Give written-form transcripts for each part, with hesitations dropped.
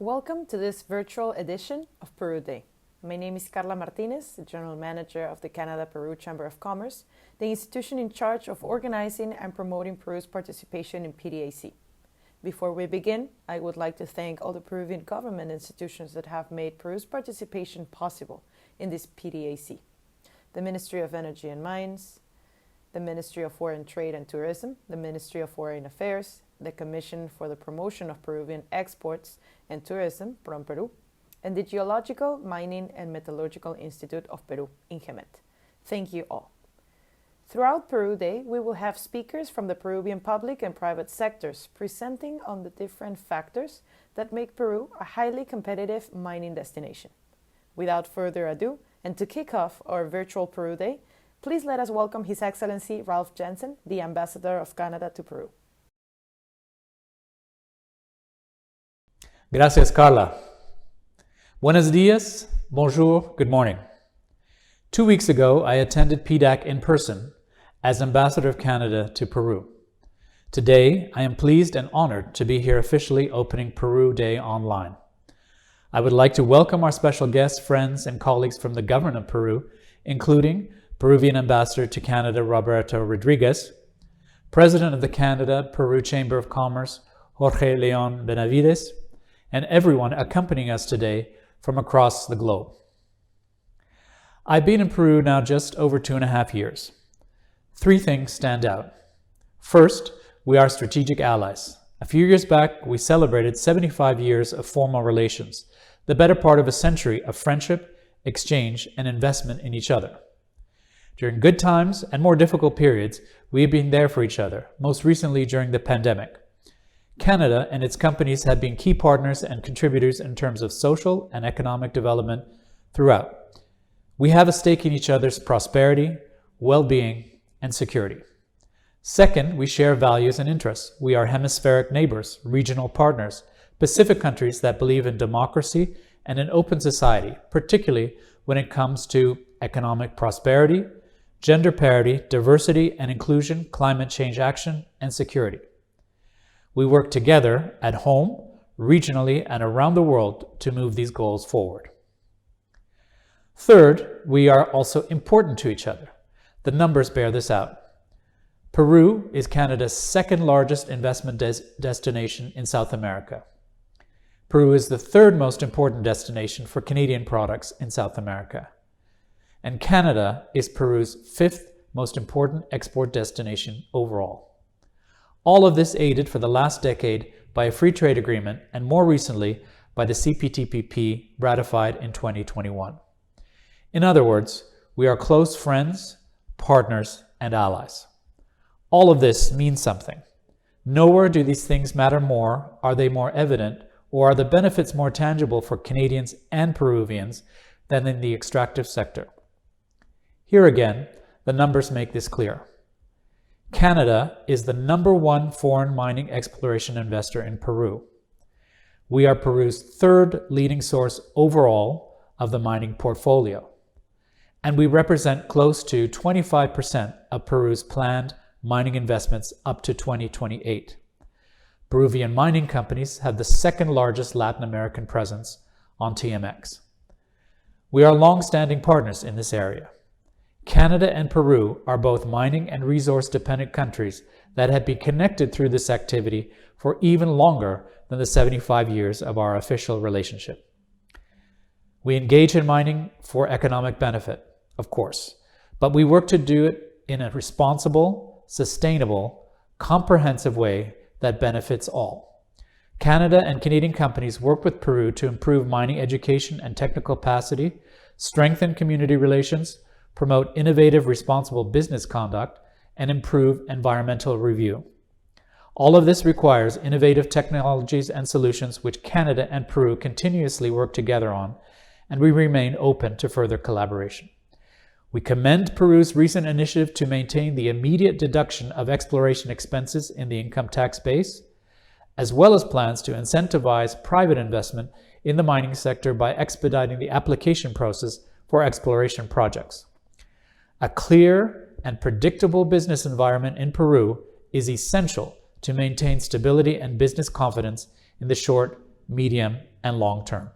Welcome to this virtual edition of Peru Day. My name is Carla Martinez, the General Manager of the Canada-Peru Chamber of Commerce, the institution in charge of organizing and promoting Peru's participation in Pdac. Before we begin, I would like to thank all the Peruvian government institutions that have made Peru's participation possible in this Pdac. The Ministry of Energy and Mines, the Ministry of Foreign Trade and Tourism, the Ministry of Foreign Affairs, the Commission for the Promotion of Peruvian Exports and Tourism, PROMPERU, and the Geological, Mining and Metallurgical Institute of Peru, INGEMET. Thank you all. Throughout Peru Day, we will have speakers from the Peruvian public and private sectors presenting on the different factors that make Peru a highly competitive mining destination. Without further ado, and to kick off our virtual Peru Day, please let us welcome His Excellency Ralph Jensen, the Ambassador of Canada to Peru. Gracias, Carla. Buenos dias, bonjour, good morning. 2 weeks ago, I attended Pdac in person as Ambassador of Canada to Peru. Today, I am pleased and honored to be here officially opening Peru Day online. I would like to welcome our special guests, friends, and colleagues from the government of Peru, including Peruvian Ambassador to Canada, Roberto Rodriguez, President of the Canada-Peru Chamber of Commerce, Jorge Benavidez, and everyone accompanying us today from across the globe. I've been in Peru now just over 2.5 years. 3 things stand out. First, we are strategic allies. A few years back, we celebrated 75 years of formal relations, the better part of a century of friendship, exchange, and investment in each other. During good times and more difficult periods, we have been there for each other, most recently during the pandemic. Canada and its companies have been key partners and contributors in terms of social and economic development throughout. We have a stake in each other's prosperity, well-being, and security. Second, we share values and interests. We are hemispheric neighbors, regional partners, Pacific countries that believe in democracy and an open society, particularly when it comes to economic prosperity, gender parity, diversity and inclusion, climate change action, and security. We work together at home, regionally, and around the world to move these goals forward. Third, we are also important to each other. The numbers bear this out. Peru is Canada's second largest investment destination in South America. Peru is the third most important destination for Canadian products in South America. And Canada is Peru's 5th most important export destination overall. All of this aided for the last decade by a free trade agreement and more recently by the CPTPP ratified in 2021. In other words, we are close friends, partners, and allies. All of this means something. Nowhere do these things matter more, are they more evident, or are the benefits more tangible for Canadians and Peruvians than in the extractive sector. Here again, the numbers make this clear. Canada is the #1 foreign mining exploration investor in Peru. We are Peru's 3rd leading source overall of the mining portfolio. And we represent close to 25% of Peru's planned mining investments up to 2028. Peruvian mining companies have the 2nd largest Latin American presence on TMX. We are long-standing partners in this area. Canada and Peru are both mining and resource-dependent countries that have been connected through this activity for even longer than the 75 years of our official relationship. We engage in mining for economic benefit, of course, but we work to do it in a responsible, sustainable, comprehensive way that benefits all. Canada and Canadian companies work with Peru to improve mining education and technical capacity, strengthen community relations, promote innovative, responsible business conduct, and improve environmental review. All of this requires innovative technologies and solutions which Canada and Peru continuously work together on, and we remain open to further collaboration. We commend Peru's recent initiative to maintain the immediate deduction of exploration expenses in the income tax base, as well as plans to incentivize private investment in the mining sector by expediting the application process for exploration projects. A clear and predictable business environment in Peru is essential to maintain stability and business confidence in the short medium, and long term.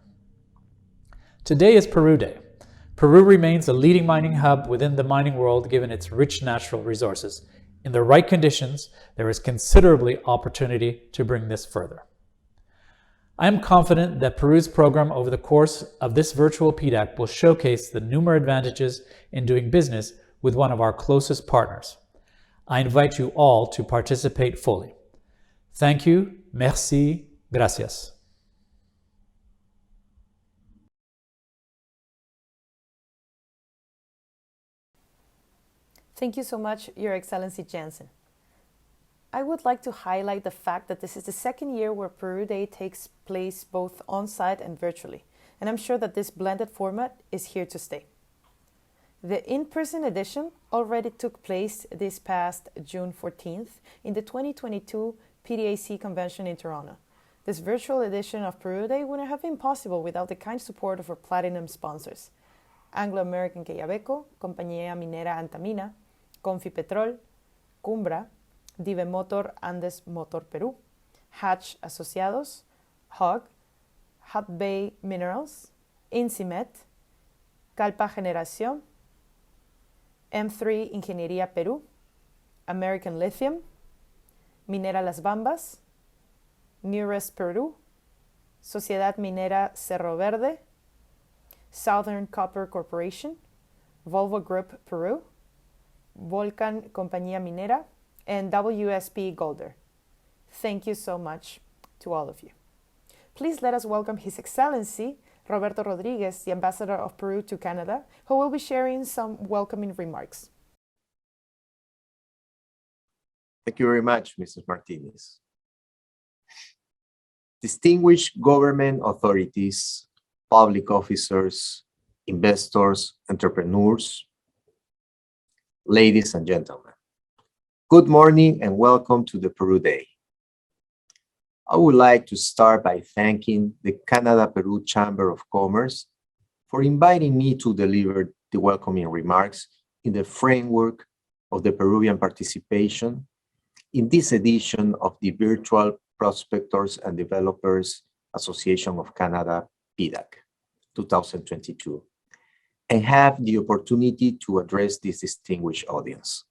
Today is Peru Day. Peru remains a leading mining hub within the mining world given its rich natural resources. In the right conditions, there is considerably opportunity to bring this further. I am confident that Peru's program over the course of this virtual Pdac will showcase the numerous advantages in doing business with one of our closest partners. I invite you all to participate fully. Thank you, merci, gracias. Thank you so much, Your Excellency Jensen. I would like to highlight the fact that this is the second year where Peru Day takes place both on-site and virtually, and I'm sure that this blended format is here to stay. The in-person edition already took place this past June 14th in the 2022 Pdac convention in Toronto. This virtual edition of Peru Day wouldn't have been possible without the kind support of our platinum sponsors: Anglo-American Quellaveco, Compañía Minera Antamina, Confipetrol, Cumbra, Dive Motor Andes Motor Perú, Hatch Asociados, HOG, Hut Bay Minerals, Incimet, Calpa Generación, M3 Ingeniería Perú, American Lithium, Minera Las Bambas, Newrest Perú, Sociedad Minera Cerro Verde, Southern Copper Corporation, Volvo Group Peru, Volcan Compañía Minera, and WSP Golder. Thank you so much to all of you. Please let us welcome His Excellency Roberto Rodriguez, the Ambassador of Peru to Canada, who will be sharing some welcoming remarks. Thank you very much, Mrs. Martinez. Distinguished government authorities, public officers, investors, entrepreneurs, ladies and gentlemen, good morning and welcome to the Peru Day. I would like to start by thanking the Canada-Peru Chamber of Commerce for inviting me to deliver the welcoming remarks in the framework of the Peruvian participation in this edition of the Virtual Prospectors and Developers Association of Canada, Pdac, 2022, and have the opportunity to address this distinguished audience.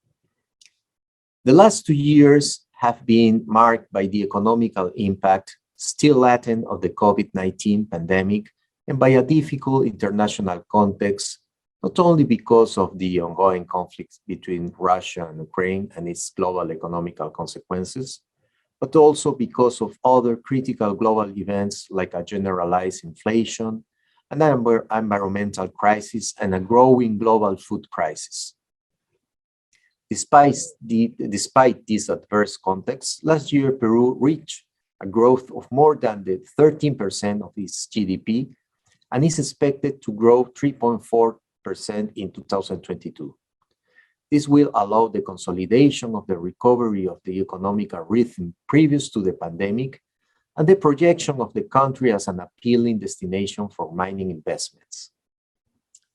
The last 2 years have been marked by the economical impact still latent of the COVID-19 pandemic and by a difficult international context, not only because of the ongoing conflict between Russia and Ukraine and its global economical consequences, but also because of other critical global events like a generalized inflation, an environmental crisis, and a growing global food crisis. Despite this adverse context, last year Peru reached a growth of more than 13% of its GDP and is expected to grow 3.4% in 2022. This will allow the consolidation of the recovery of the economic rhythm previous to the pandemic and the projection of the country as an appealing destination for mining investments.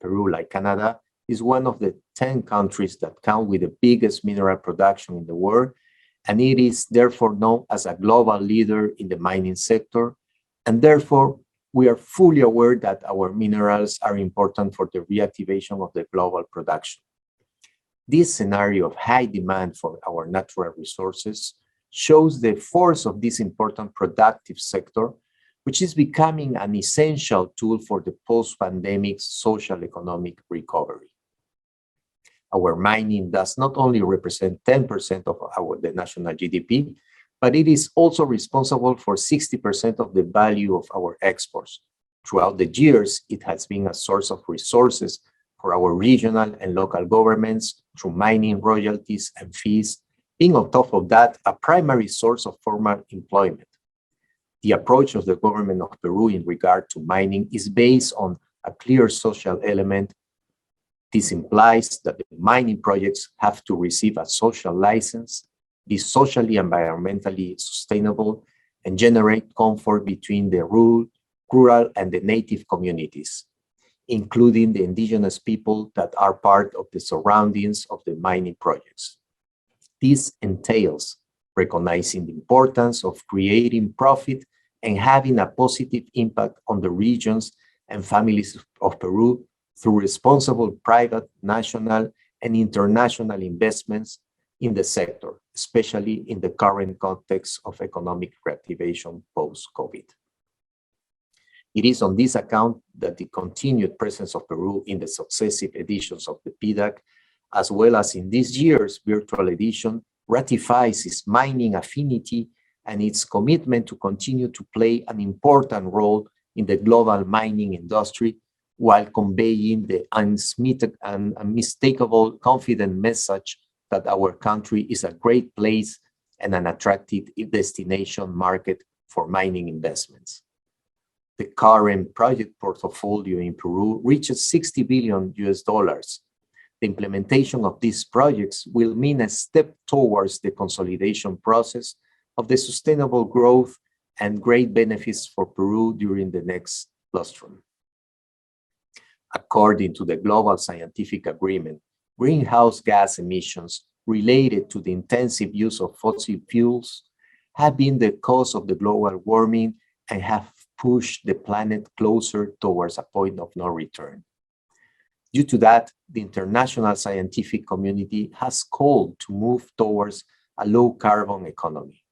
Peru, like Canada, is one of the 10 countries that count with the biggest mineral production in the world, and it is therefore known as a global leader in the mining sector, and therefore we are fully aware that our minerals are important for the reactivation of the global production. This scenario of high demand for our natural resources shows the force of this important productive sector, which is becoming an essential tool for the post-pandemic social economic recovery. Our mining does not only represent 10% of the national GDP, but it is also responsible for 60% of the value of our exports. Throughout the years, it has been a source of resources for our regional and local governments through mining royalties and fees, being on top of that a primary source of formal employment. The approach of the government of Peru in regard to mining is based on a clear social element. This implies that the mining projects have to receive a social license, be socially and environmentally sustainable, and generate comfort between the rural and the native communities, including the indigenous people that are part of the surroundings of the mining projects. This entails recognizing the importance of creating profit and having a positive impact on the regions and families of Peru through responsible private, national, and international investments in the sector, especially in the current context of economic reactivation post-COVID. It is on this account that the continued presence of Peru in the successive editions of the Pdac, as well as in this year's virtual edition, ratifies its mining affinity and its commitment to continue to play an important role in the global mining industry while conveying the unmistakable, confident message that our country is a great place and an attractive destination market for mining investments. The current project portfolio in Peru reaches $60 billion. The implementation of these projects will mean a step towards the consolidation process of the sustainable growth and great benefits for Peru during the next lustrum. According to the global scientific agreement, greenhouse gas emissions related to the intensive use of fossil fuels have been the cause of the global warming and have pushed the planet closer towards a point of no return. Due to that, the international scientific community has called to move towards a low-carbon economy.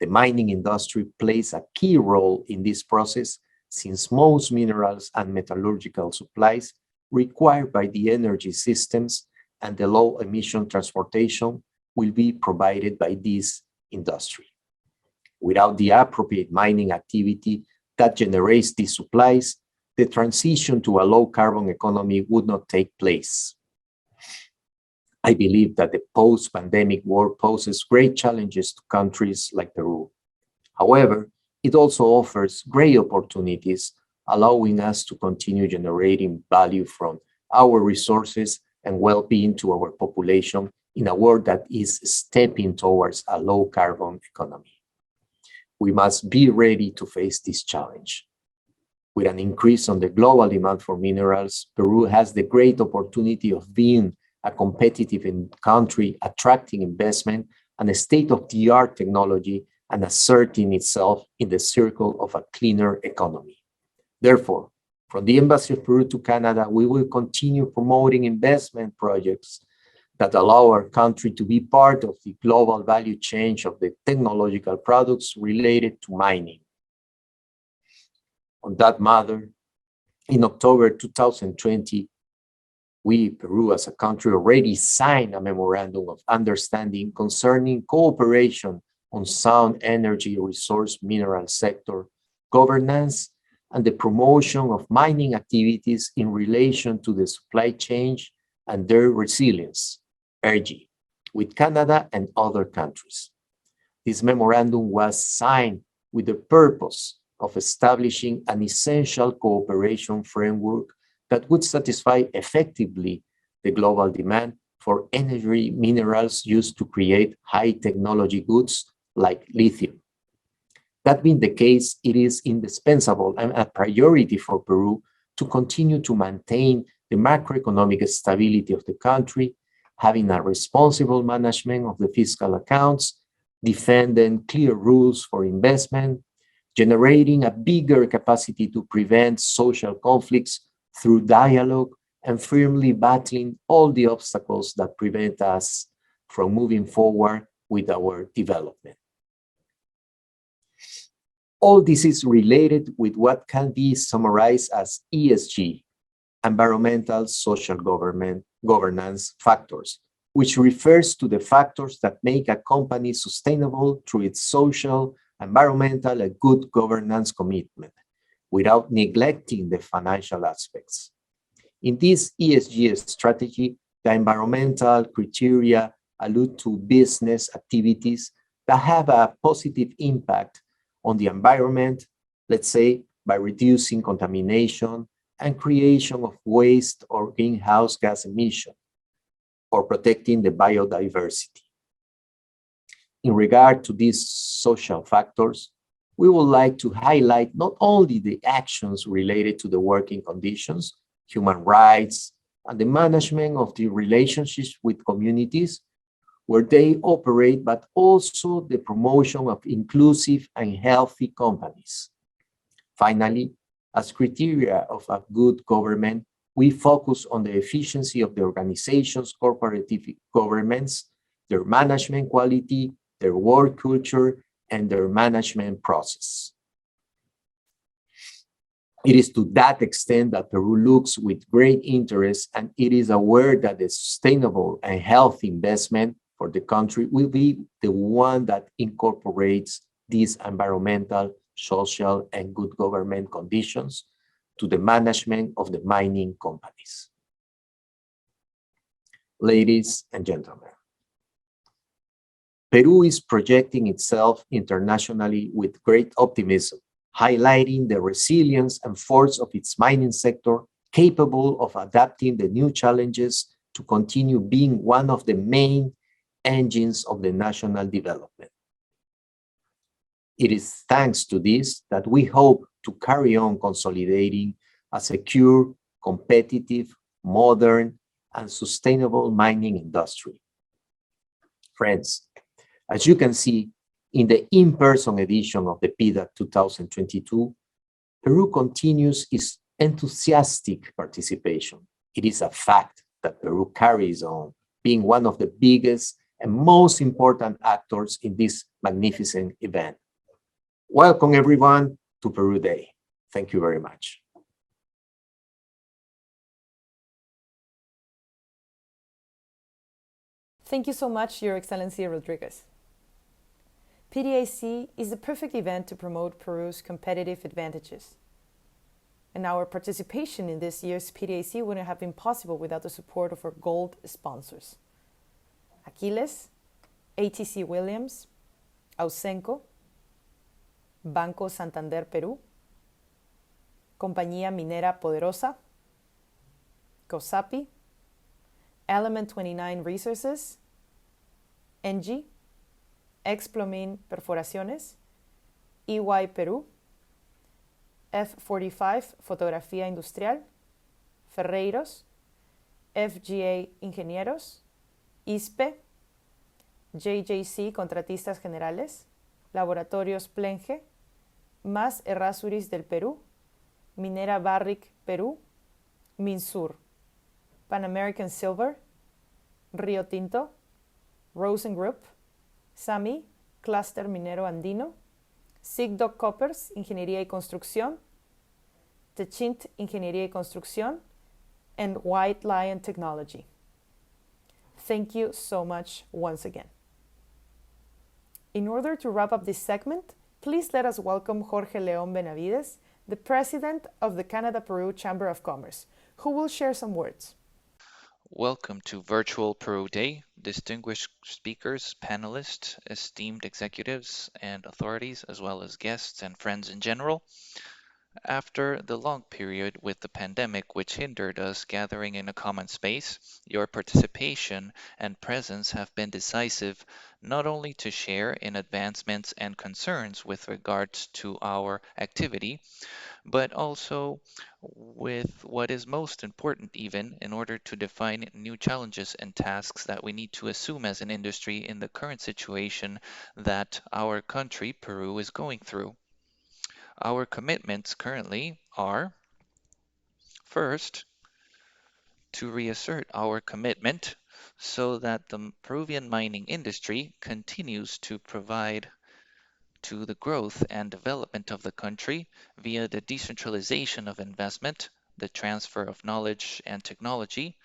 The mining industry plays a key role in this process since most minerals and metallurgical supplies required by the energy systems and the low-emission transportation will be provided by this industry. Without the appropriate mining activity that generates these supplies, the transition to a low-carbon economy would not take place. I believe that the post-pandemic world poses great challenges to countries like Peru. However, it also offers great opportunities, allowing us to continue generating value from our resources and well-being to our population in a world that is stepping towards a low-carbon economy. We must be ready to face this challenge. With an increase on the global demand for minerals, Peru has the great opportunity of being a competitive country, attracting investment and a state-of-the-art technology and asserting itself in the circle of a cleaner economy. Therefore, from the Embassy of Peru to Canada, we will continue promoting investment projects that allow our country to be part of the global value chain of the technological products related to mining. On that matter, in October 2020, we, Peru, as a country, already signed a memorandum of understanding concerning cooperation on sound energy resource mineral sector governance and the promotion of mining activities in relation to the supply chain and their resilience, ERGI, with Canada and other countries. This memorandum was signed with the purpose of establishing an essential cooperation framework that would satisfy effectively the global demand for energy minerals used to create high technology goods like lithium. That being the case, it is indispensable and a priority for Peru to continue to maintain the macroeconomic stability of the country, having a responsible management of the fiscal accounts, defending clear rules for investment, generating a bigger capacity to prevent social conflicts through dialogue, and firmly battling all the obstacles that prevent us from moving forward with our development. All this is related with what can be summarized as ESG, environmental social governance factors, which refers to the factors that make a company sustainable through its social, environmental, and good governance commitment, without neglecting the financial aspects. In this ESG strategy, the environmental criteria allude to business activities that have a positive impact on the environment, let's say by reducing contamination and creation of waste or greenhouse gas emission, or protecting the biodiversity. In regard to these social factors, we would like to highlight not only the actions related to the working conditions, human rights, and the management of the relationships with communities, where they operate, but also the promotion of inclusive and healthy companies. Finally, as criteria of a good government, we focus on the efficiency of the organization's corporative governments, their management quality, their work culture, and their management process. It is to that extent that Peru looks with great interest, and it is aware that the sustainable and healthy investment for the country will be the one that incorporates these environmental, social, and good government conditions to the management of the mining companies. Ladies and gentlemen, Peru is projecting itself internationally with great optimism, highlighting the resilience and force of its mining sector, capable of adapting the new challenges to continue being one of the main engines of the national development. It is thanks to this that we hope to carry on consolidating a secure, competitive, modern, and sustainable mining industry. Friends, as you can see, in the in-person edition of the Pdac 2022, Peru continues its enthusiastic participation. It is a fact that Peru carries on being one of the biggest and most important actors in this magnificent event. Welcome everyone to Peru Day. Thank you very much. Thank you so much, Your Excellency Rodriguez. Pdac is the perfect event to promote Peru's competitive advantages. And our participation in this year's Pdac wouldn't have been possible without the support of our gold sponsors. Aquiles, ATC Williams, Ausenco, Banco Santander Perú, Compañía Minera Poderosa, COSAPI, Element 29 Resources, ENGIE, Explomin Perforaciones, EY Perú, F45 Fotografía Industrial, Ferreiros, FGA Ingenieros, ISPE, JJC Contratistas Generales, Laboratorios Plenge, Más Errázuriz del Perú, Minera Barrick Perú, Minsur, Pan American Silver, Río Tinto, Rosen Group, SAMI, Cluster Minero Andino, SIGDOC Coppers, Ingeniería y Construcción, Techint, Ingeniería y Construcción, and White Lion Technology. Thank you so much once again. In order to wrap up this segment, please let us welcome Jorge León Benavidez, the President of the Canada-Peru Chamber of Commerce, who will share some words. Welcome to Virtual Peru Day, distinguished speakers, panelists, esteemed executives and authorities, as well as guests and friends in general. After the long period with the pandemic which hindered us gathering in a common space, your participation and presence have been decisive not only to share in advancements and concerns with regards to our activity, but also with what is most important even in order to define new challenges and tasks that we need to assume as an industry in the current situation that our country, Peru, is going through. Our commitments currently are, first, to reassert our commitment so that the Peruvian mining industry continues to provide to the growth and development of the country via the decentralization of investment, the transfer of knowledge and technology,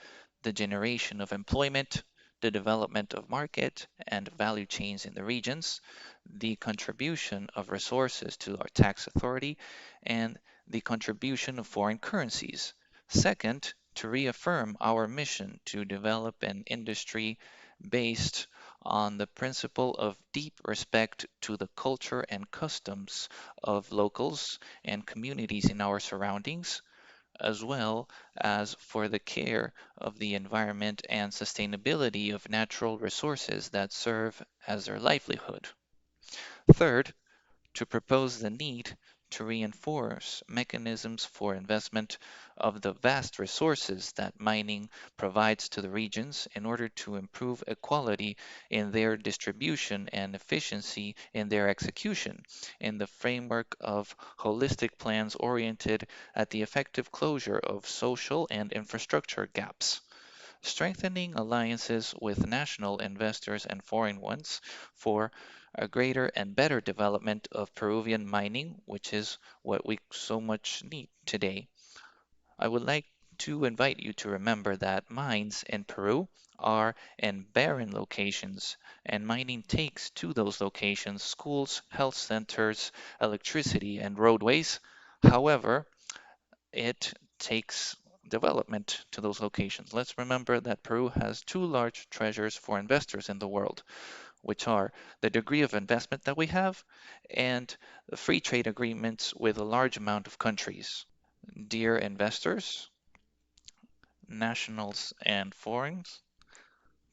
the generation of employment, the development of market and value chains in the regions, the contribution of resources to our tax authority, and the contribution of foreign currencies. Second, to reaffirm our mission to develop an industry based on the principle of deep respect to the culture and customs of locals and communities in our surroundings, as well as for the care of the environment and sustainability of natural resources that serve as their livelihood. Third, to propose the need to reinforce mechanisms for investment of the vast resources that mining provides to the regions in order to improve equality in their distribution and efficiency in their execution, in the framework of holistic plans oriented at the effective closure of social and infrastructure gaps. Strengthening alliances with national investors and foreign ones for a greater and better development of Peruvian mining, which is what we so much need today. I would like to invite you to remember that mines in Peru are in barren locations, and mining takes to those locations schools, health centers, electricity, and roadways. However, it takes development to those locations. Let's remember that Peru has two large treasures for investors in the world, which are the degree of investment that we have and the free trade agreements with a large amount of countries. Dear investors, nationals and foreigners,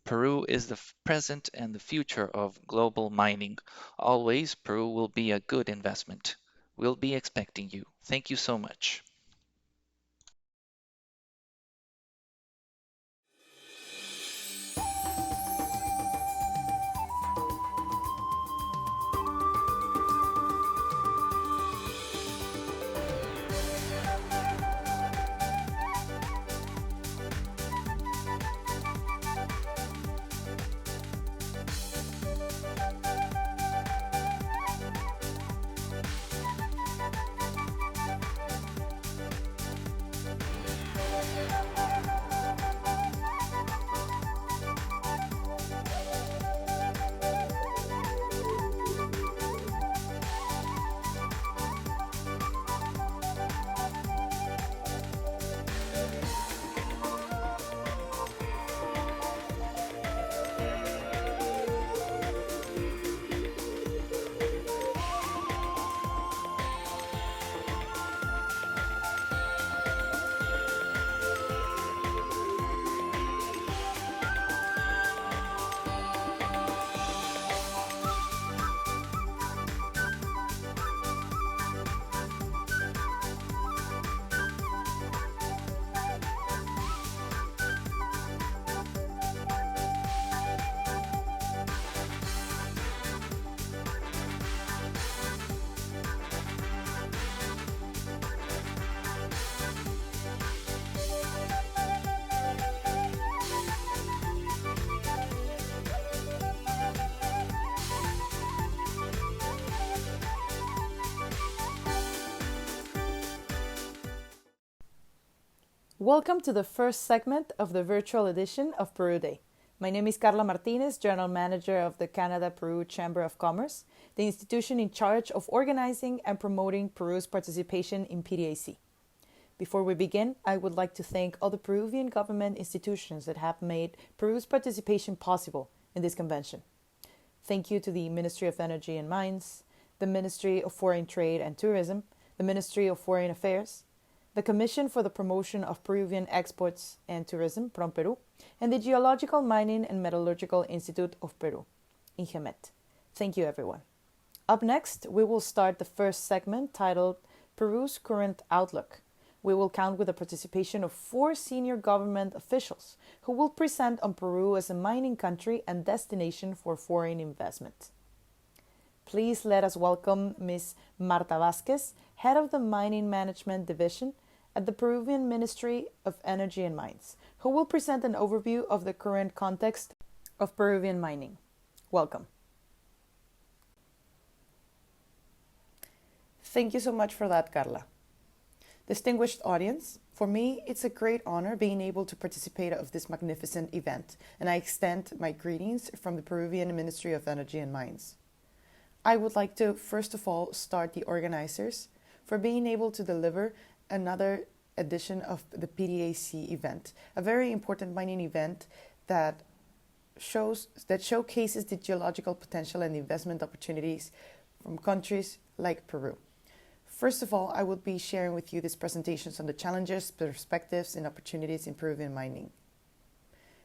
Peru is the present and the future of global mining. Always, Peru will be a good investment. We'll be expecting you. Thank you so much. Welcome to the first segment of the virtual edition of Peru Day. My name is Carla Martinez, General Manager of the Canada-Peru Chamber of Commerce, the institution in charge of organizing and promoting Peru's participation in Pdac. Before we begin, I would like to thank all the Peruvian government institutions that have made Peru's participation possible in this convention. Thank you to the Ministry of Energy and Mines, the Ministry of Foreign Trade and Tourism, the Ministry of Foreign Affairs, the Commission for the Promotion of Peruvian Exports and Tourism, PROMPERU, and the Geological Mining and Metallurgical Institute of Peru, INGEMET. Thank you, everyone. Up next, we will start the first segment titled Peru's Current Outlook. We will count with the participation of 4 senior government officials who will present on Peru as a mining country and destination for foreign investment. Please let us welcome Ms. Marta Vázquez, Head of the Mining Management Division at the Peruvian Ministry of Energy and Mines, who will present an overview of the current context of Peruvian mining. Welcome. Thank you so much for that, Carla. Distinguished audience, for me, it's a great honor being able to participate of this magnificent event, and I extend my greetings from the Peruvian Ministry of Energy and Mines. I would like to, first of all, start the organizers for being able to deliver another edition of the Pdac event, a very important mining event that showcases the geological potential and investment opportunities from countries like Peru. First of all, I will be sharing with you these presentations on the challenges, perspectives, and opportunities in Peruvian mining.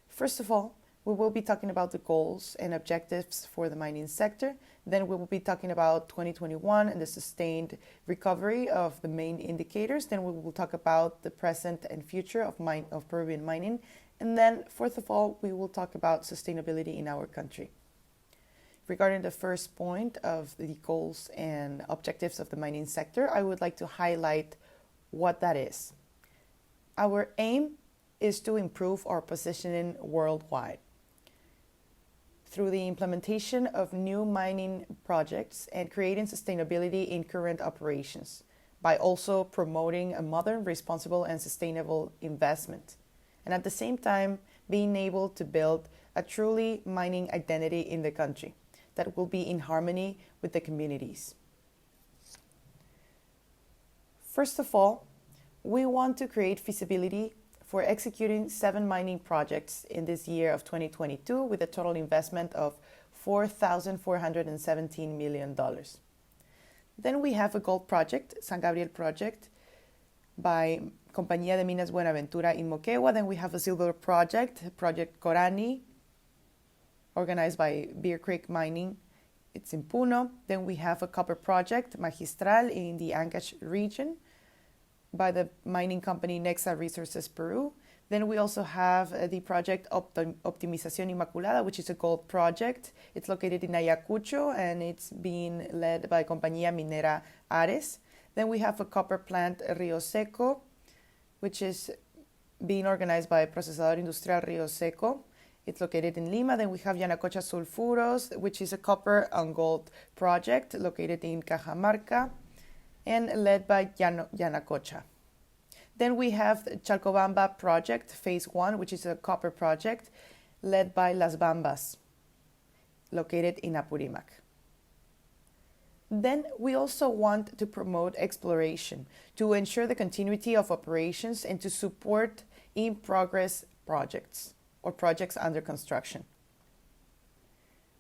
First of all, We will be talking about the goals and objectives for the mining sector. Then we will be talking about 2021 and the sustained recovery of the main indicators. Then we will talk about the present and future of Peruvian mining. And then, fourth of all, we will talk about sustainability in our country. Regarding the first point of the goals and objectives of the mining sector, I would like to highlight what that is. Our aim is to improve our positioning worldwide through the implementation of new mining projects and creating sustainability in current operations by also promoting a modern, responsible, and sustainable investment, and at the same time being able to build a truly mining identity in the country that will be in harmony with the communities. First of all, we want to create feasibility for executing 7 mining projects in this year of 2022 with a total investment of $4,417 million. Then we have a gold project, San Gabriel project, by Compañía de Minas Buenaventura in Moquegua. Then we have a silver project, Project Corani, organized by Bear Creek Mining. It's in Puno. Then we have a copper project, Magistral, in the Ancash region, by the mining company Nexa Resources Peru. Then we also have the project Optimización Inmaculada, which is a gold project. It's located in Ayacucho and it's being led by Compañía Minera Ares. Then we have a copper plant, Rio Seco, which is being organized by Procesador Industrial Rio Seco. It's located in Lima. Then we have Yanacocha Sulfuros, which is a copper and gold project located in Cajamarca and led by Yanacocha. Then we have the Chalcobamba project, phase 1, which is a copper project led by Las Bambas, located in Apurímac. Then we also want to promote exploration to ensure the continuity of operations and to support in-progress projects or projects under construction.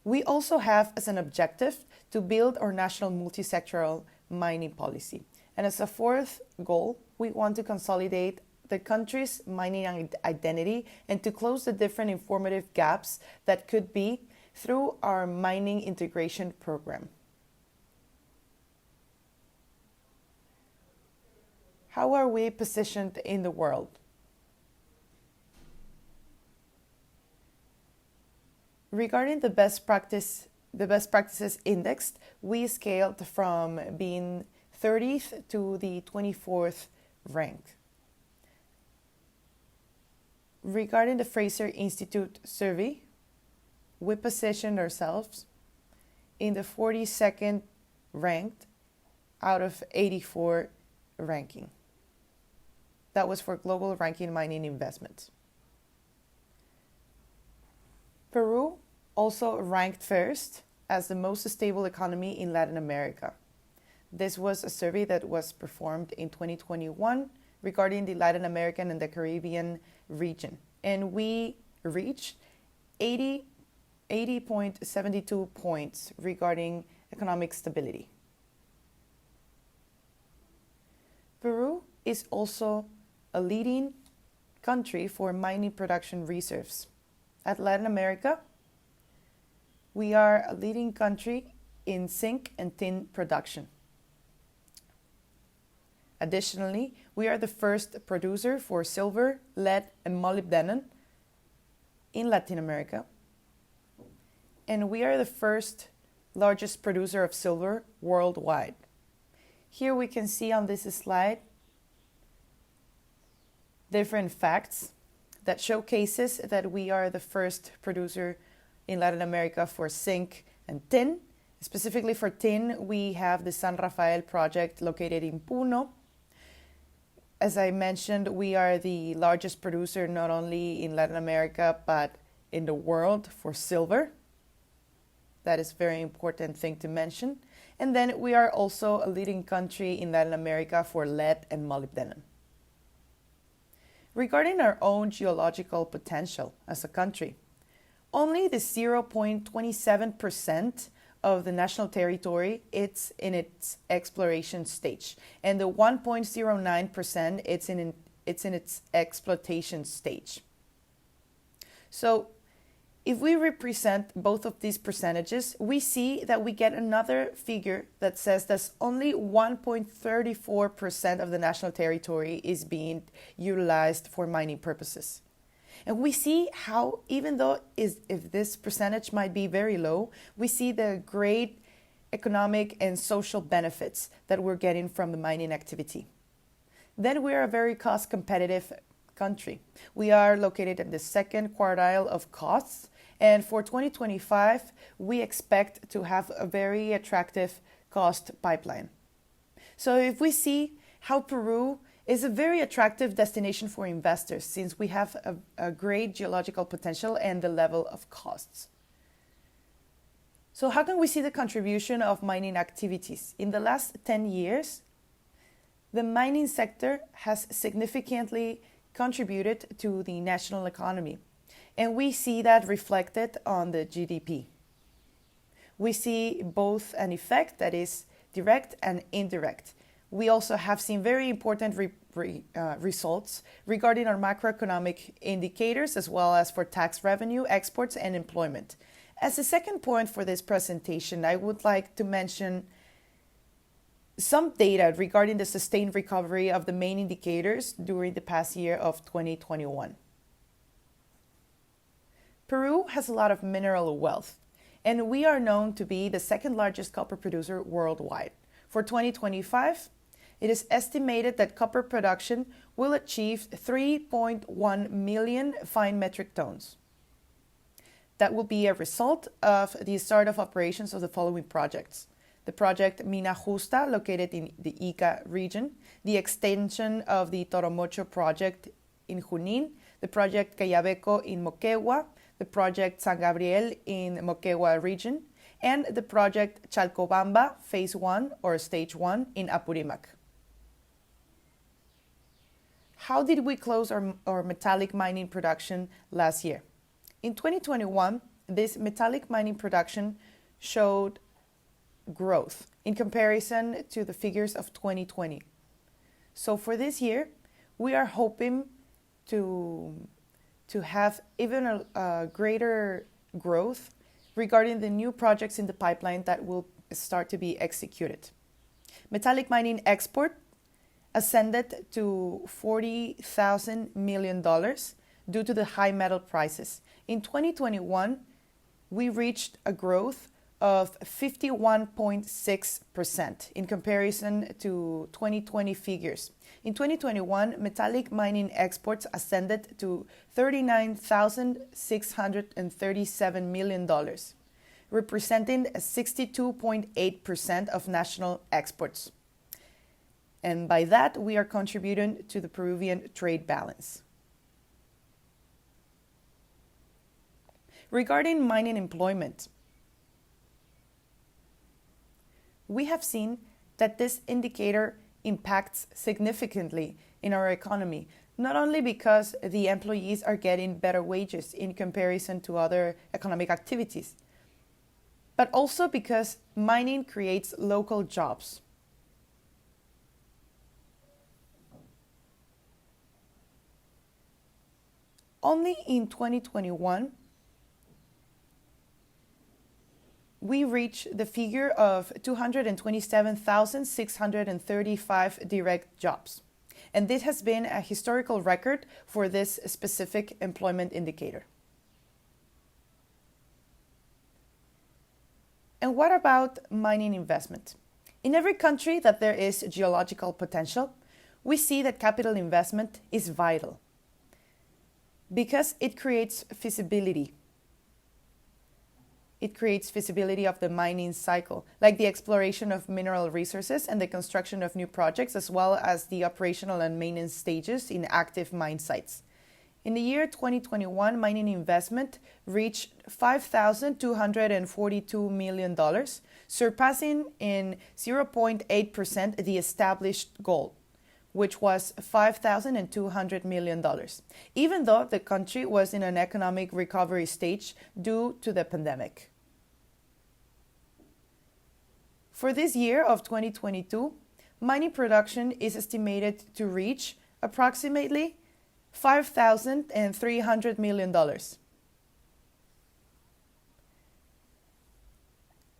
We also have as an objective to build our national multi-sectoral mining policy. And as a fourth goal, we want to consolidate the country's mining identity and to close the different informative gaps that could be through our mining integration program. How are we positioned in the world? Regarding the best practices indexed, we scaled from being 30th to the 24th rank. Regarding the Fraser Institute survey, we positioned ourselves in the 42nd ranked out of 84 ranking. That was for global ranking mining investments. Peru also ranked first as the most stable economy in Latin America. This was a survey that was performed in 2021 regarding the Latin American and the Caribbean region. And we reached 80.72 points regarding economic stability. Peru is also a leading country for mining production reserves. At Latin America, we are a leading country in zinc and tin production. Additionally, we are the first producer for silver, lead, and molybdenum in Latin America. And we are the first largest producer of silver worldwide. Here we can see on this slide different facts that showcases that we are the first producer in Latin America for zinc and tin. Specifically for tin, we have the San Rafael project located in Puno. As I mentioned, we are the largest producer not only in Latin America, but in the world for silver. That is a very important thing to mention. And then we are also a leading country in Latin America for lead and molybdenum. Regarding our own geological potential as a country, only the 0.27% of the national territory it's in its exploration stage, and the 1.09% it's in its exploitation stage. So If we represent both of these percentages, we see that we get another figure that says that only 1.34% of the national territory is being utilized for mining purposes. And we see how, even though if this percentage might be very low, we see the great economic and social benefits that we're getting from the mining activity. Then we're a very cost competitive country. We are located in the second quartile of costs, and for 2025, we expect to have a very attractive cost pipeline. So if we see how Peru is a very attractive destination for investors, since we have a great geological potential and the level of costs. So how can we see the contribution of mining activities? In the last 10 years, the mining sector has significantly contributed to the national economy, and we see that reflected on the GDP. We see both an effect that is direct and indirect. We also have seen very important results regarding our macroeconomic indicators, as well as for tax revenue, exports, and employment. As a second point for this presentation, I would like to mention some data regarding the sustained recovery of the main indicators during the past year of 2021. Peru has a lot of mineral wealth, and we are known to be the second largest copper producer worldwide. For 2025, it is estimated that copper production will achieve 3.1 million fine metric tons. That will be a result of the start of operations of the following projects: the project Mina Justa, located in the Ica region, the extension of the Toromocho project in Junín, the project Cayabeco in Moquegua, the project San Gabriel in Moquegua region, and the project Chalcobamba Phase 1 or Stage 1 in Apurimac. How did we close our metallic mining production last year? In 2021, this metallic mining production showed growth in comparison to the figures of 2020. So for this year, we are hoping to have even a greater growth regarding the new projects in the pipeline that will start to be executed. Metallic mining export ascended to $40,000 million due to the high metal prices. In 2021, we reached a growth of 51.6% in comparison to 2020 figures. In 2021, metallic mining exports ascended to $39,637 million, representing 62.8% of national exports. And by that, we are contributing to the Peruvian trade balance. Regarding mining employment, we have seen that this indicator impacts significantly in our economy, not only because the employees are getting better wages in comparison to other economic activities, but also because mining creates local jobs. Only in 2021, we reached the figure of 227,635 direct jobs. And this has been a historical record for this specific employment indicator. And what about mining investment? In every country that there is geological potential, we see that capital investment is vital because it creates feasibility. It creates feasibility of the mining cycle, like the exploration of mineral resources and the construction of new projects, as well as the operational and maintenance stages in active mine sites. In the year 2021, mining investment reached $5,242 million, surpassing in 0.8% the established goal, which was $5,200 million, even though the country was in an economic recovery stage due to the pandemic. For this year of 2022, mining production is estimated to reach approximately $5,300 million.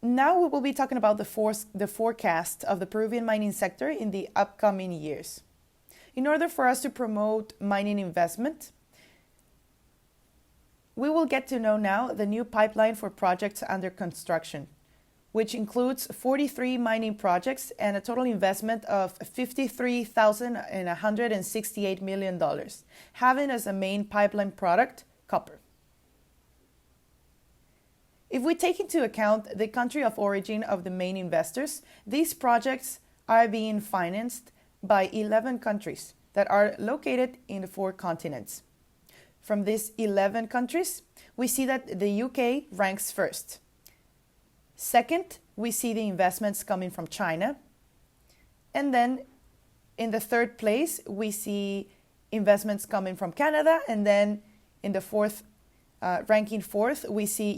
Now we will be talking about the forecast of the Peruvian mining sector in the upcoming years. In order for us to promote mining investment, we will get to know now the new pipeline for projects under construction, which includes 43 mining projects and a total investment of $53,168 million, having as a main pipeline product copper. If we take into account the country of origin of the main investors, these projects are being financed by 11 countries that are located in the 4 continents. From these 11 countries, we see that the UK ranks first. Second, we see the investments coming from China. And then in the third place, we see investments coming from Canada. And then in the ranking fourth, we see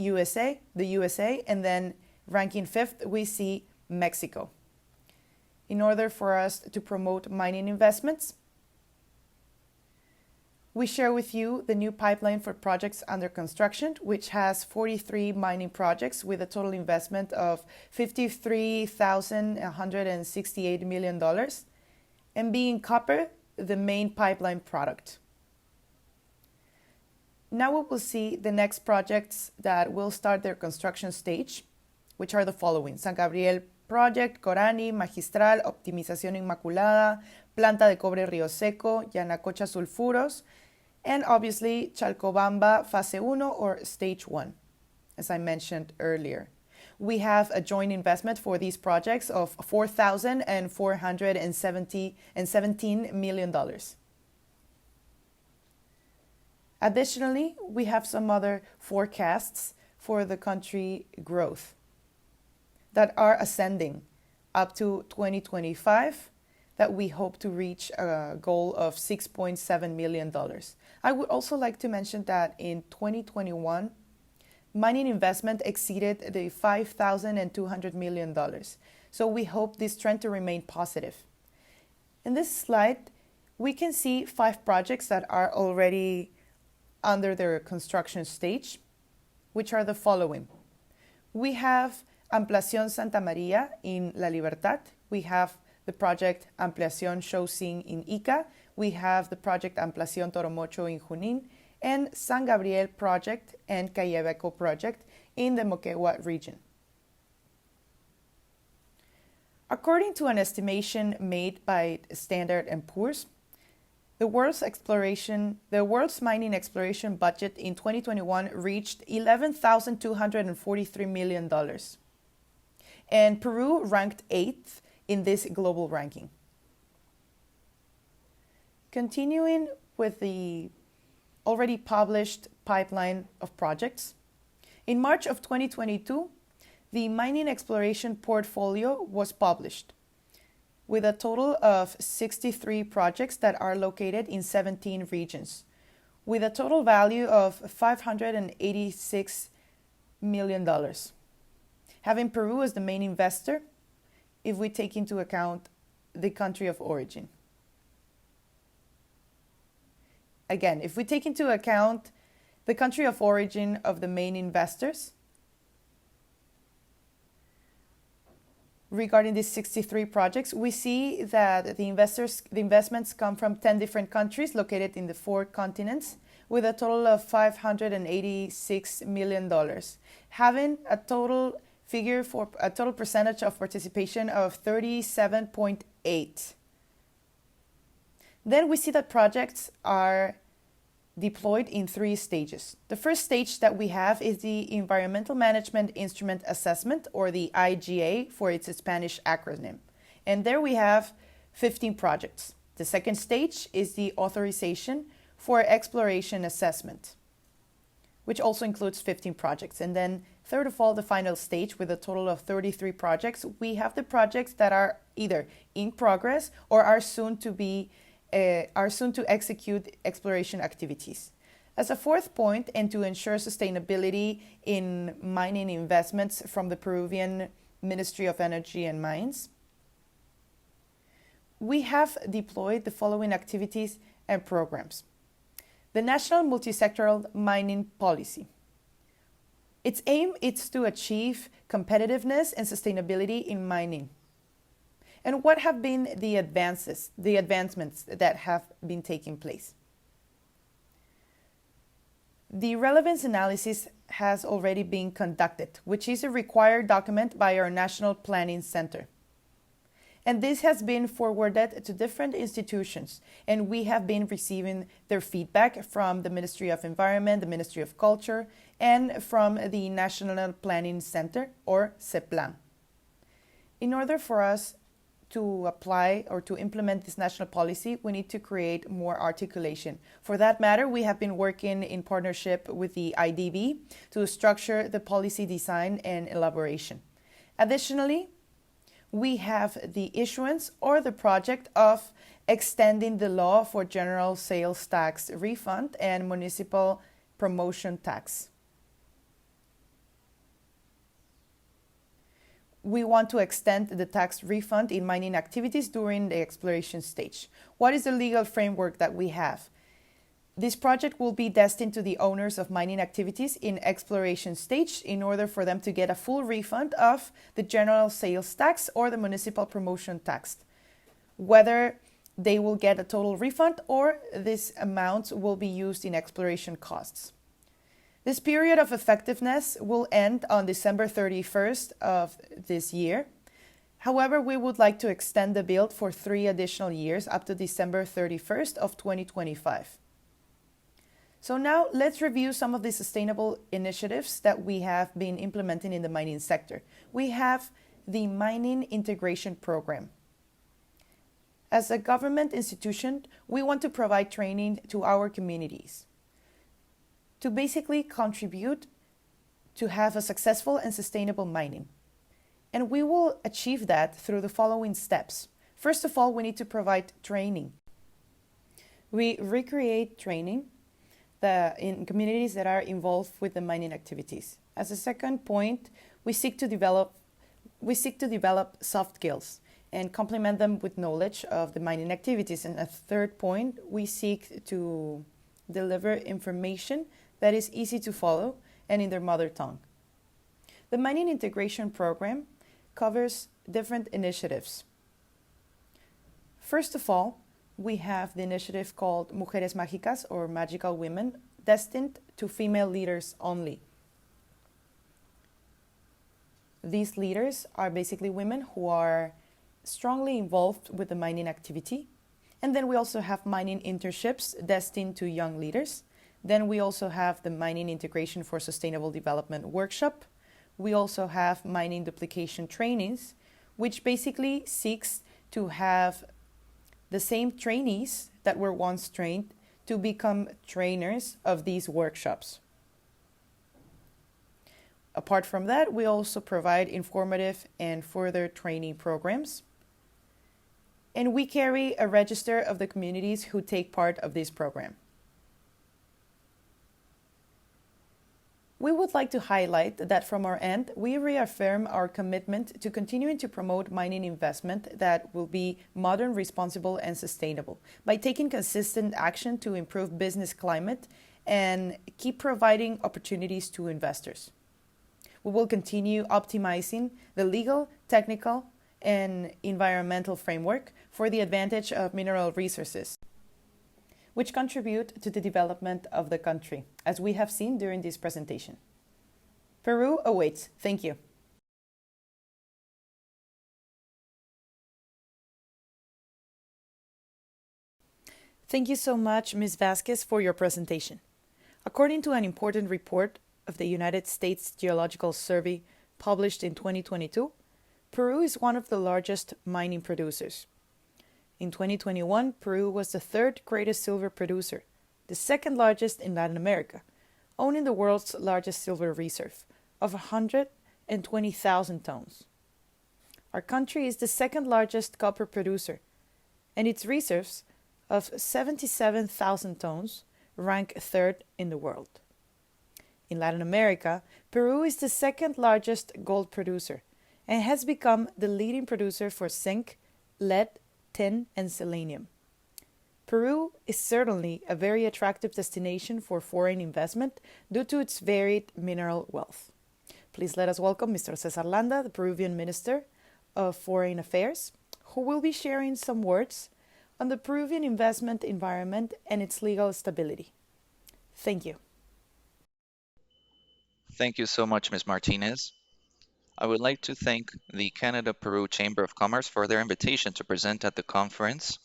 the USA. And then ranking fifth, we see Mexico. In order for us to promote mining investments, we share with you the new pipeline for projects under construction, which has 43 mining projects with a total investment of $53,168 million, and being copper the main pipeline product. Now we will see the next projects that will start their construction stage, which are the following: San Gabriel Project, Corani, Magistral, Optimización Inmaculada, Planta de Cobre Río Seco, Yanacocha Sulfuros, and obviously Chalcobamba Fase 1 or Stage 1, as I mentioned earlier. We have a joint investment for these projects of $4,417 million. Additionally, we have some other forecasts for the country growth that are ascending up to 2025, that we hope to reach a goal of $6.7 million. I would also like to mention that in 2021, mining investment exceeded the $5,200 million. So we hope this trend to remain positive. In this slide, we can see 5 projects that are already under their construction stage, which are the following. We have Ampliación Santa María in La Libertad. We have the project Ampliación Shouxing in Ica. We have the project Ampliación Toromocho in Junín, and San Gabriel project and Cayebeco project in the Moquegua region. According to an estimation made by Standard & Poor's, the world's mining exploration budget in 2021 reached $11,243 million. And Peru ranked 8th in this global ranking. Continuing with the already published pipeline of projects, in March of 2022, the mining exploration portfolio was published with a total of 63 projects that are located in 17 regions, with a total value of $586 million, having Peru as the main investor if we take into account the country of origin. Again, if we take into account the country of origin of the main investors, regarding these 63 projects, we see that the investments come from 10 different countries located in the 4 continents, with a total of $586 million, having a total figure for a total percentage of participation of 37.8%. Then we see that projects are deployed in 3 stages. The first stage that we have is the Environmental Management Instrument Assessment, or the IGA for its Spanish acronym. And there we have 15 projects. The second stage is the Authorization for Exploration Assessment, which also includes 15 projects. And then third of all, the final stage with a total of 33 projects, we have the projects that are either in progress or are soon to execute exploration activities. As a fourth point, and to ensure sustainability in mining investments from the Peruvian Ministry of Energy and Mines, we have deployed the following activities and programs. The National Multi-Sectoral Mining Policy, Its aim is to achieve competitiveness and sustainability in mining. And what have been the advancements that have been taking place? The relevance analysis has already been conducted, which is a required document by our National Planning Center. And this has been forwarded to different institutions, and we have been receiving their feedback from the Ministry of Environment, the Ministry of Culture, and from the National Planning Center, or CEPLAN. In order for us to apply or to implement this national policy, we need to create more articulation. For that matter, we have been working in partnership with the IDB to structure the policy design and elaboration. Additionally, we have the issuance or the project of extending the law for general sales tax refund and municipal promotion tax. We want to extend the tax refund in mining activities during the exploration stage. What is the legal framework that we have? This project will be destined to the owners of mining activities in exploration stage in order for them to get a full refund of the general sales tax or the municipal promotion tax. Whether they will get a total refund or this amount will be used in exploration costs. This period of effectiveness will end on December 31st of this year. However, we would like to extend the build for 3 additional years up to December 31st of 2025. So now let's review some of the sustainable initiatives that we have been implementing in the mining sector. We have the Mining Integration Program. As a government institution, we want to provide training to our communities to basically contribute to have a successful and sustainable mining. And we will achieve that through the following steps. First of all, we need to provide training. We recreate training in communities that are involved with the mining activities. As a second point, we seek to develop soft skills and complement them with knowledge of the mining activities. And a third point, we seek to deliver information that is easy to follow and in their mother tongue. The Mining Integration Program covers different initiatives. First of all, we have the initiative called Mujeres Mágicas, or Magical Women, destined to female leaders only. These leaders are basically women who are strongly involved with the mining activity. And then we also have mining internships destined to young leaders. Then we also have the Mining Integration for Sustainable Development workshop. We also have mining duplication trainings, which basically seeks to have the same trainees that were once trained to become trainers of these workshops. Apart from that, we also provide informative and further training programs. And we carry a register of the communities who take part of this program. We would like to highlight that from our end, we reaffirm our commitment to continuing to promote mining investment that will be modern, responsible, and sustainable by taking consistent action to improve business climate and keep providing opportunities to investors. We will continue optimizing the legal, technical, and environmental framework for the advantage of mineral resources, which contribute to the development of the country, as we have seen during this presentation. Peru awaits. Thank you. Thank you so much, Ms. Vasquez, for your presentation. According to an important report of the United States Geological Survey published in 2022, Peru is one of the largest mining producers. In 2021, Peru was the 3rd greatest silver producer, the 2nd largest in Latin America, owning the world's largest silver reserve of 120,000 tons. Our country is the 2nd largest copper producer, and its reserves of 77,000 tons rank 3rd in the world. In Latin America, Peru is the 2nd largest gold producer and has become the leading producer for zinc, lead, tin, and selenium. Peru is certainly a very attractive destination for foreign investment due to its varied mineral wealth. Please let us welcome Mr. Cesar Landa, the Peruvian Minister of Foreign Affairs, who will be sharing some words on the Peruvian investment environment and its legal stability. Thank you. Thank you so much, Ms. Martinez. I would like to thank the Canada-Peru Chamber of Commerce for their invitation to present at the conference,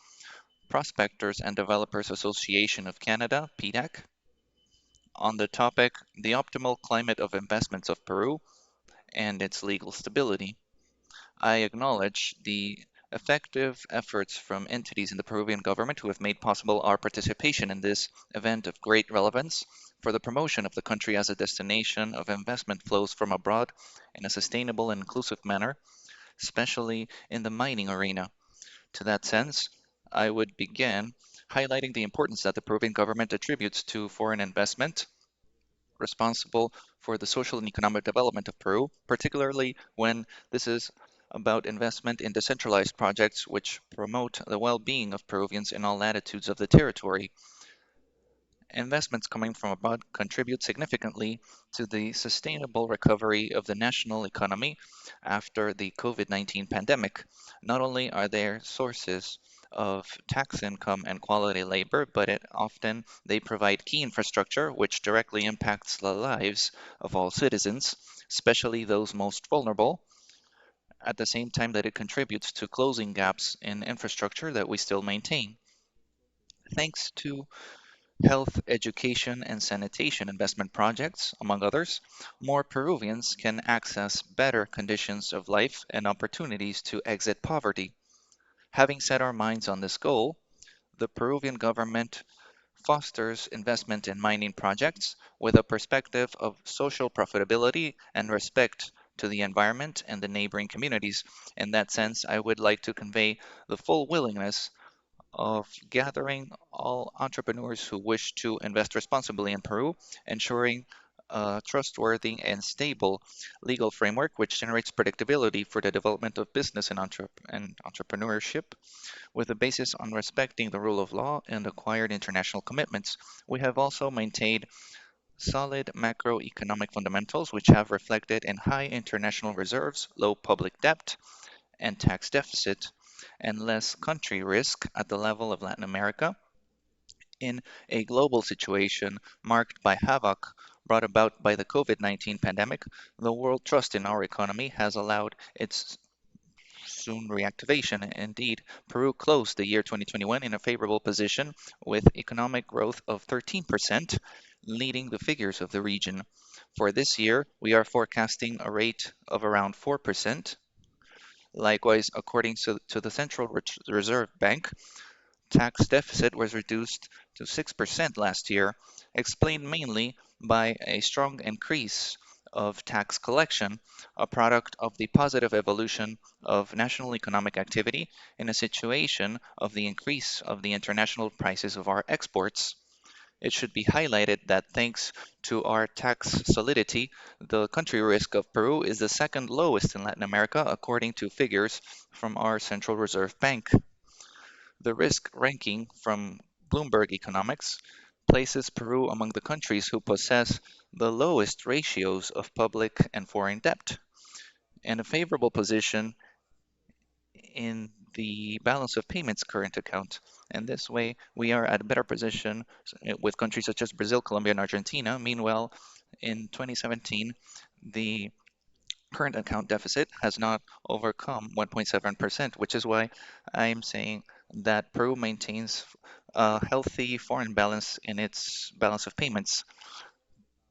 Prospectors and Developers Association of Canada, Pdac, on the topic, The Optimal Climate of Investments of Peru and its Legal Stability. I acknowledge the effective efforts from entities in the Peruvian government who have made possible our participation in this event of great relevance for the promotion of the country as a destination of investment flows from abroad in a sustainable and inclusive manner, especially in the mining arena. To that sense, I would begin highlighting the importance that the Peruvian government attributes to foreign investment responsible for the social and economic development of Peru, particularly when this is about investment in decentralized projects which promote the well-being of Peruvians in all latitudes of the territory. Investments coming from abroad contribute significantly to the sustainable recovery of the national economy after the COVID-19 pandemic. Not only are there sources of tax income and quality labor, but often they provide key infrastructure which directly impacts the lives of all citizens, especially those most vulnerable, at the same time that it contributes to closing gaps in infrastructure that we still maintain. Thanks to health, education, and sanitation investment projects, among others, more Peruvians can access better conditions of life and opportunities to exit poverty. Having set our minds on this goal, the Peruvian government fosters investment in mining projects with a perspective of social profitability and respect to the environment and the neighboring communities. In that sense, I would like to convey the full willingness of gathering all entrepreneurs who wish to invest responsibly in Peru, ensuring a trustworthy and stable legal framework which generates predictability for the development of business and entrepreneurship with a basis on respecting the rule of law and acquired international commitments. We have also maintained solid macroeconomic fundamentals which have reflected in high international reserves, low public debt, and tax deficit, and less country risk at the level of Latin America in a global situation marked by havoc brought about by the COVID-19 pandemic. The world trust in our economy has allowed its soon reactivation. Indeed, Peru closed the year 2021 in a favorable position with economic growth of 13%, leading the figures of the region. For this year, we are forecasting a rate of around 4%. Likewise, according to the Central Reserve Bank, tax deficit was reduced to 6% last year, explained mainly by a strong increase of tax collection, a product of the positive evolution of national economic activity in a situation of the increase of the international prices of our exports. It should be highlighted that thanks to our tax solidity, the country risk of Peru is the second lowest in Latin America, according to figures from our Central Reserve Bank. The risk ranking from Bloomberg Economics places Peru among the countries who possess the lowest ratios of public and foreign debt, and a favorable position in the balance of payments current account. And this way, we are at a better position with countries such as Brazil, Colombia, and Argentina. Meanwhile, in 2017, the current account deficit has not overcome 1.7%, which is why I'm saying that Peru maintains a healthy foreign balance in its balance of payments.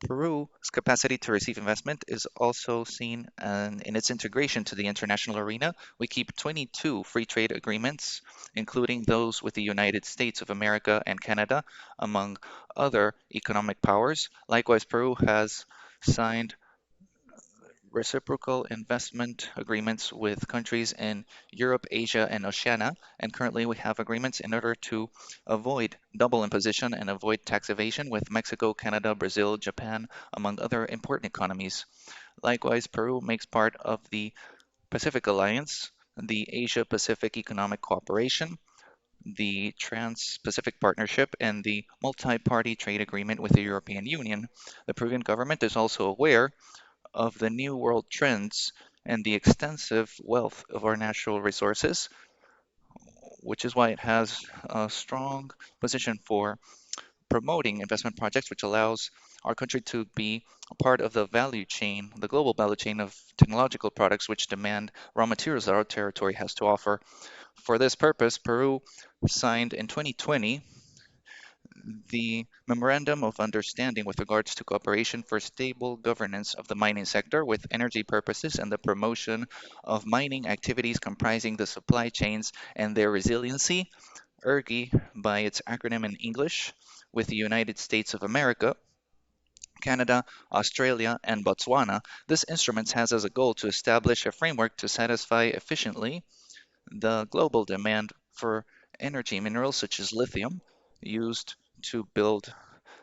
Peru's capacity to receive investment is also seen in its integration to the international arena. We keep 22 free trade agreements, including those with the United States of America and Canada, among other economic powers. Likewise, Peru has signed reciprocal investment agreements with countries in Europe, Asia, and Oceania, and currently we have agreements in order to avoid double imposition and avoid tax evasion with Mexico, Canada, Brazil, Japan, among other important economies. Likewise, Peru makes part of the Pacific Alliance, the Asia-Pacific Economic Cooperation, the Trans-Pacific Partnership, and the multi-party trade agreement with the European Union. The Peruvian government is also aware of the new world trends and the extensive wealth of our natural resources, which is why it has a strong position for promoting investment projects, which allows our country to be a part of the value chain, the global value chain of technological products which demand raw materials that our territory has to offer. For this purpose, Peru signed in 2020 the Memorandum of Understanding with regards to cooperation for stable governance of the mining sector with energy purposes and the promotion of mining activities comprising the supply chains and their resiliency, ERGI by its acronym in English, with the United States of America, Canada, Australia, and Botswana. This instrument has as a goal to establish a framework to satisfy efficiently the global demand for energy minerals such as lithium used to build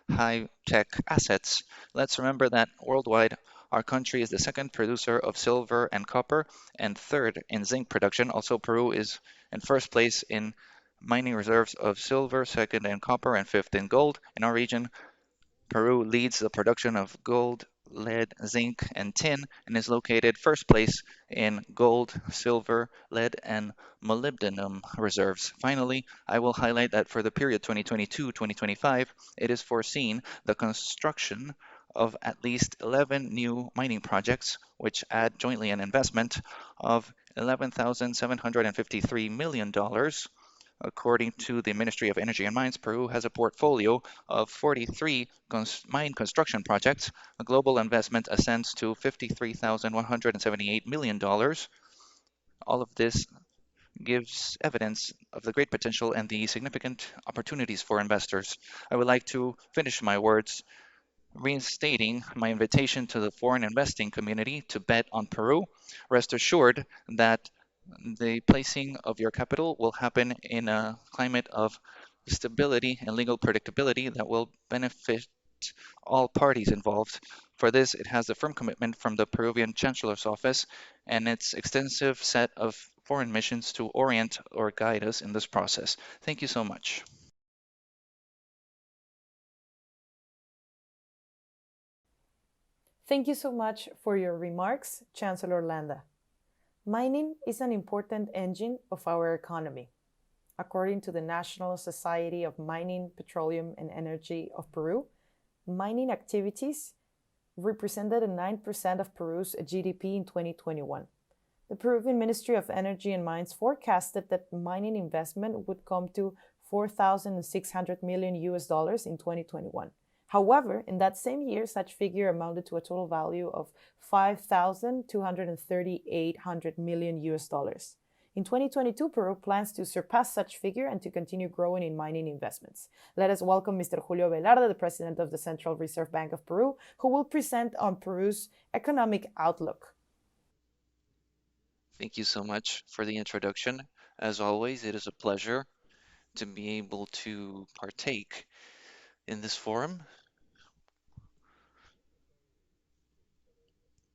high-tech assets. Let's remember that worldwide, our country is the second producer of silver and copper and third in zinc production. Also, Peru is in first place in mining reserves of silver, second in copper, and fifth in gold. In our region, Peru leads the production of gold, lead, zinc, and tin, and is located first place in gold, silver, lead, and molybdenum reserves. Finally, I will highlight that for the period 2022-2025, it is foreseen the construction of at least 11 new mining projects, which add jointly an investment of $11,753 million. According to the Ministry of Energy and Mines, Peru has a portfolio of 43 mine construction projects. The global investment ascends to $53,178 million. All of this gives evidence of the great potential and the significant opportunities for investors. I would like to finish my words reinstating my invitation to the foreign investing community to bet on Peru. Rest assured that the placing of your capital will happen in a climate of stability and legal predictability that will benefit all parties involved. For this, it has a firm commitment from the Peruvian Chancellor's Office and its extensive set of foreign missions to orient or guide us in this process. Thank you so much. Thank you so much for your remarks, Chancellor Landa. Mining is an important engine of our economy. According to the National Society of Mining, Petroleum, and Energy of Peru, mining activities represented 9% of Peru's GDP in 2021. The Peruvian Ministry of Energy and Mines forecasted that mining investment would come to 4,600 million US dollars in 2021. However, in that same year, such figure amounted to a total value of 5,238 million US dollars. In 2022, Peru plans to surpass such figure and to continue growing in mining investments. Let us welcome Mr. Julio Velarde, the President of the Central Reserve Bank of Peru, who will present on Peru's economic outlook. Thank you so much for the introduction. As always, it is a pleasure to be able to partake in this forum,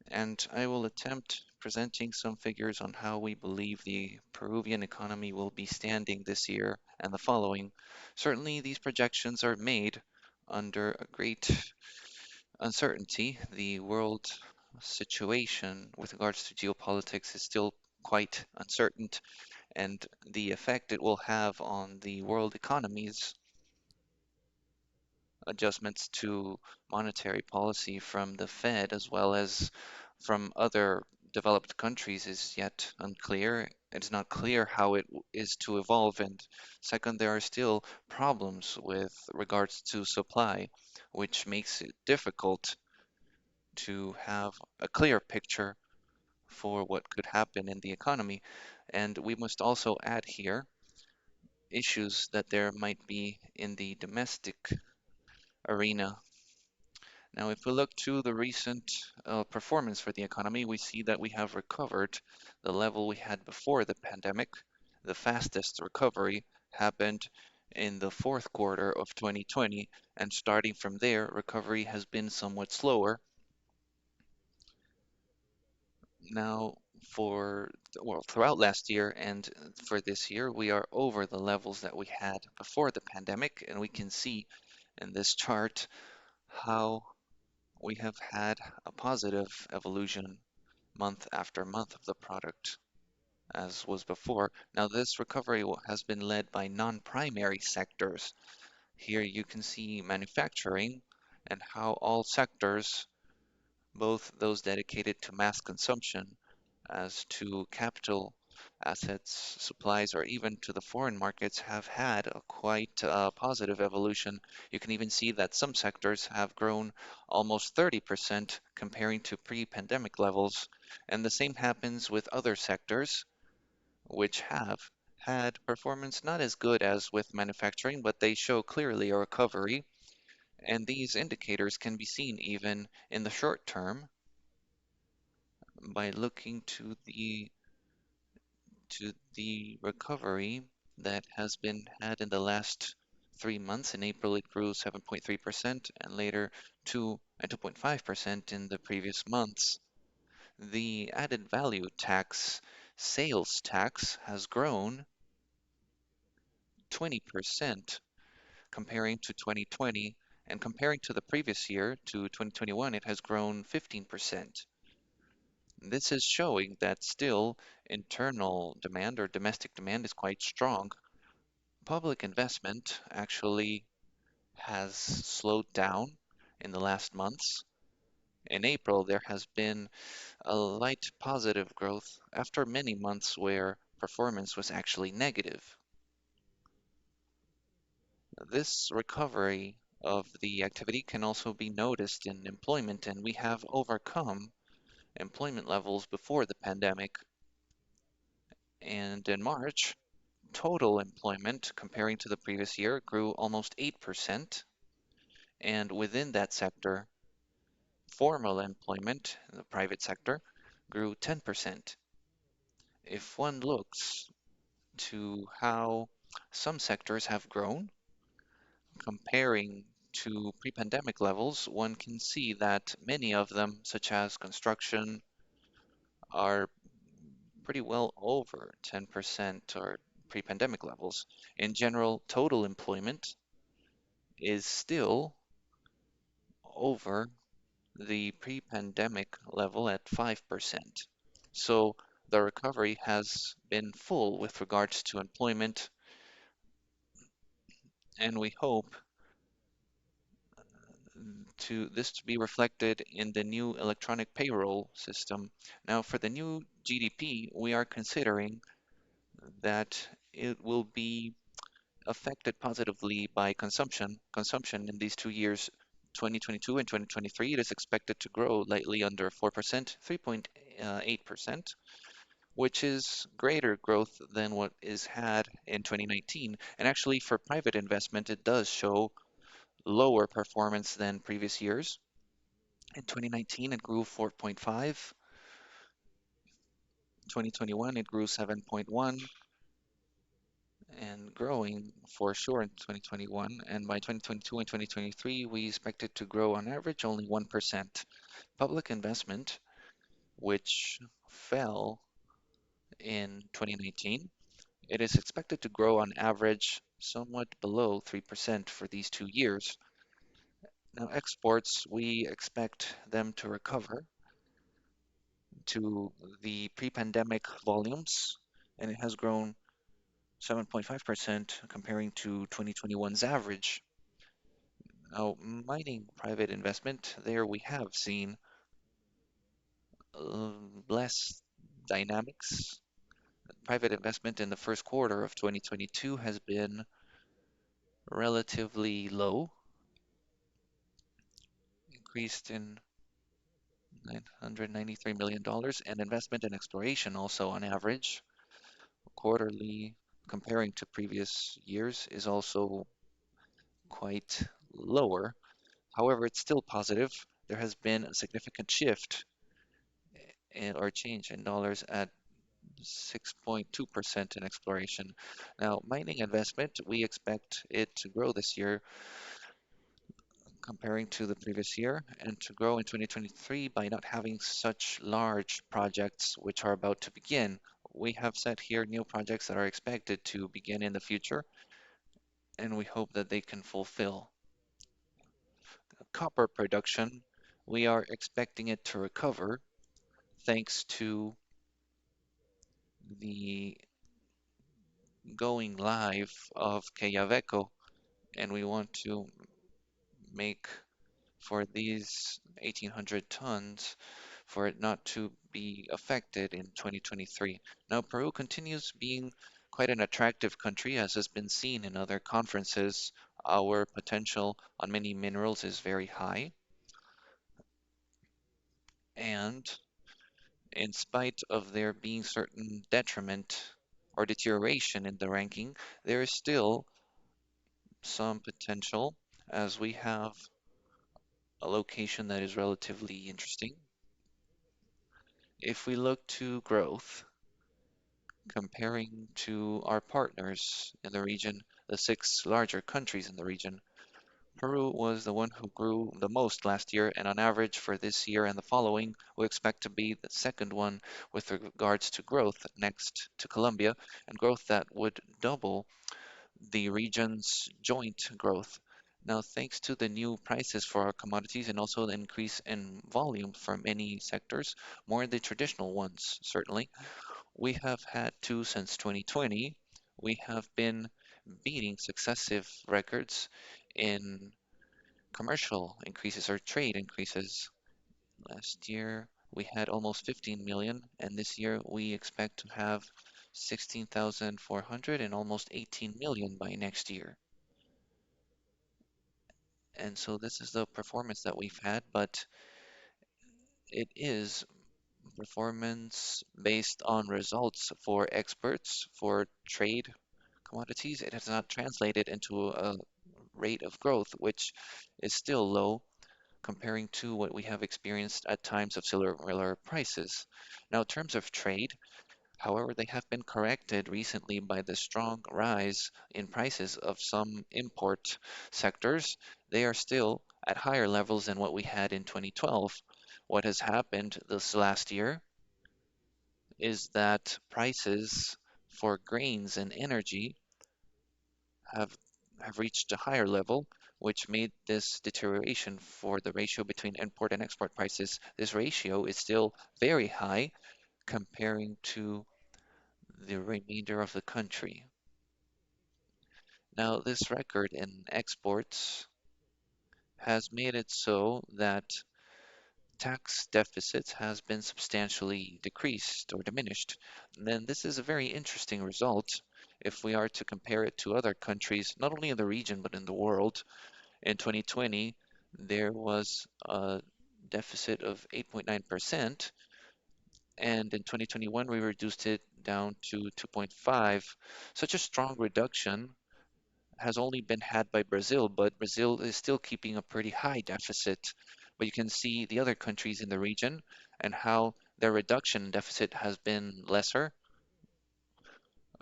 and I will attempt presenting some figures on how we believe the Peruvian economy will be standing this year and the following. Certainly, these projections are made under a great uncertainty. The world situation with regards to geopolitics is still quite uncertain, and the effect it will have on the world economies, adjustments to monetary policy from the Fed as well as from other developed countries is yet unclear. It's not clear how it is to evolve. And second, there are still problems with regards to supply, which makes it difficult to have a clear picture for what could happen in the economy. And we must also add here issues that there might be in the domestic arena. Now, if we look to the recent performance for the economy, we see that we have recovered the level we had before the pandemic. The fastest recovery happened in the fourth quarter of 2020, and starting from there, recovery has been somewhat slower. Now, for, well, throughout last year and for this year, we are over the levels that we had before the pandemic, and we can see in this chart how we have had a positive evolution month after month of the product as was before. Now, this recovery has been led by non-primary sectors. Here you can see manufacturing and how all sectors, both those dedicated to mass consumption as to capital assets, supplies, or even to the foreign markets, have had a quite positive evolution. You can even see that some sectors have grown almost 30% comparing to pre-pandemic levels. And the same happens with other sectors, which have had performance not as good as with manufacturing, but they show clearly a recovery. And these indicators can be seen even in the short term by looking to the recovery that has been had in the last 3 months. In April, it grew 7.3%, and later 2 and 2.5% in the previous months. The added value tax, sales tax, has grown 20% comparing to 2020, and comparing to the previous year, to 2021, it has grown 15%. This is showing that still internal demand or domestic demand is quite strong. Public investment actually has slowed down in the last months. In April, there has been a light positive growth after many months where performance was actually negative. This recovery of the activity can also be noticed in employment, and we have overcome employment levels before the pandemic. And in March, total employment comparing to the previous year grew almost 8%. And within that sector, formal employment in the private sector grew 10%. If one looks to how some sectors have grown, comparing to pre-pandemic levels, one can see that many of them, such as construction, are pretty well over 10% or pre-pandemic levels. In general, total employment is still over the pre-pandemic level at 5%. So the recovery has been full with regards to employment, and we hope to be reflected in the new electronic payroll system. Now, for the new GDP, we are considering that it will be affected positively by consumption. Consumption in these 2 years, 2022 and 2023, it is expected to grow lightly under 4%, 3.8%, which is greater growth than what is had in 2019. And actually, for private investment, it does show lower performance than previous years. In 2019, it grew 4.5. 2021, it grew 7.1 and growing for sure in 2021. And by 2022 and 2023, we expect it to grow on average only 1%. Public investment, which fell in 2019, it is expected to grow on average somewhat below 3% for these 2 years. Now, exports, we expect them to recover to the pre-pandemic volumes, and it has grown 7.5% comparing to 2021's average. Now, mining private investment, there we have seen uh, less dynamics. Private investment in the first quarter of 2022 has been relatively low, increased in $993 million, and investment in exploration also on average quarterly comparing to previous years is also quite lower. However, it's still positive. There has been a significant shift or change in dollars at 6.2% in exploration. Now, mining investment, we expect it to grow this year comparing to the previous year, and to grow in 2023 by not having such large projects which are about to begin. We have set here new projects that are expected to begin in the future, and we hope that they can fulfill. Copper production, we are expecting it to recover thanks to the going live of Quellaveco, and we want to make for these 1,800 tons for it not to be affected in 2023. Now, Peru continues being quite an attractive country, as has been seen in other conferences. Our potential on many minerals is very high, and in spite of there being certain detriment or deterioration in the ranking, there is still some potential as we have a location that is relatively interesting. If we look to growth, comparing to our partners in the region, the six larger countries in the region, Peru was the one who grew the most last year, and on average for this year and the following, we expect to be the second one with regards to growth, next to Colombia, and growth that would double the region's joint growth. Now, thanks to the new prices for our commodities and also the increase in volume for many sectors, more the traditional ones, certainly, we have had two since 2020. We have been beating successive records in commercial increases or trade increases. Last year, we had almost 15 million, and this year we expect to have 16,400 and almost 18 million by next year. And so this is the performance that we've had, but it is performance based on results for experts for trade commodities. It has not translated into a rate of growth, which is still low comparing to what we have experienced at times of similar prices. Now, in terms of trade, however, they have been corrected recently by the strong rise in prices of some import sectors. They are still at higher levels than what we had in 2012. What has happened this last year is that prices for grains and energy have have reached a higher level, which made this deterioration for the ratio between import and export prices. This ratio is still very high comparing to the remainder of the country. Now, this record in exports has made it so that tax deficits has been substantially decreased or diminished. And then this is a very interesting result if we are to compare it to other countries, not only in the region but in the world. In 2020, there was a deficit of 8.9%, and in 2021 we reduced it down to 2.5. Such a strong reduction has only been had by Brazil, but Brazil is still keeping a pretty high deficit. But you can see the other countries in the region and how their reduction in deficit has been lesser.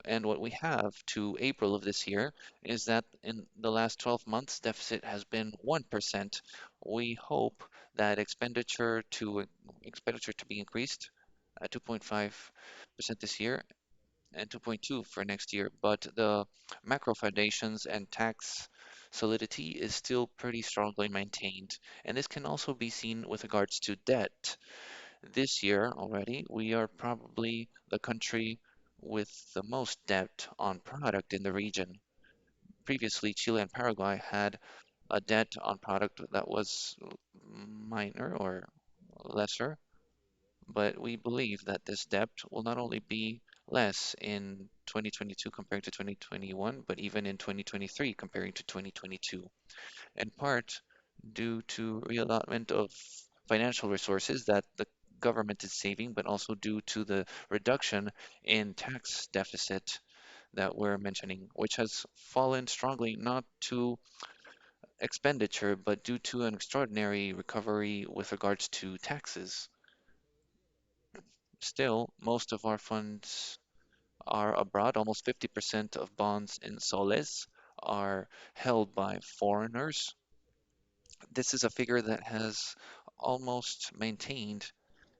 And what we have to April of this year is that in the last 12 months, deficit has been 1%. We hope that expenditure to be increased at 2.5% this year and 2.2 for next year, but the macro foundations and tax solidity is still pretty strongly maintained. And this can also be seen with regards to debt. This year already, we are probably the country with the most debt on product in the region. Previously, Chile and Paraguay had a debt on product that was minor or lesser, but we believe that this debt will not only be less in 2022 compared to 2021, but even in 2023 comparing to 2022, in part due to reallotment of financial resources that the government is saving, but also due to the reduction in tax deficit that we're mentioning, which has fallen strongly not to expenditure, but due to an extraordinary recovery with regards to taxes. Still, most of our funds are abroad. Almost 50% of bonds in soles are held by foreigners. This is a figure that has almost maintained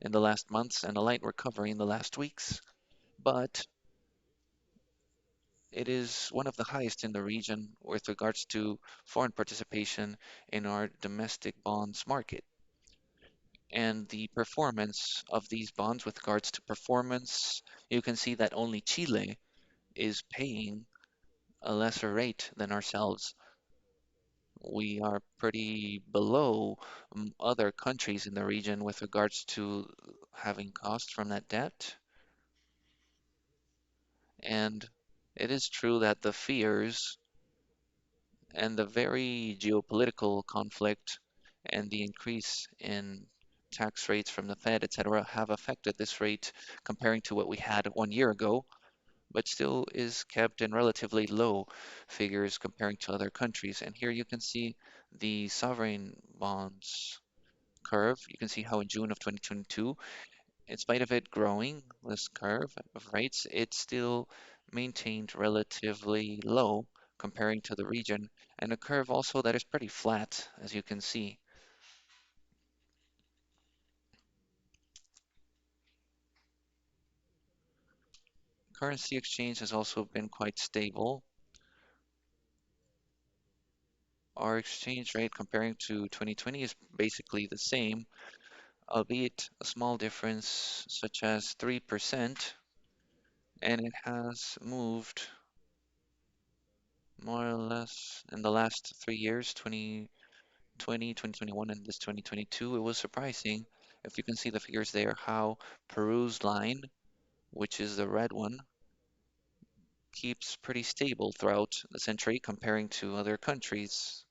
in the last months and a light recovery in the last weeks, but it is one of the highest in the region with regards to foreign participation in our domestic bonds market. And the performance of these bonds with regards to performance, you can see that only Chile is paying a lesser rate than ourselves. We are pretty below other countries in the region with regards to having costs from that debt. And it is true that the fears and the very geopolitical conflict and the increase in tax rates from the Fed, etc., have affected this rate comparing to what we had 1 year ago, but still is kept in relatively low figures comparing to other countries. And here you can see the sovereign bonds curve. You can see how in June of 2022, in spite of it growing, this curve of rates, it still maintained relatively low comparing to the region, and a curve also that is pretty flat, as you can see. Currency exchange has also been quite stable. Our exchange rate comparing to 2020 is basically the same, albeit a small difference, such as 3%, and it has moved more or less in the last 3 years, 2020, 2021, and this 2022. It was surprising, if you can see the figures there, how Peru's line, which is the red one, keeps pretty stable throughout the century comparing to other countries,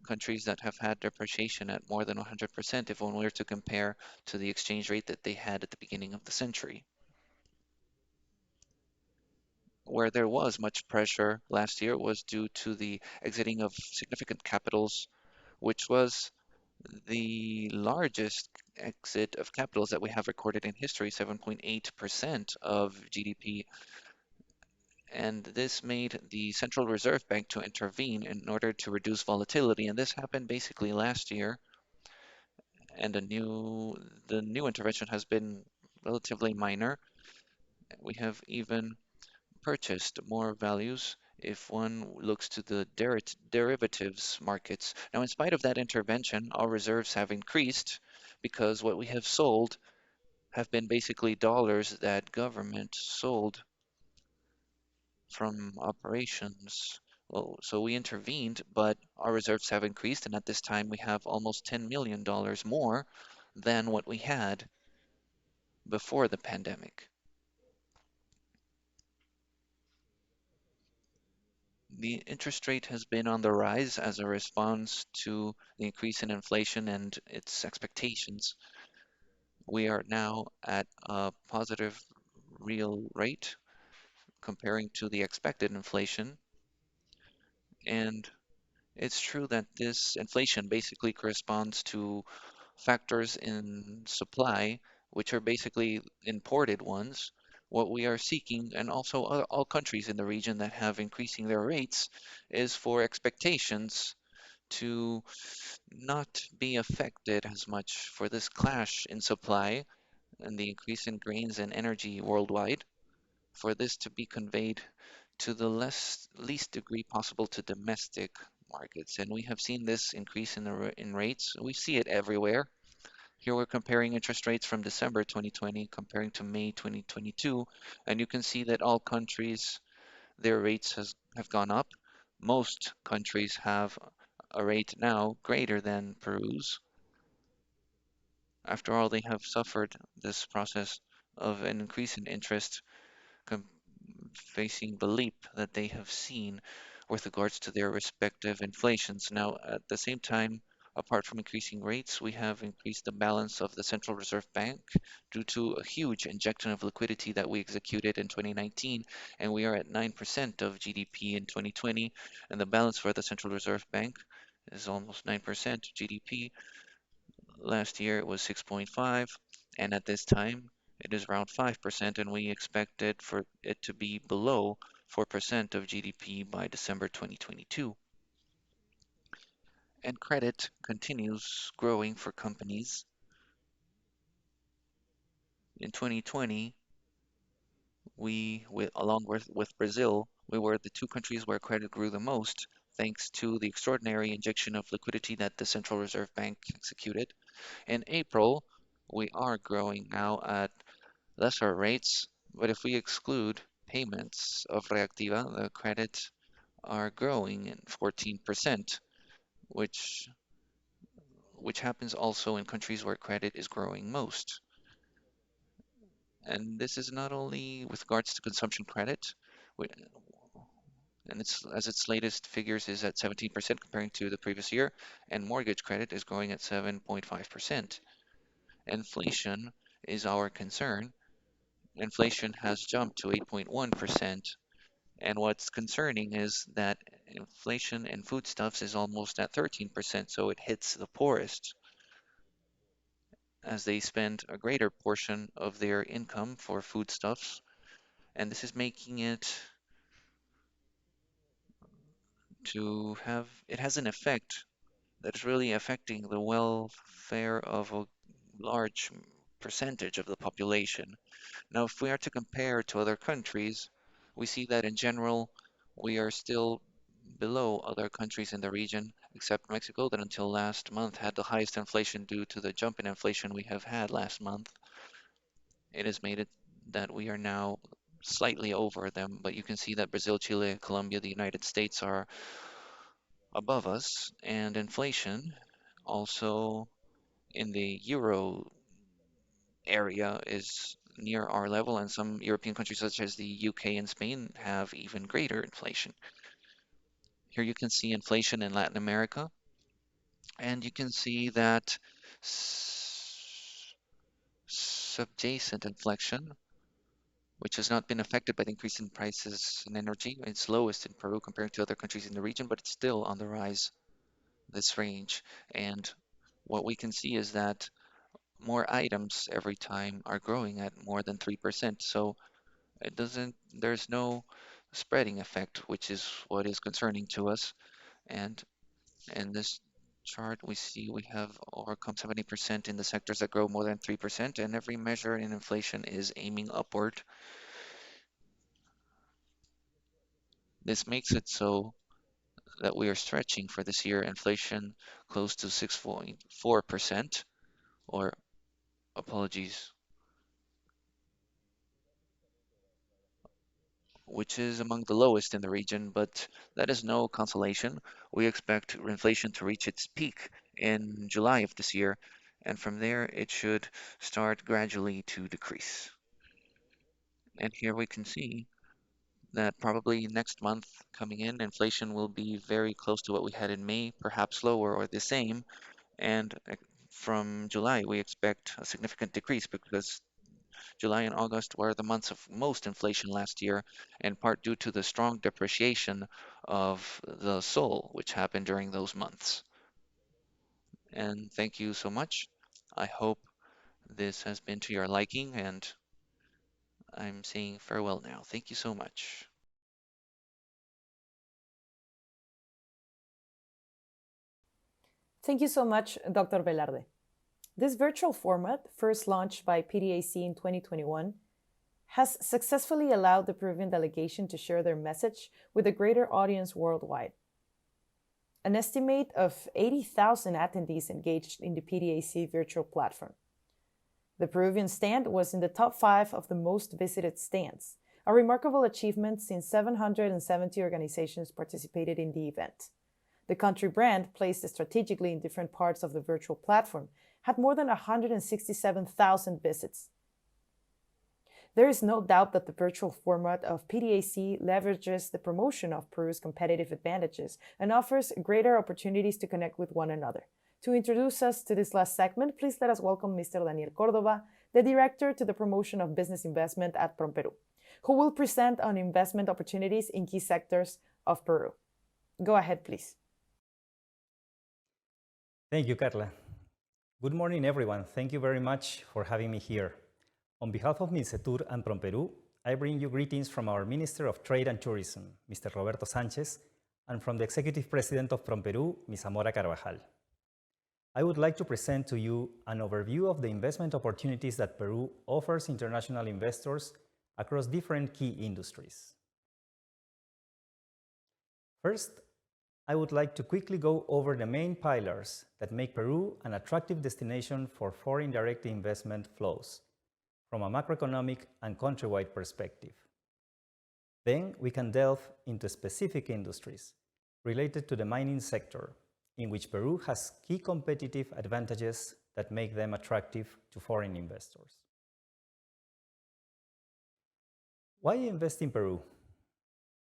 countries that have had depreciation at more than 100% if one were to compare to the exchange rate that they had at the beginning of the century. Where there was much pressure last year was due to the exiting of significant capitals, which was the largest exit of capitals that we have recorded in history, 7.8% of GDP. And this made the Central Reserve Bank to intervene in order to reduce volatility. And this happened basically last year. And the new intervention has been relatively minor. We have even purchased more values if one looks to the derivatives markets. Now, in spite of that intervention, our reserves have increased because what we have sold have been basically dollars that government sold from operations. Well, so we intervened, but our reserves have increased, and at this time we have almost $10 million more than what we had before the pandemic. The interest rate has been on the rise as a response to the increase in inflation and its expectations. We are now at a positive real rate comparing to the expected inflation. And it's true that this inflation basically corresponds to factors in supply, which are basically imported ones. What we are seeking, and also all countries in the region that have increasing their rates, is for expectations to not be affected as much for this clash in supply and the increase in grains and energy worldwide, for this to be conveyed to the least degree possible to domestic markets. And we have seen this increase in rates. We see it everywhere. Here we're comparing interest rates from December 2020 comparing to May 2022, and you can see that all countries, their rates have gone up. Most countries have a rate now greater than Peru's. After all, they have suffered this process of an increase in interest facing the leap that they have seen with regards to their respective inflations. Now, at the same time, apart from increasing rates, we have increased the balance of the Central Reserve Bank due to a huge injection of liquidity that we executed in 2019, and we are at 9% of GDP in 2020, and the balance for the Central Reserve Bank is almost 9% GDP. Last year it was 6.5, and at this time it is around 5%, and we expect it for it to be below 4% of GDP by December 2022. And credit continues growing for companies. In 2020, along with Brazil, we were the two countries where credit grew the most, thanks to the extraordinary injection of liquidity that the Central Reserve Bank executed. In April, we are growing now at lesser rates, but if we exclude payments of Reactiva, the credit are growing in 14%, which which happens also in countries where credit is growing most. And this is not only with regards to consumption credit, and its latest figures is at 17% comparing to the previous year, and mortgage credit is growing at 7.5%. Inflation is our concern. Inflation has jumped to 8.1%, and what's concerning is that inflation in foodstuffs is almost at 13%, so it hits the poorest as they spend a greater portion of their income for foodstuffs, and this is making it has an effect that is really affecting the welfare of a large percentage of the population. Now, if we are to compare to other countries, we see that in general we are still below other countries in the region, except Mexico, that until last month had the highest inflation due to the jump in inflation we have had last month. It has made it that we are now slightly over them, but you can see that Brazil, Chile, Colombia, the United States are above us, and inflation also in the euro area is near our level, and some European countries such as the UK and Spain have even greater inflation. Here you can see inflation in Latin America, and you can see that subjacent inflation, which has not been affected by the increase in prices in energy. It's lowest in Peru compared to other countries in the region, but it's still on the rise, this range. And what we can see is that more items every time are growing at more than 3%. So there's no spreading effect, which is what is concerning to us. And in this chart, we see we have overcome 70% in the sectors that grow more than 3%, and every measure in inflation is aiming upward. This makes it so that we are stretching for this year inflation close to 6.4%, or apologies, which is among the lowest in the region, but that is no consolation. We expect inflation to reach its peak in July of this year, and from there it should start gradually to decrease. And here we can see that probably next month coming in, inflation will be very close to what we had in May, perhaps lower or the same. And from July, we expect a significant decrease because July and August were the months of most inflation last year, in part due to the strong depreciation of the sol, which happened during those months. And thank you so much. I hope this has been to your liking, and I'm saying farewell now. Thank you so much. Thank you so much, Dr. Velarde. This virtual format, first launched by Pdac in 2021, has successfully allowed the Peruvian delegation to share their message with a greater audience worldwide. An estimate of 80,000 attendees engaged in the Pdac virtual platform. The Peruvian stand was in the top 5 of the most visited stands, a remarkable achievement since 770 organizations participated in the event. The country brand, placed strategically in different parts of the virtual platform, had more than 167,000 visits. There is no doubt that the virtual format of Pdac leverages the promotion of Peru's competitive advantages and offers greater opportunities to connect with one another. To introduce us to this last segment, please let us welcome Mr. Daniel Cordova, the Director to the Promotion of Business Investment at PromPeru, who will present on investment opportunities in key sectors of Peru. Go ahead, please. Thank you, Carla. Good morning, everyone. Thank you very much for having me here. On behalf of Minsector and PromPeru, I bring you greetings from our Minister of Trade and Tourism, Mr. Roberto Sanchez, and from the Executive President of Peru, Ms. Amora Carvajal. I would like to present to you an overview of the investment opportunities that Peru offers international investors across different key industries. First, I would like to quickly go over the main pillars that make Peru an attractive destination for foreign direct investment flows from a macroeconomic and countrywide perspective. Then we can delve into specific industries related to the mining sector, in which Peru has key competitive advantages that make them attractive to foreign investors. Why invest in Peru?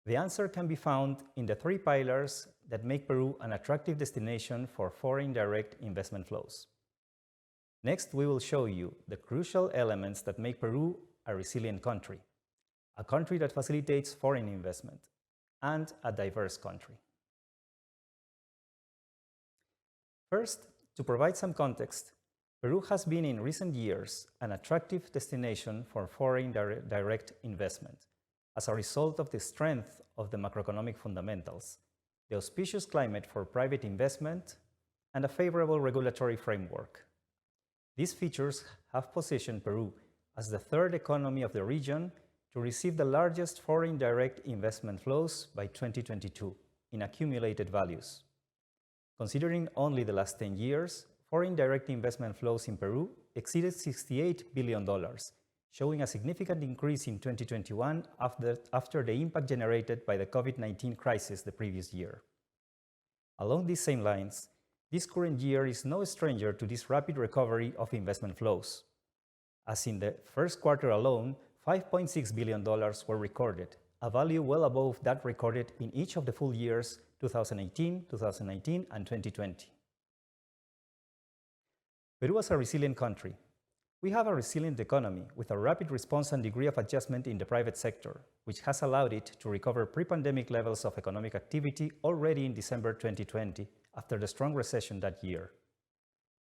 The answer can be found in the three pillars that make Peru an attractive destination for foreign direct investment flows. Next, we will show you the crucial elements that make Peru a resilient country, a country that facilitates foreign investment, and a diverse country. First, to provide some context, Peru has been in recent years an attractive destination for foreign direct investment as a result of the strength of the macroeconomic fundamentals, the auspicious climate for private investment, and a favorable regulatory framework. These features have positioned Peru as the third economy of the region to receive the largest foreign direct investment flows by 2022 in accumulated values. Considering only the last 10 years, foreign direct investment flows in Peru exceeded $68 billion, showing a significant increase in 2021 after the impact generated by the COVID-19 crisis the previous year. Along these same lines, this current year is no stranger to this rapid recovery of investment flows. As in the first quarter alone, $5.6 billion were recorded, a value well above that recorded in each of the full years 2018, 2019, and 2020. Peru is a resilient country. We have a resilient economy with a rapid response and degree of adjustment in the private sector, which has allowed it to recover pre-pandemic levels of economic activity already in December 2020 after the strong recession that year.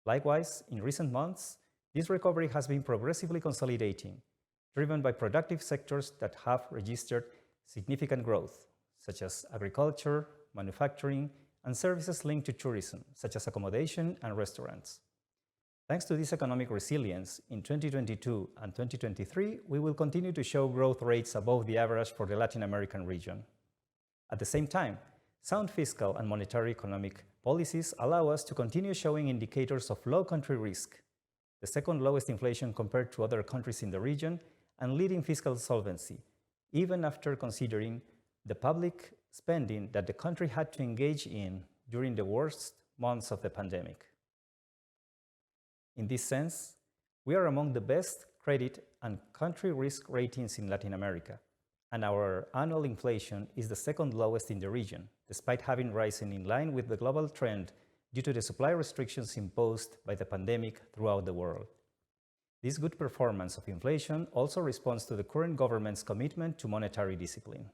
Likewise, in recent months, this recovery has been progressively consolidating, driven by productive sectors that have registered significant growth, such as agriculture, manufacturing, and services linked to tourism, such as accommodation and restaurants. Thanks to this economic resilience, in 2022 and 2023, we will continue to show growth rates above the average for the Latin American region. At the same time, sound fiscal and monetary economic policies allow us to continue showing indicators of low country risk, the second lowest inflation compared to other countries in the region, and leading fiscal solvency, even after considering the public spending that the country had to engage in during the worst months of the pandemic. In this sense, we are among the best credit and country risk ratings in Latin America, and our annual inflation is the second lowest in the region, despite having risen in line with the global trend due to the supply restrictions imposed by the pandemic throughout the world. This good performance of inflation also responds to the current government's commitment to monetary discipline.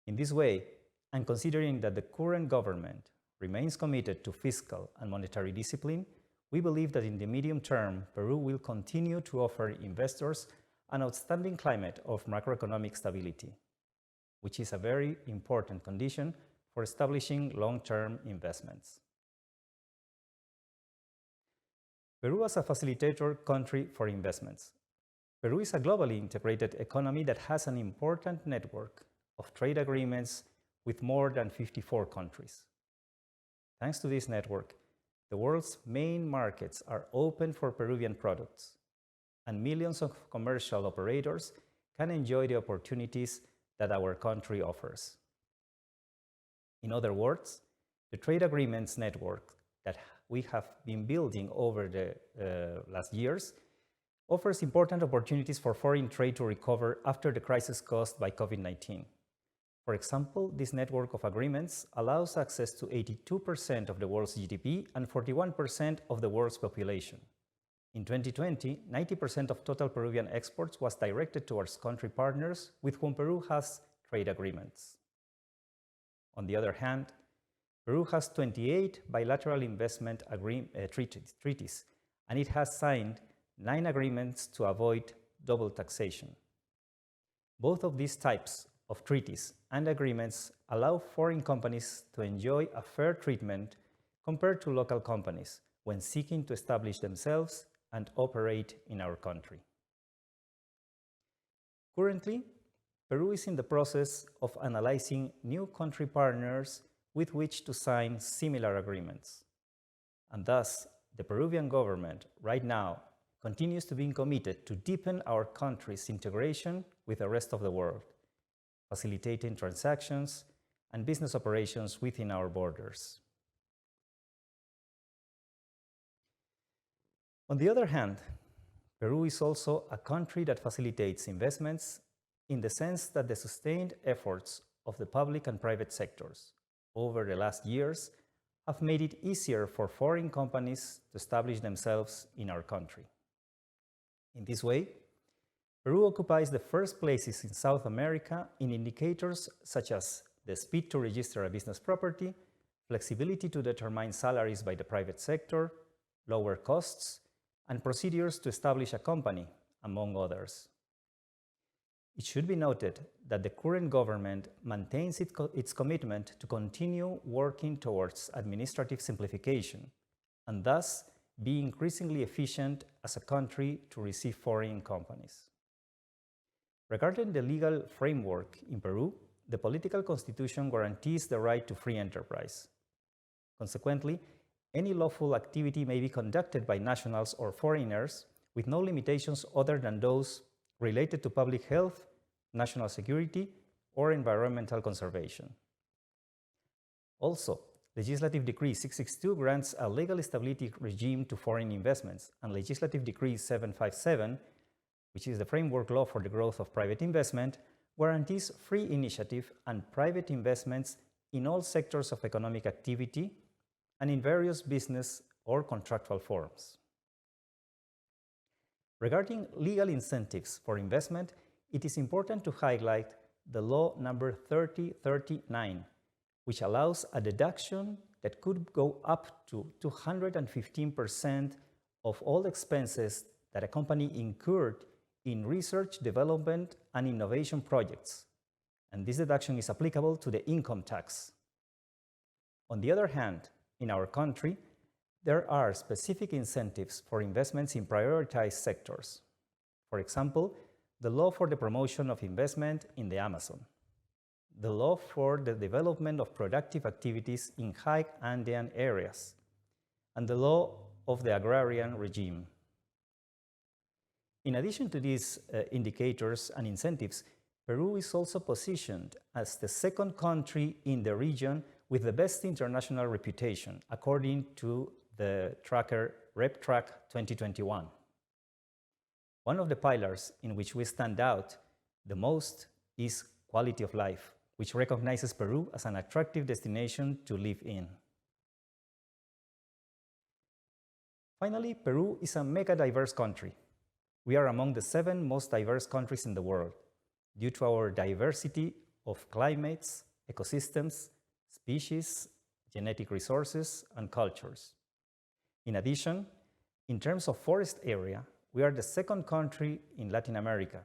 In this way, and considering that the current government remains committed to fiscal and monetary discipline, we believe that in the medium term, Peru will continue to offer investors an outstanding climate of macroeconomic stability, which is a very important condition for establishing long-term investments. Peru as a facilitator country for investments. Peru is a globally integrated economy that has an important network of trade agreements with more than 54 countries. Thanks to this network, the world's main markets are open for Peruvian products, and millions of commercial operators can enjoy the opportunities that our country offers. In other words, the trade agreements network that we have been building over the last years offers important opportunities for foreign trade to recover after the crisis caused by COVID-19. For example, this network of agreements allows access to 82% of the world's GDP and 41% of the world's population. In 2020, 90% of total Peruvian exports was directed towards country partners with whom Peru has trade agreements. On the other hand, Peru has 28 bilateral investment treaties, and it has signed 9 agreements to avoid double taxation. Both of these types of treaties and agreements allow foreign companies to enjoy a fair treatment compared to local companies when seeking to establish themselves and operate in our country. Currently, Peru is in the process of analyzing new country partners with which to sign similar agreements. And thus, the Peruvian government right now continues to be committed to deepen our country's integration with the rest of the world, facilitating transactions and business operations within our borders. On the other hand, Peru is also a country that facilitates investments in the sense that the sustained efforts of the public and private sectors over the last years have made it easier for foreign companies to establish themselves in our country. In this way, Peru occupies the first places in South America in indicators such as the speed to register a business property, flexibility to determine salaries by the private sector, lower costs, and procedures to establish a company, among others. It should be noted that the current government maintains its commitment to continue working towards administrative simplification and thus be increasingly efficient as a country to receive foreign companies. Regarding the legal framework in Peru, the political constitution guarantees the right to free enterprise. Consequently, any lawful activity may be conducted by nationals or foreigners with no limitations other than those related to public health, national security, or environmental conservation. Also, Legislative Decree 662 grants a legal stability regime to foreign investments, and Legislative Decree 757, which is the framework law for the growth of private investment, guarantees free initiative and private investments in all sectors of economic activity and in various business or contractual forms. Regarding legal incentives for investment, it is important to highlight the law number 3039, which allows a deduction that could go up to 215% of all expenses that a company incurred in research, development, and innovation projects, and this deduction is applicable to the income tax. On the other hand, in our country, there are specific incentives for investments in prioritized sectors. For example, the law for the promotion of investment in the Amazon, the law for the development of productive activities in high Andean areas, and the law of the agrarian regime. In addition to these indicators and incentives, Peru is also positioned as the second country in the region with the best international reputation, according to the tracker RepTrack 2021. One of the pillars in which we stand out the most is quality of life, which recognizes Peru as an attractive destination to live in. Finally, Peru is a mega-diverse country. We are among the 7 most diverse countries in the world due to our diversity of climates, ecosystems, species, genetic resources, and cultures. In addition, in terms of forest area, we are the second country in Latin America,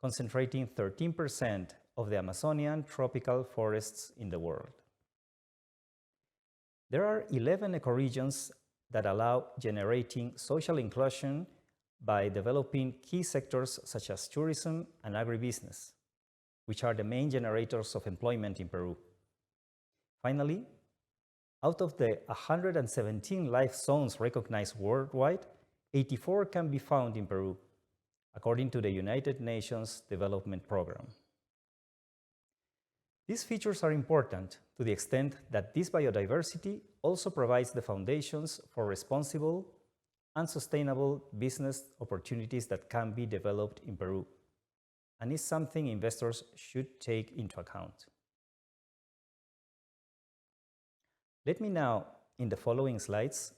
concentrating 13% of the Amazonian tropical forests in the world. There are 11 ecoregions that allow generating social inclusion by developing key sectors such as tourism and agribusiness, which are the main generators of employment in Peru. Finally, out of the 117 life zones recognized worldwide, 84 can be found in Peru, according to the United Nations Development Program. These features are important to the extent that this biodiversity also provides the foundations for responsible and sustainable business opportunities that can be developed in Peru, and is something investors should take into account. Let me now, in the following slides,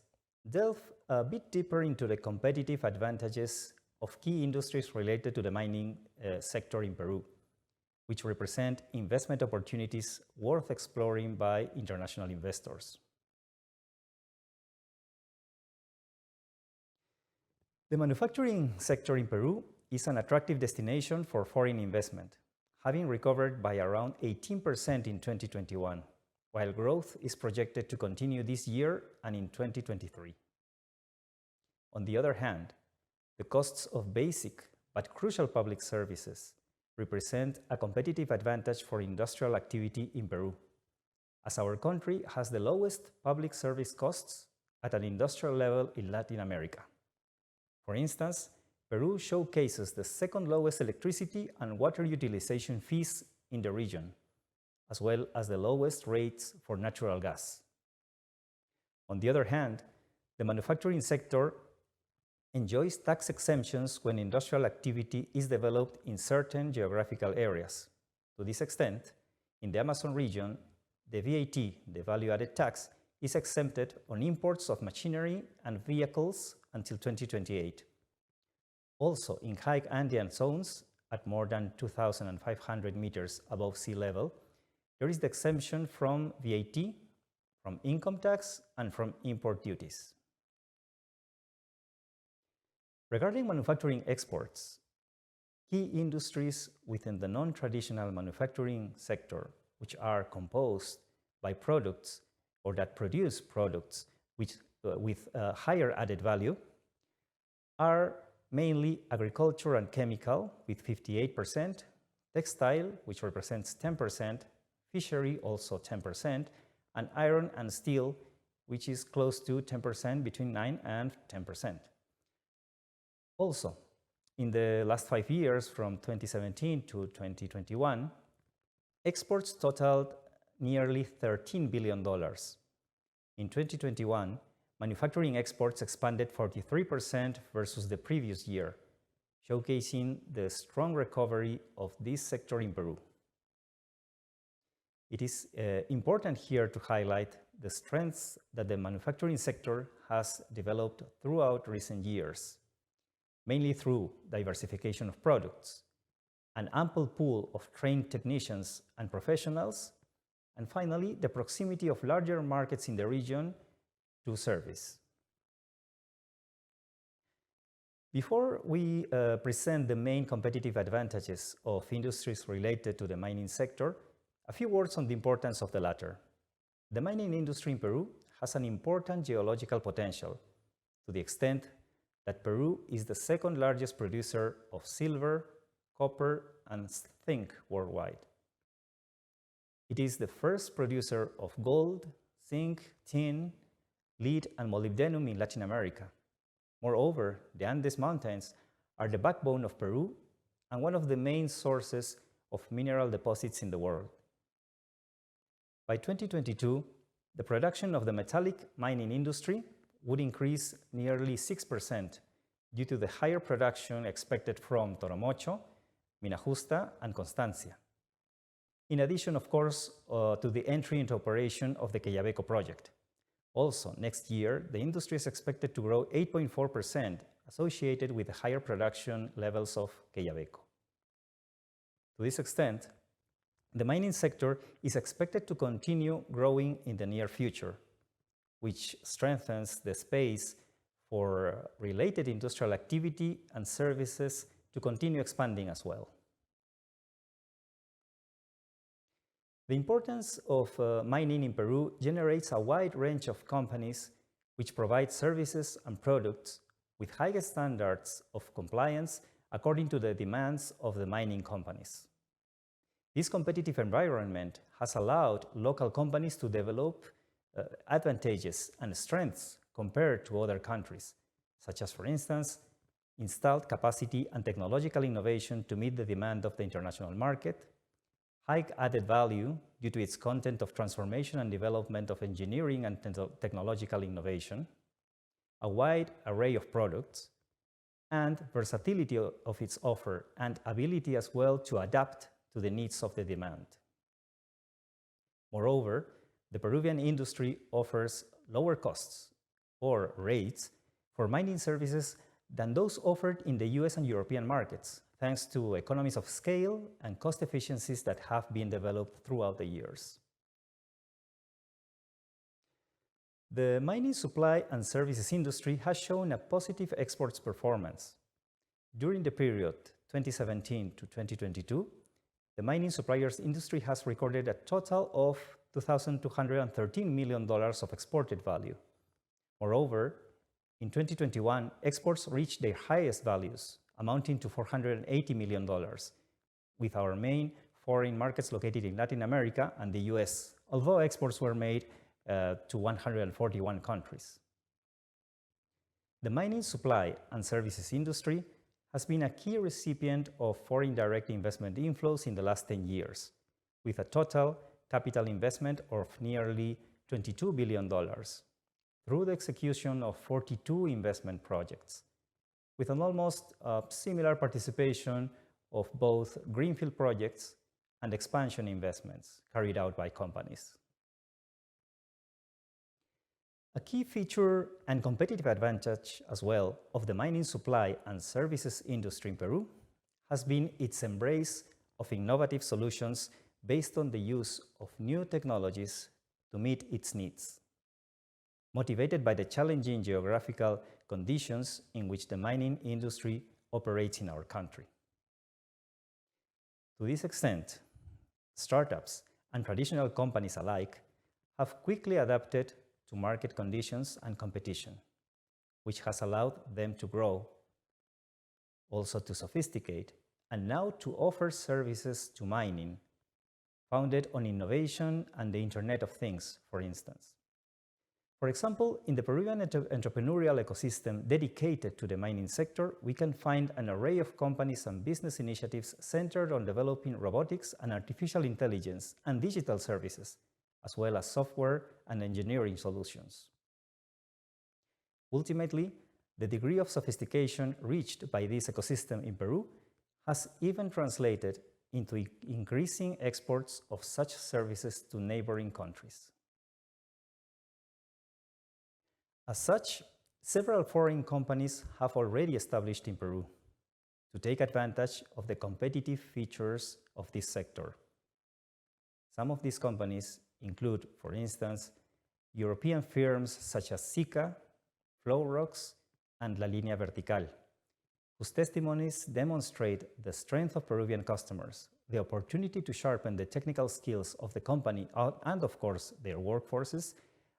delve a bit deeper into the competitive advantages of key industries related to the mining sector in Peru, which represent investment opportunities worth exploring by international investors. The manufacturing sector in Peru is an attractive destination for foreign investment. having recovered by around 18% in 2021, while growth is projected to continue this year and in 2023. On the other hand, the costs of basic but crucial public services represent a competitive advantage for industrial activity in Peru, as our country has the lowest public service costs at an industrial level in Latin America. For instance, Peru showcases the second lowest electricity and water utilization fees in the region, as well as the lowest rates for natural gas. On the other hand, the manufacturing sector enjoys tax exemptions when industrial activity is developed in certain geographical areas. To this extent, in the Amazon region, the VAT, the value-added tax, is exempted on imports of machinery and vehicles until 2028. Also, in high Andean zones, at more than 2,500 meters above sea level, there is the exemption from VAT, from income tax, and from import duties. Regarding manufacturing exports, key industries within the non-traditional manufacturing sector, which are composed by products or that produce products with higher added value, are mainly agriculture and chemical with 58%, textile, which represents 10%, fishery also 10%, and iron and steel, which is close to 10%, between 9 and 10%. Also, in the last 5 years, from 2017 to 2021, exports totaled nearly $13 billion. In 2021, manufacturing exports expanded 43% versus the previous year, showcasing the strong recovery of this sector in Peru. It is important here to highlight the strengths that the manufacturing sector has developed throughout recent years, mainly through diversification of products, an ample pool of trained technicians and professionals, and finally, the proximity of larger markets in the region to service. Before we present the main competitive advantages of industries related to the mining sector, a few words on the importance of the latter. The mining industry in Peru has an important geological potential, to the extent that Peru is the second largest producer of silver, copper, and zinc worldwide. It is the first producer of gold, zinc, tin, lead, and molybdenum in Latin America. Moreover, the Andes Mountains are the backbone of Peru and one of the main sources of mineral deposits in the world. By 2022, the production of the metallic mining industry would increase nearly 6% due to the higher production expected from Toromocho, Mina Justa, and Constancia. In addition, of course, to the entry into operation of the Quellaveco project. Also, next year, the industry is expected to grow 8.4%, associated with the higher production levels of Quellaveco. To this extent, the mining sector is expected to continue growing in the near future, which strengthens the space for related industrial activity and services to continue expanding as well. The importance of mining in Peru generates a wide range of companies which provide services and products with high standards of compliance according to the demands of the mining companies. This competitive environment has allowed local companies to develop advantages and strengths compared to other countries, such as, for instance, installed capacity and technological innovation to meet the demand of the international market, high added value due to its content of transformation and development of engineering and technological innovation, a wide array of products, and versatility of its offer and ability as well to adapt to the needs of the demand. Moreover, the Peruvian industry offers lower costs or rates for mining services than those offered in the US and European markets, thanks to economies of scale and cost efficiencies that have been developed throughout the years. The mining supply and services industry has shown a positive exports performance. During the period 2017 to 2022, the mining suppliers industry has recorded a total of $2,213 million of exported value. Moreover, in 2021, exports reached their highest values, amounting to $480 million, with our main foreign markets located in Latin America and the US, although exports were made to 141 countries. The mining supply and services industry has been a key recipient of foreign direct investment inflows in the last 10 years, with a total capital investment of nearly $22 billion through the execution of 42 investment projects, with an almost similar participation of both greenfield projects and expansion investments carried out by companies. A key feature and competitive advantage as well of the mining supply and services industry in Peru has been its embrace of innovative solutions based on the use of new technologies to meet its needs, motivated by the challenging geographical conditions in which the mining industry operates in our country. To this extent, startups and traditional companies alike have quickly adapted to market conditions and competition, which has allowed them to grow, also to sophisticate, and now to offer services to mining, founded on innovation and the Internet of Things, for instance. For example, in the Peruvian entrepreneurial ecosystem dedicated to the mining sector, we can find an array of companies and business initiatives centered on developing robotics and artificial intelligence and digital services, as well as software and engineering solutions. Ultimately, the degree of sophistication reached by this ecosystem in Peru has even translated into increasing exports of such services to neighboring countries. As such, several foreign companies have already established in Peru to take advantage of the competitive features of this sector. Some of these companies include, for instance, European firms such as Sika, Flowrocks, and La Línea Vertical, whose testimonies demonstrate the strength of Peruvian customers, the opportunity to sharpen the technical skills of the company and, of course, their workforces,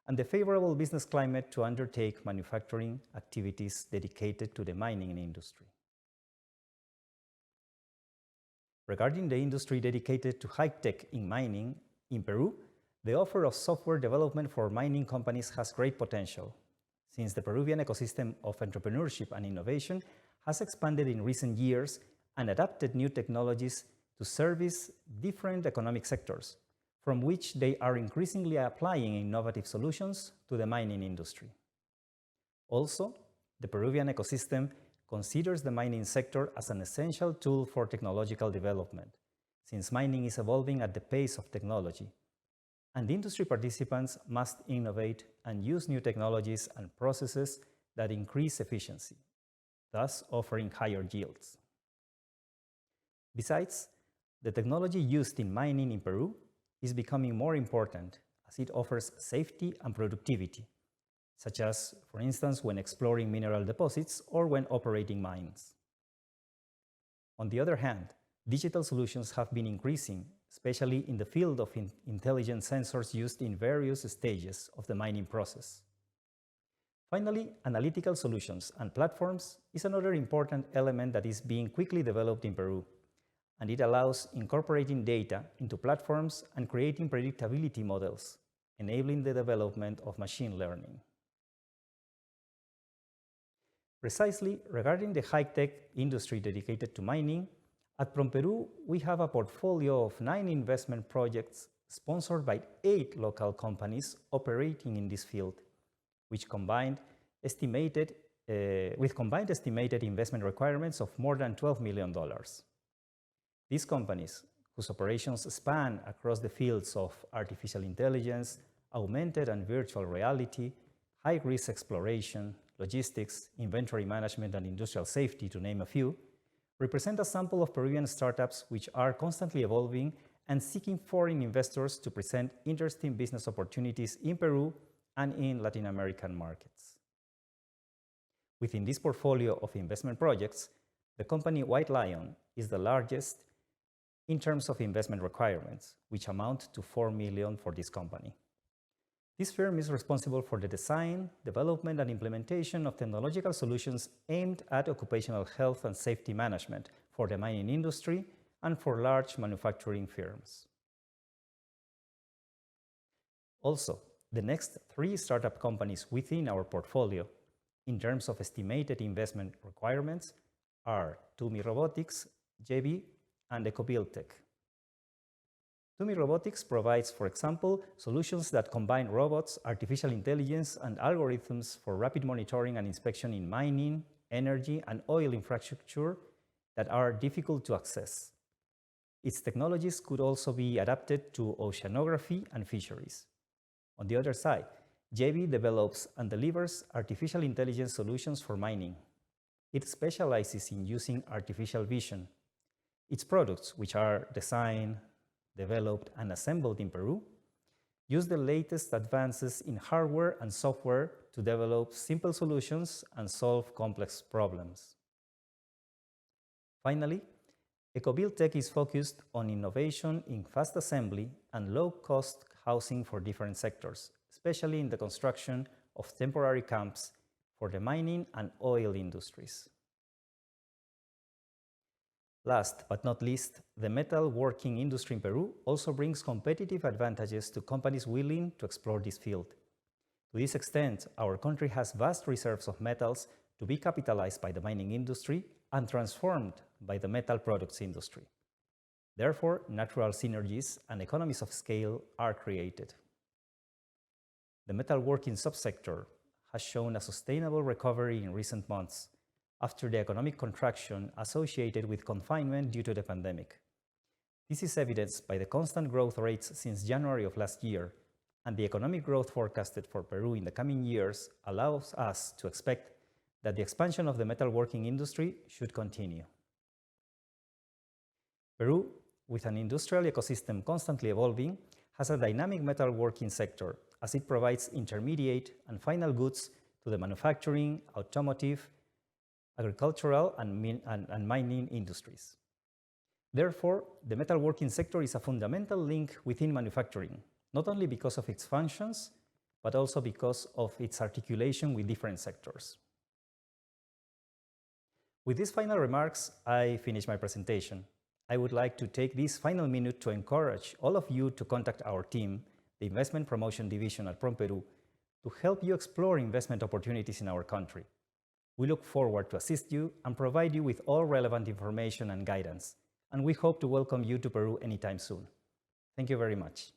and the favorable business climate to undertake manufacturing activities dedicated to the mining industry. Regarding the industry dedicated to high-tech in mining, in Peru, the offer of software development for mining companies has great potential, since the Peruvian ecosystem of entrepreneurship and innovation has expanded in recent years and adapted new technologies to service different economic sectors, from which they are increasingly applying innovative solutions to the mining industry. Also, the Peruvian ecosystem considers the mining sector as an essential tool for technological development, since mining is evolving at the pace of technology, and industry participants must innovate and use new technologies and processes that increase efficiency, thus offering higher yields. Besides, the technology used in mining in Peru is becoming more important as it offers safety and productivity, such as, for instance, when exploring mineral deposits or when operating mines. On the other hand, digital solutions have been increasing, especially in the field of intelligent sensors used in various stages of the mining process. Finally, analytical solutions and platforms is another important element that is being quickly developed in Peru, and it allows incorporating data into platforms and creating predictability models, enabling the development of machine learning. Precisely, regarding the high-tech industry dedicated to mining, at PromPeru, we have a portfolio of 9 investment projects sponsored by 8 local companies operating in this field, with combined estimated investment requirements of more than $12 million. These companies, whose operations span across the fields of artificial intelligence, augmented and virtual reality, high-risk exploration, logistics, inventory management, and industrial safety, to name a few, represent a sample of Peruvian startups which are constantly evolving and seeking foreign investors to present interesting business opportunities in Peru and in Latin American markets. Within this portfolio of investment projects, the company White Lion is the largest in terms of investment requirements, which amount to $4 million for this company. This firm is responsible for the design, development, and implementation of technological solutions aimed at occupational health and safety management for the mining industry and for large manufacturing firms. Also, the next 3 startup companies within our portfolio, in terms of estimated investment requirements, are Tumi Robotics, JB, and Pdac. Tumi Robotics provides, for example, solutions that combine robots, artificial intelligence, and algorithms for rapid monitoring and inspection in mining, energy, and oil infrastructure that are difficult to access. Its technologies could also be adapted to oceanography and fisheries. On the other side, JB develops and delivers artificial intelligence solutions for mining. It specializes in using artificial vision. Its products, which are designed, developed, and assembled in Peru, use the latest advances in hardware and software to develop simple solutions and solve complex problems. Finally, Pdac is focused on innovation in fast assembly and low-cost housing for different sectors, especially in the construction of temporary camps for the mining and oil industries. Last but not least, the metal working industry in Peru also brings competitive advantages to companies willing to explore this field. To this extent, our country has vast reserves of metals to be capitalized by the mining industry and transformed by the metal products industry. Therefore, natural synergies and economies of scale are created. The metalworking subsector has shown a sustainable recovery in recent months after the economic contraction associated with confinement due to the pandemic. This is evidenced by the constant growth rates since January of last year, and the economic growth forecasted for Peru in the coming years allows us to expect that the expansion of the metalworking industry should continue. Peru, with an industrial ecosystem constantly evolving, has a dynamic metalworking sector as it provides intermediate and final goods to the manufacturing, automotive, agricultural, and mining industries. Therefore, the metalworking sector is a fundamental link within manufacturing, not only because of its functions, but also because of its articulation with different sectors. With these final remarks, I finish my presentation. I would like to take this final minute to encourage all of you to contact our team, the Investment Promotion Division at PromPeru, to help you explore investment opportunities in our country. We look forward to assist you and provide you with all relevant information and guidance, and we hope to welcome you to Peru anytime soon. Thank you very much.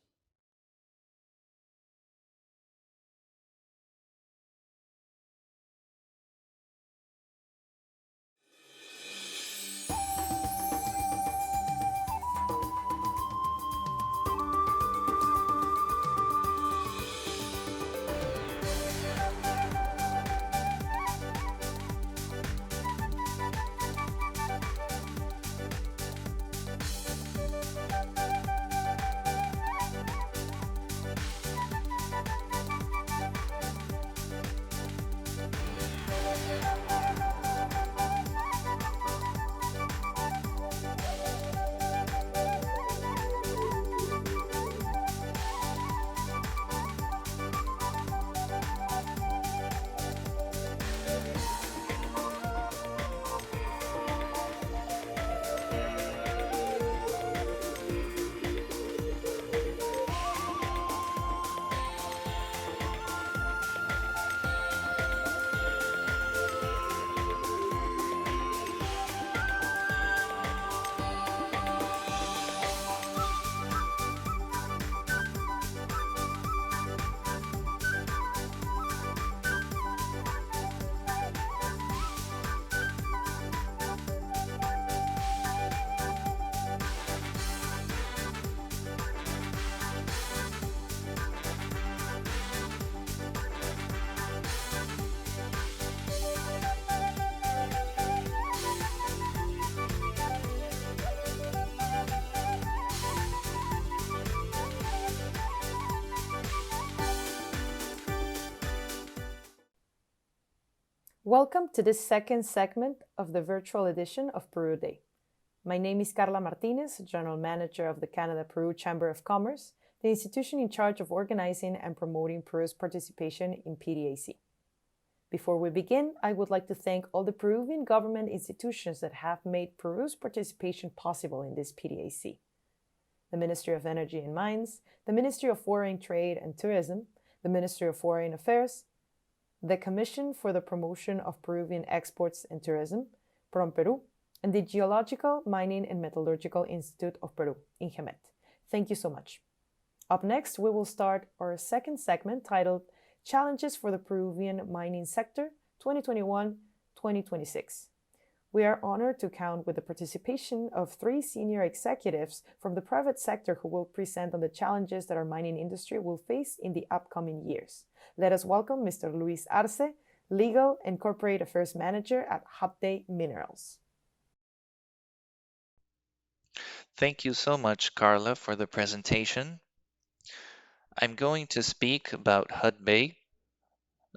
Welcome to this second segment of the virtual edition of Peru Day. My name is Carla Martinez, General Manager of the Canada-Peru Chamber of Commerce, the institution in charge of organizing and promoting Peru's participation in Pdac. Before we begin, I would like to thank all the Peruvian government institutions that have made Peru's participation possible in this Pdac. The Ministry of Energy and Mines, the Ministry of Foreign Trade and Tourism, the Ministry of Foreign Affairs, the Commission for the Promotion of Peruvian Exports and Tourism, PROMPERU, and the Geological, Mining and Metallurgical Institute of Peru, INGEMET. Thank you so much. Up next, we will start our second segment titled Challenges for the Peruvian Mining Sector 2021-2026. We are honored to count with the participation of 3 senior executives from the private sector who will present on the challenges that our mining industry will face in the upcoming years. Let us welcome Mr. Luis Arce, Legal and Corporate Affairs Manager at Pdac Minerals. Thank you so much, Carla, for the presentation. I'm going to speak about Pdac,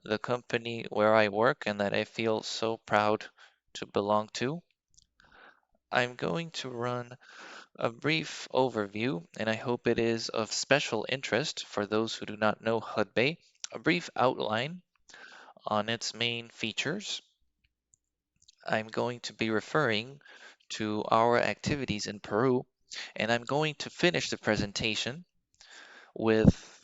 the company where I work and that I feel so proud to belong to. I'm going to run a brief overview, and I hope it is of special interest for those who do not know Pdac, a brief outline on its main features. I'm going to be referring to our activities in Peru, and I'm going to finish the presentation with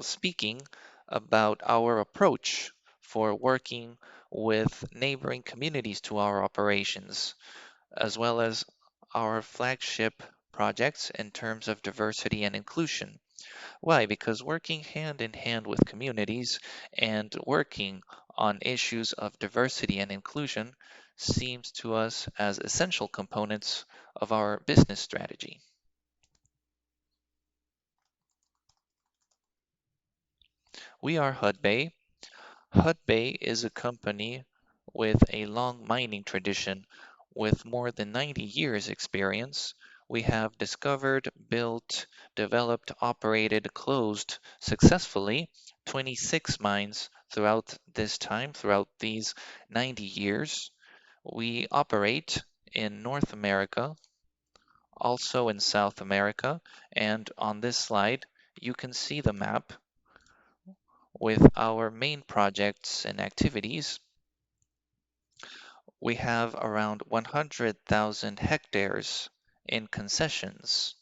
speaking about our approach for working with neighboring communities to our operations, as well as our flagship projects in terms of diversity and inclusion. Why? Because working hand in hand with communities and working on issues of diversity and inclusion seems to us as essential components of our business strategy. We are Pdac. Pdac is a company with a long mining tradition with more than 90 years experience. We have discovered, built, developed, operated, closed successfully 26 mines throughout this time, throughout these 90 years. We operate in North America, also in South America, and on this slide you can see the map with our main projects and activities. We have around 100,000 hectares in concessions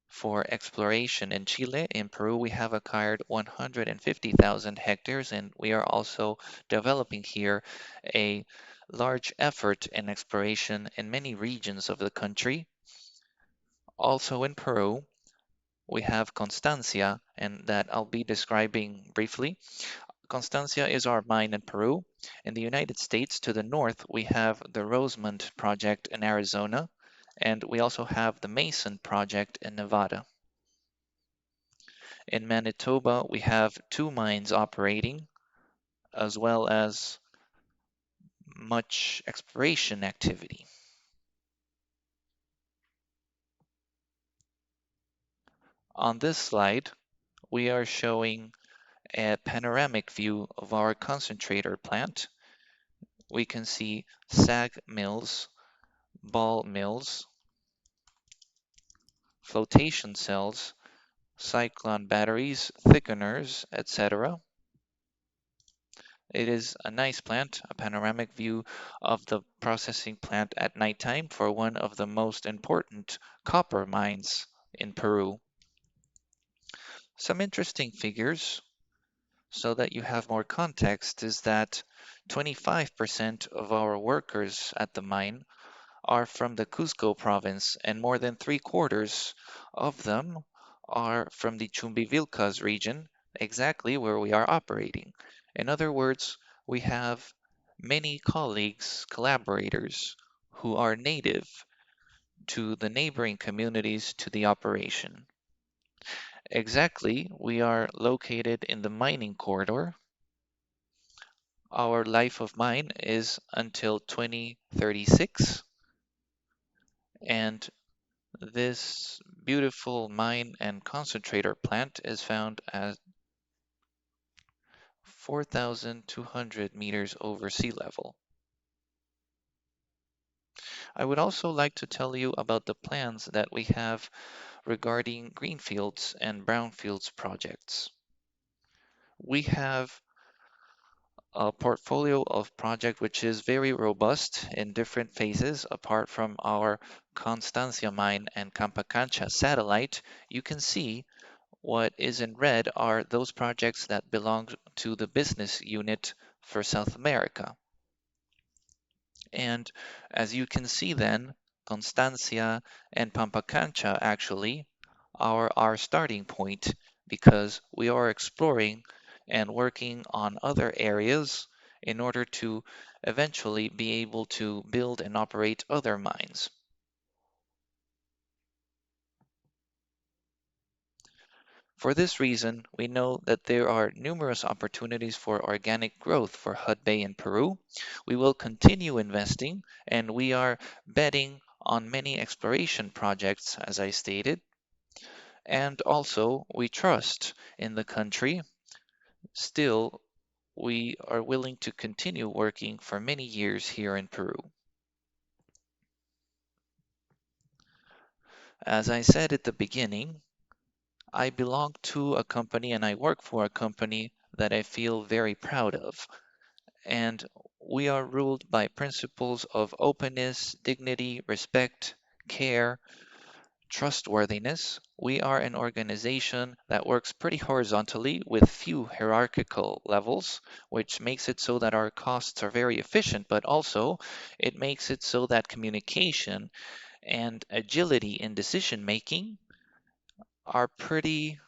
for exploration in Chile. In Peru, we have acquired 150,000 hectares, and we are also developing here a large effort in exploration in many regions of the country. Also in Peru, we have Constancia, and that I'll be describing briefly. Constancia is our mine in Peru. In the United States, to the north, we have the Rosemont project in Arizona, and we also have the Mason project in Nevada. In Manitoba, we have 2 mines operating, as well as much exploration activity. On this slide, we are showing a panoramic view of our concentrator plant. We can see SAG mills, ball mills, flotation cells, cyclone batteries, thickeners, etc. It is a nice plant, a panoramic view of the processing plant at nighttime for one of the most important copper mines in Peru. Some interesting figures, so that you have more context, is that 25% of our workers at the mine are from the Cusco province, and more than 3/4 of them are from the Chumbivilcas region, exactly where we are operating. In other words, we have many colleagues, collaborators, who are native to the neighboring communities to the operation. Exactly, we are located in the mining corridor. Our life of mine is until 2036, and this beautiful mine and concentrator plant is found at 4,200 meters over sea level. I would also like to tell you about the plans that we have regarding greenfields and brownfields projects. We have a portfolio of project which is very robust in different phases. Apart from our Constancia mine and Campacancha satellite, you can see what is in red are those projects that belong to the business unit for South America. And as you can see then, Constancia and Pampacancha actually are our starting point because we are exploring and working on other areas in order to eventually be able to build and operate other mines. For this reason, we know that there are numerous opportunities for organic growth for Hudbay in Peru. We will continue investing, and we are betting on many exploration projects, as I stated. And also, we trust in the country. Still, we are willing to continue working for many years here in Peru. As I said at the beginning, I belong to a company and I work for a company that I feel very proud of. And we are ruled by principles of openness, dignity, respect, care, trustworthiness. We are an organization that works pretty horizontally with few hierarchical levels, which makes it so that our costs are very efficient, but also it makes it so that communication and agility in decision making are pretty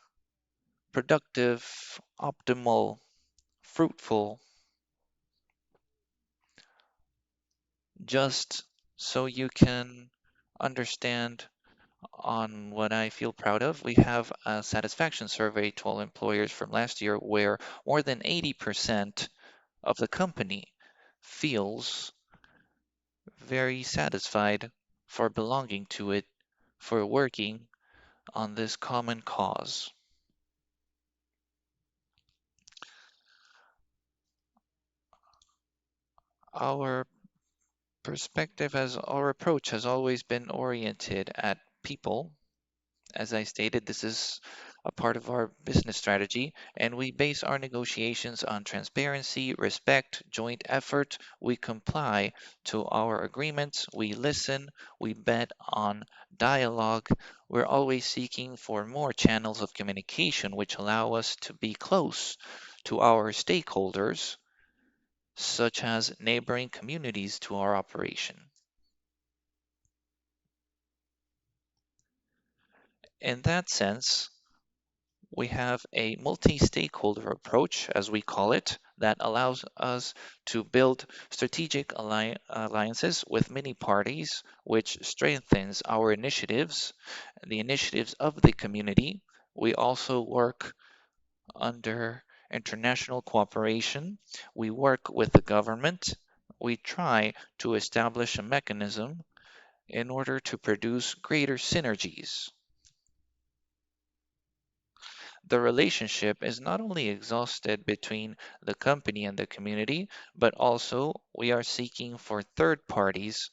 productive, optimal, fruitful, just so you can understand on what I feel proud of. We have a satisfaction survey to all employers from last year where more than 80% of the company feels very satisfied for belonging to it, for working on this common cause. Our our approach has always been oriented at people. As I stated, this is a part of our business strategy, and we base our negotiations on transparency, respect, joint effort. We comply to our agreements, we listen, we bet on dialogue. We're always seeking for more channels of communication which allow us to be close to our stakeholders, such as neighboring communities to our operation. In that sense, we have a multi-stakeholder approach, as we call it, that allows us to build strategic alliances with many parties, which strengthens our initiatives, the initiatives of the community. We also work under international cooperation. We work with the government. We try to establish a mechanism in order to produce greater synergies. The relationship is not only exhausted between the company and the community, but also we are seeking for third parties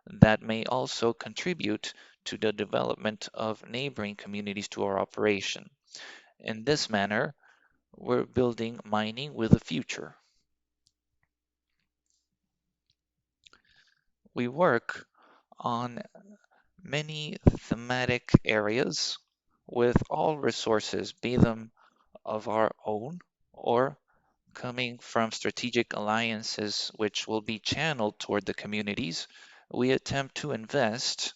that may also contribute to the development of neighboring communities to our operation. In this manner, we're building mining with a future. We work on many thematic areas with all resources, be them of our own or coming from strategic alliances which will be channeled toward the communities. We attempt to invest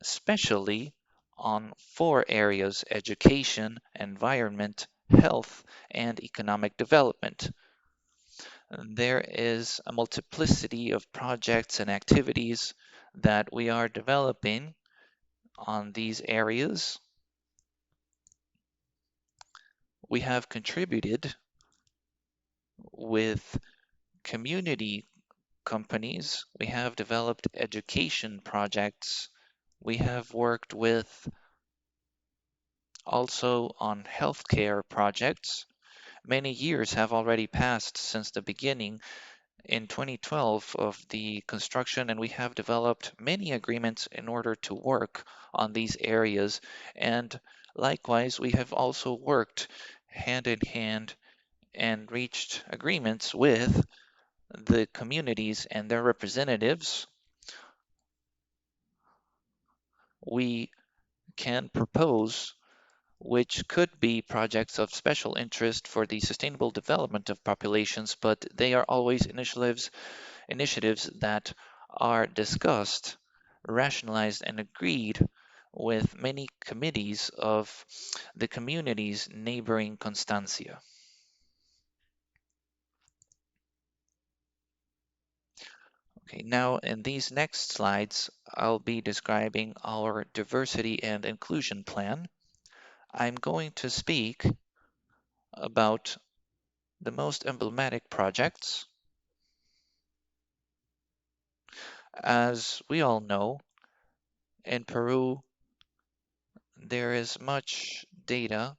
especially on four areas: education, environment, health, and economic development. There is a multiplicity of projects and activities that we are developing on these areas. We have contributed with community companies. We have developed education projects. We have worked with also on healthcare projects. Many years have already passed since the beginning in 2012 of the construction, and we have developed many agreements in order to work on these areas. And likewise, we have also worked hand in hand and reached agreements with the communities and their representatives. We can propose which could be projects of special interest for the sustainable development of populations, but they are always initiatives that are discussed, rationalized, and agreed with many committees of the communities neighboring Constancia. Okay, now in these next slides, I'll be describing our diversity and inclusion plan. I'm going to speak about the most emblematic projects. As we all know, in Peru, there is much data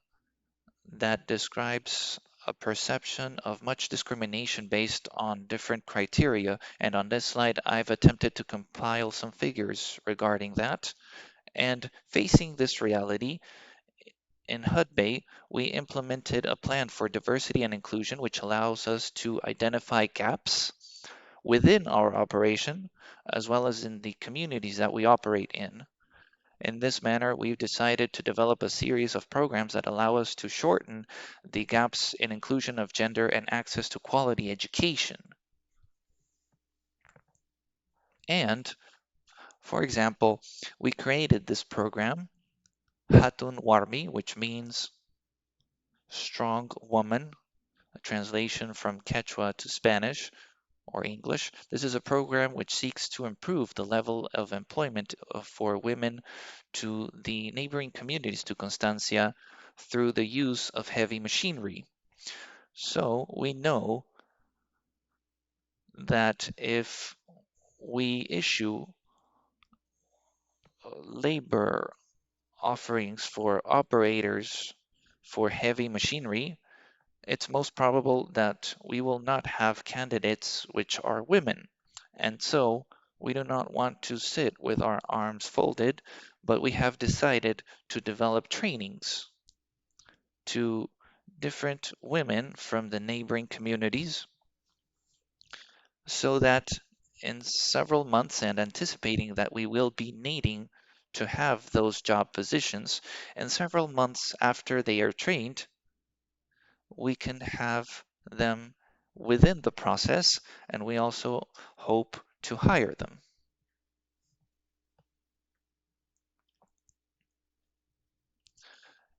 that describes a perception of much discrimination based on different criteria. And on this slide, I've attempted to compile some figures regarding that. And facing this reality, in Hudbay, we implemented a plan for diversity and inclusion, which allows us to identify gaps within our operation, as well as in the communities that we operate in. In this manner, we've decided to develop a series of programs that allow us to shorten the gaps in inclusion of gender and access to quality education. And, for example, we created this program, Hatun Warmi, which means strong woman, a translation from Quechua to Spanish or English. This is a program which seeks to improve the level of employment for women to the neighboring communities to Constancia through the use of heavy machinery. So we know that if we issue labor offerings for operators for heavy machinery, it's most probable that we will not have candidates which are women. And so we do not want to sit with our arms folded, but we have decided to develop trainings to different women from the neighboring communities so that in several months, and anticipating that we will be needing to have those job positions, and several months after they are trained, we can have them within the process, and we also hope to hire them.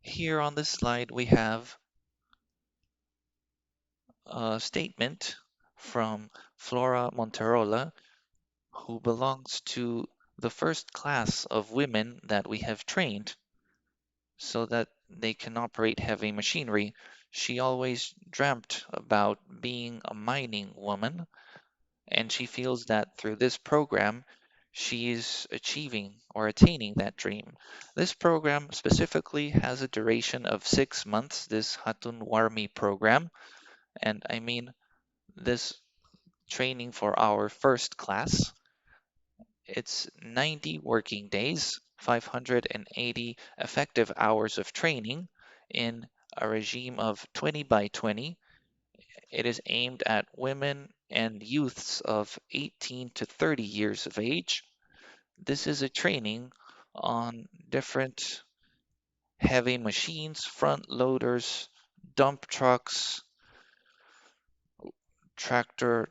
Here on this slide, we have a statement from Flora Monterola, who belongs to the first class of women that we have trained so that they can operate heavy machinery. She always dreamt about being a mining woman, and she feels that through this program, she is achieving or attaining that dream. This program specifically has a duration of 6 months, this Hatun Warmi program, and I mean this training for our first class. It's 90 working days, 580 effective hours of training in a regime of 20 by 20. It is aimed at women and youths of 18 to 30 years of age. This is a training on different heavy machines, front loaders, dump trucks, tractors,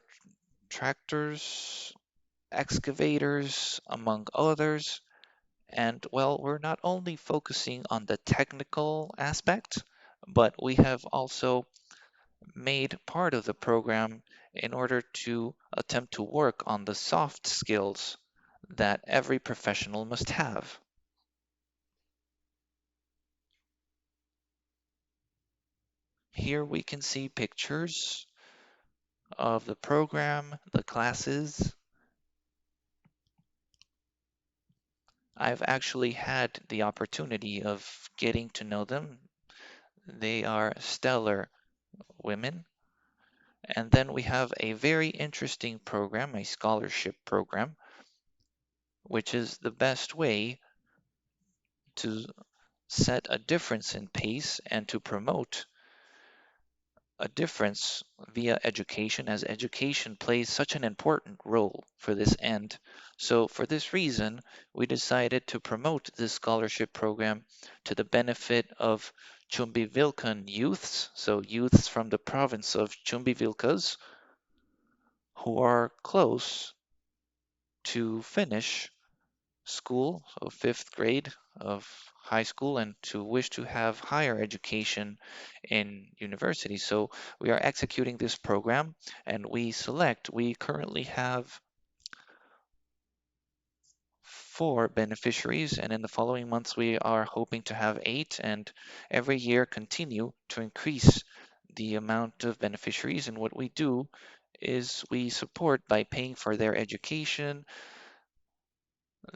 excavators, among others. And well, we're not only focusing on the technical aspect, but we have also made part of the program in order to attempt to work on the soft skills that every professional must have. Here we can see pictures of the program, the classes. I've actually had the opportunity of getting to know them. They are stellar women. And then we have a very interesting program, a scholarship program, which is the best way to set a difference in pace and to promote a difference via education, as education plays such an important role for this end. So for this reason, we decided to promote this scholarship program to the benefit of Chumbivilcan youths, so youths from the province of Chumbivilcas, who are close to finish school, so 5th grade of high school, and to wish to have higher education in university. So we are executing this program, and we currently have 4 beneficiaries, and in the following months we are hoping to have 8, and every year continue to increase the amount of beneficiaries. And what we do is we support by paying for their education,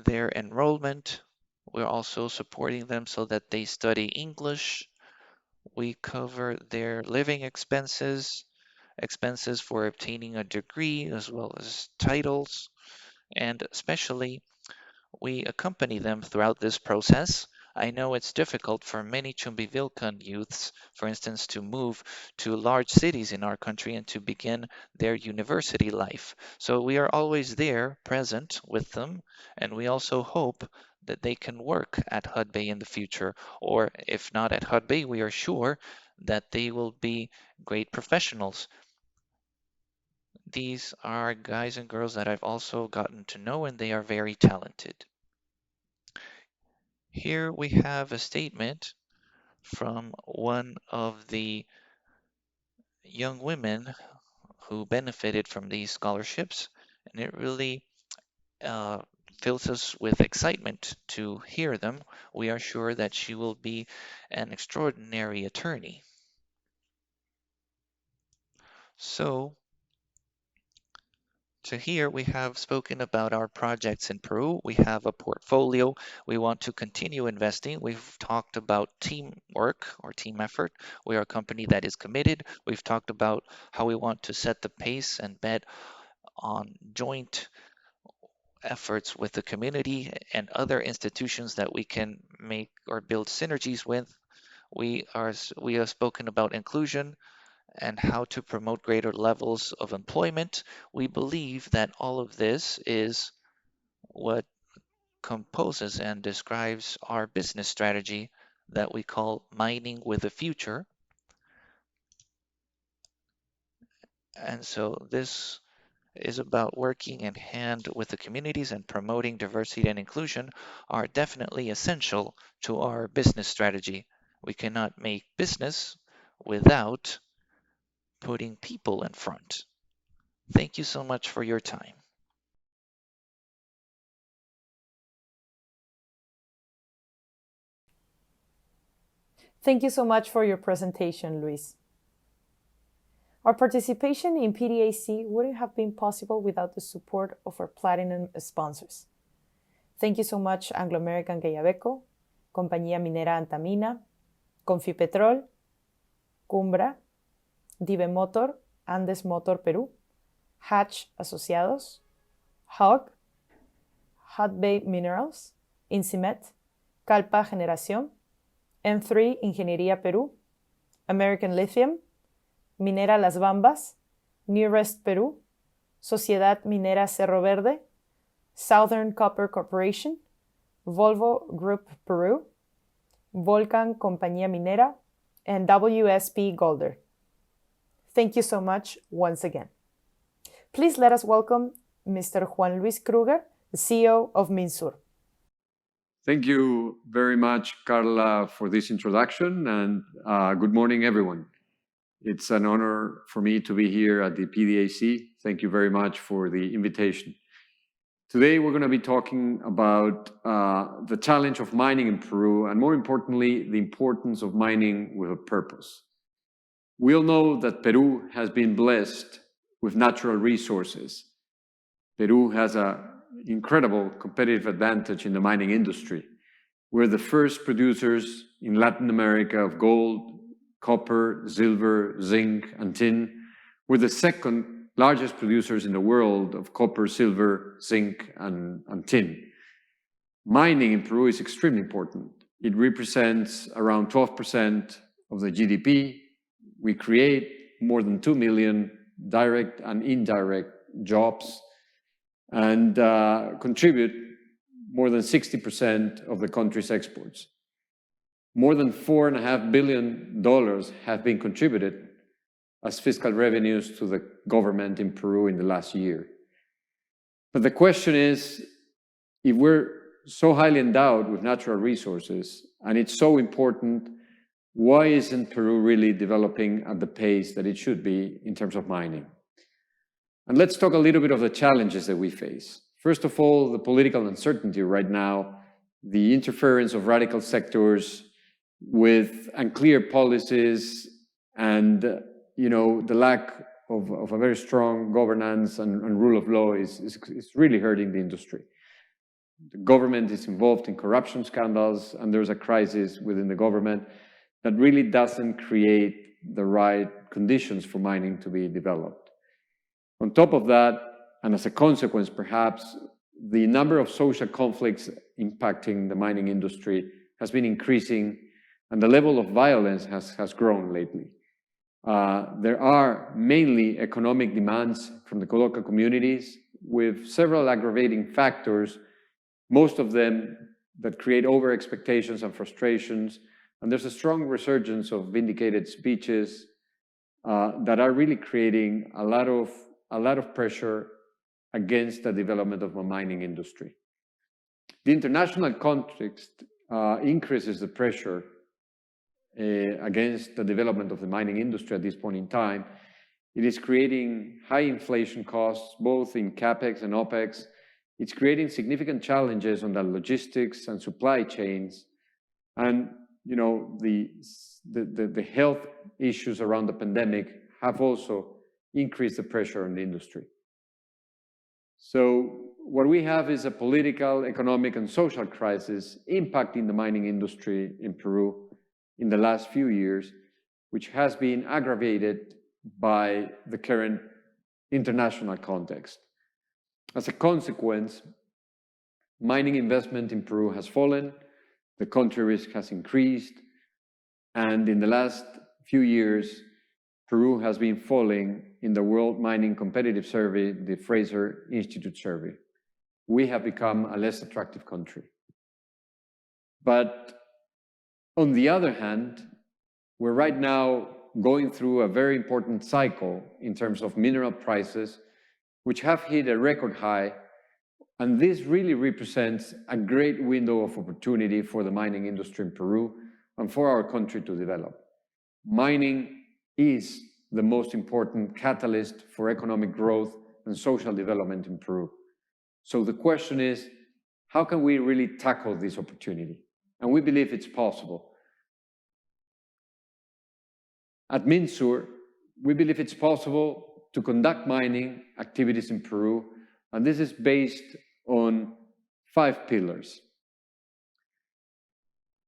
their enrollment. We're also supporting them so that they study English. We cover their living expenses, expenses for obtaining a degree, as well as titles, and especially we accompany them throughout this process. I know it's difficult for many Chumbivilcan youths, for instance, to move to large cities in our country and to begin their university life. So we are always there, present with them, and we also hope that they can work at Hudbay in the future, or if not at Hudbay, we are sure that they will be great professionals. These are guys and girls that I've also gotten to know, and they are very talented. Here we have a statement from one of the young women who benefited from these scholarships, and it really fills us with excitement to hear them. We are sure that she will be an extraordinary attorney. So, to here, we have spoken about our projects in Peru. We have a portfolio. We want to continue investing. We've talked about teamwork or team effort. We are a company that is committed. We've talked about how we want to set the pace and bet on joint efforts with the community and other institutions that we can make or build synergies with. We have spoken about inclusion and how to promote greater levels of employment. We believe that all of this is what composes and describes our business strategy that we call mining with the future. And so this is about working in hand with the communities, and promoting diversity and inclusion are definitely essential to our business strategy. We cannot make business without putting people in front. Thank you so much for your time. Thank you so much for your presentation, Luis. Our participation in PDAC wouldn't have been possible without the support of our platinum sponsors. Thank you so much, Anglo American Guayabeco, Compañía Minera Antamina, Confipetrol, Cumbra, Dive Motor, Andes Motor Perú, Hatch Asociados, HOG, Hudbay Minerals, Incimet, Calpa Generación, M3 Ingeniería Perú, American Lithium, Minera Las Bambas, Newrest Perú, Sociedad Minera Cerro Verde, Southern Copper Corporation, Volvo Group Peru, Volcan Compañía Minera, and WSP Golder. Thank you so much once again. Please let us welcome Mr. Juan Luis Kruger, the CEO of Minsur. Thank you very much, Carla, for this introduction, and good morning, everyone. It's an honor for me to be here at the PDAC. Thank you very much for the invitation. Today, we're going to be talking about the challenge of mining in Peru, and more importantly, the importance of mining with a purpose. We all know that Peru has been blessed with natural resources. Peru has an incredible competitive advantage in the mining industry. We're the first producers in Latin America of gold, copper, silver, zinc, and tin. We're the second largest producers in the world of copper, silver, zinc, and tin. Mining in Peru is extremely important. It represents around 12% of the GDP. We create more than 2 million direct and indirect jobs and contribute more than 60% of the country's exports. More than $4.5 billion have been contributed as fiscal revenues to the government in Peru in the last year. But the question is, if we're so highly endowed with natural resources and it's so important, why isn't Peru really developing at the pace that it should be in terms of mining? And let's talk a little bit of the challenges that we face. First of all, the political uncertainty right now, the interference of radical sectors with unclear policies and the lack of a very strong governance and rule of law is really hurting the industry. The government is involved in corruption scandals, and there's a crisis within the government that really doesn't create the right conditions for mining to be developed. On top of that, and as a consequence perhaps, the number of social conflicts impacting the mining industry has been increasing, and the level of violence has grown lately. There are mainly economic demands from the local communities with several aggravating factors, most of them that create over-expectations and frustrations. And there's a strong resurgence of vindicated speeches that are really creating a lot of pressure against the development of the mining industry. The international context increases the pressure against the development of the mining industry at this point in time. It is creating high inflation costs, both in CapEx and OpEx. It's creating significant challenges on the logistics and supply chains. And the health issues around the pandemic have also increased the pressure on the industry. So what we have is a political, economic, and social crisis impacting the mining industry in Peru in the last few years, which has been aggravated by the current international context. As a consequence, mining investment in Peru has fallen, the country risk has increased, and in the last few years, Peru has been falling in the World Mining Competitive Survey, the Fraser Institute survey. We have become a less attractive country. But on the other hand, we're right now going through a very important cycle in terms of mineral prices, which have hit a record high, and this really represents a great window of opportunity for the mining industry in Peru and for our country to develop. Mining is the most important catalyst for economic growth and social development in Peru. So the question is, how can we really tackle this opportunity? And we believe it's possible. At MinSur, we believe it's possible to conduct mining activities in Peru, and this is based on 5 pillars.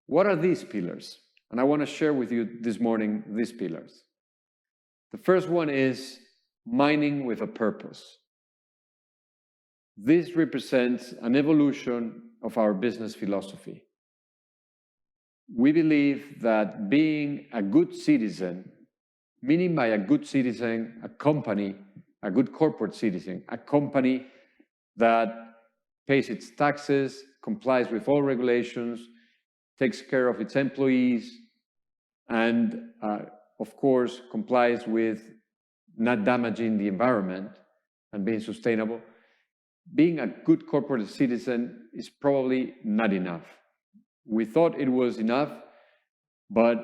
What are these pillars? And I want to share with you this morning these pillars. The first one is mining with a purpose. This represents an evolution of our business philosophy. We believe that being a good citizen, meaning by a good citizen, a company, a good corporate citizen, a company that pays its taxes, complies with all regulations, takes care of its employees, and of course, complies with not damaging the environment and being sustainable. Being a good corporate citizen is probably not enough. We thought it was enough, but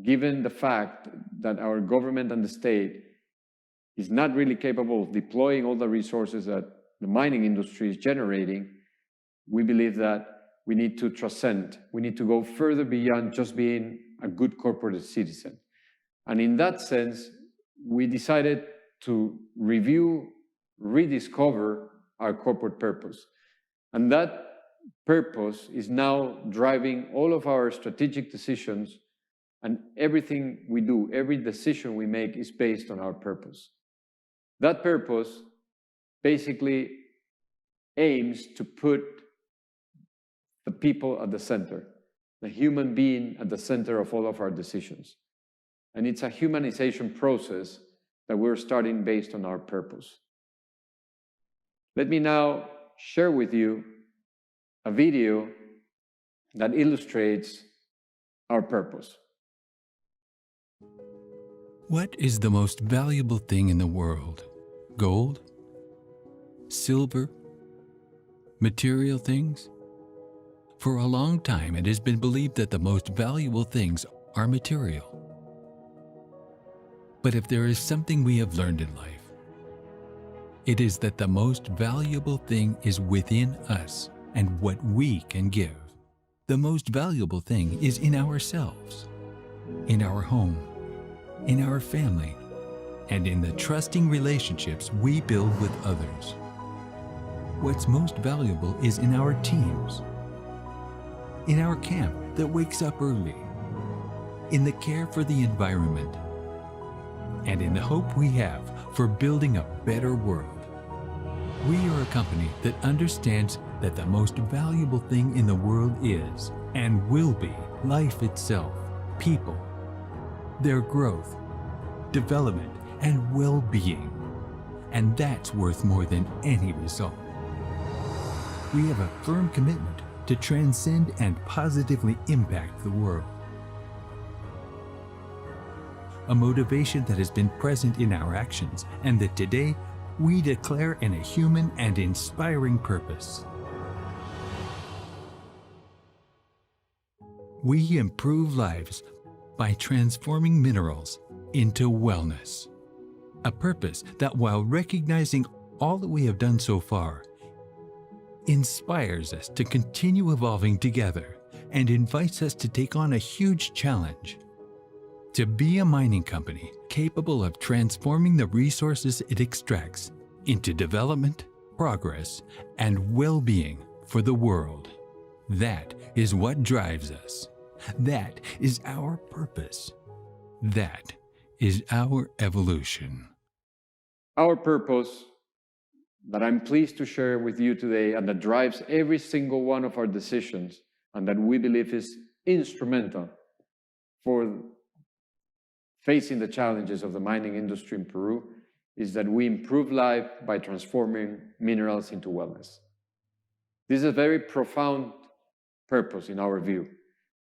given the fact that our government and the state is not really capable of deploying all the resources that the mining industry is generating, we believe that we need to transcend. We need to go further beyond just being a good corporate citizen. And in that sense, we decided to review, rediscover our corporate purpose. And that purpose is now driving all of our strategic decisions And everything we do, every decision we make is based on our purpose. That purpose basically aims to put the people at the center, the human being at the center of all of our decisions. And it's a humanization process that we're starting based on our purpose. Let me now share with you a video that illustrates our purpose. What is the most valuable thing in the world? Gold? Silver? Material things? For a long time, it has been believed that the most valuable things are material. But if there is something we have learned in life, it is that the most valuable thing is within us and what we can give. The most valuable thing is in ourselves, in our home, in our family, and in the trusting relationships we build with others. What's most valuable is in our teams, in our camp that wakes up early, in the care for the environment, and in the hope we have for building a better world. We are a company that understands that the most valuable thing in the world is and will be life itself, people, their growth, development, and well-being. And that's worth more than any result. We have a firm commitment to transcend and positively impact the world. A motivation that has been present in our actions and that today we declare in a human and inspiring purpose. We improve lives by transforming minerals into wellness. A purpose that, while recognizing all that we have done so far, inspires us to continue evolving together and invites us to take on a huge challenge. To be a mining company capable of transforming the resources it extracts into development, progress, and well-being for the world. That is what drives us. That is our purpose. That is our evolution. Our purpose that I'm pleased to share with you today and that drives every single one of our decisions and that we believe is instrumental for facing the challenges of the mining industry in Peru is that we improve life by transforming minerals into wellness. This is a very profound purpose in our view,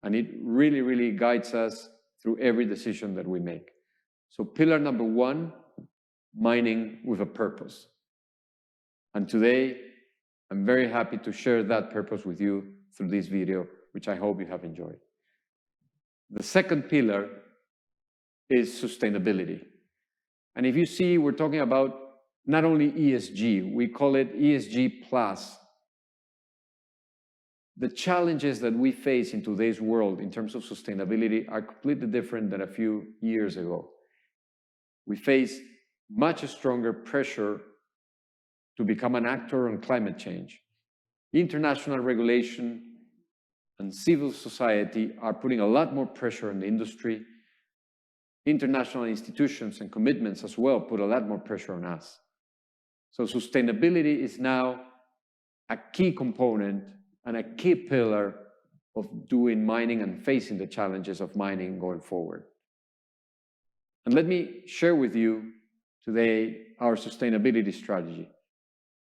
and it really, really guides us through every decision that we make. So pillar number one, mining with a purpose. And today, I'm very happy to share that purpose with you through this video, which I hope you have enjoyed. The second pillar is sustainability. And if you see, we're talking about not only ESG, we call it ESG plus. The challenges that we face in today's world in terms of sustainability are completely different than a few years ago. We face much stronger pressure to become an actor on climate change. International regulation and civil society are putting a lot more pressure on the industry. International institutions and commitments as well put a lot more pressure on us. So sustainability is now a key component and a key pillar of doing mining and facing the challenges of mining going forward. And let me share with you today our sustainability strategy.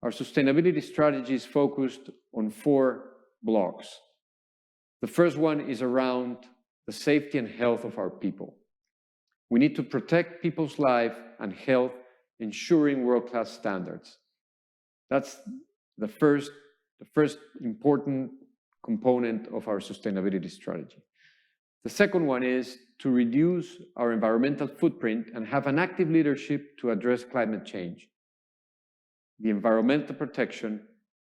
Our sustainability strategy is focused on 4 blocks. The first one is around the safety and health of our people. We need to protect people's life and health, ensuring world-class standards. That's the first important component of our sustainability strategy. The second one is to reduce our environmental footprint and have an active leadership to address climate change. The environmental protection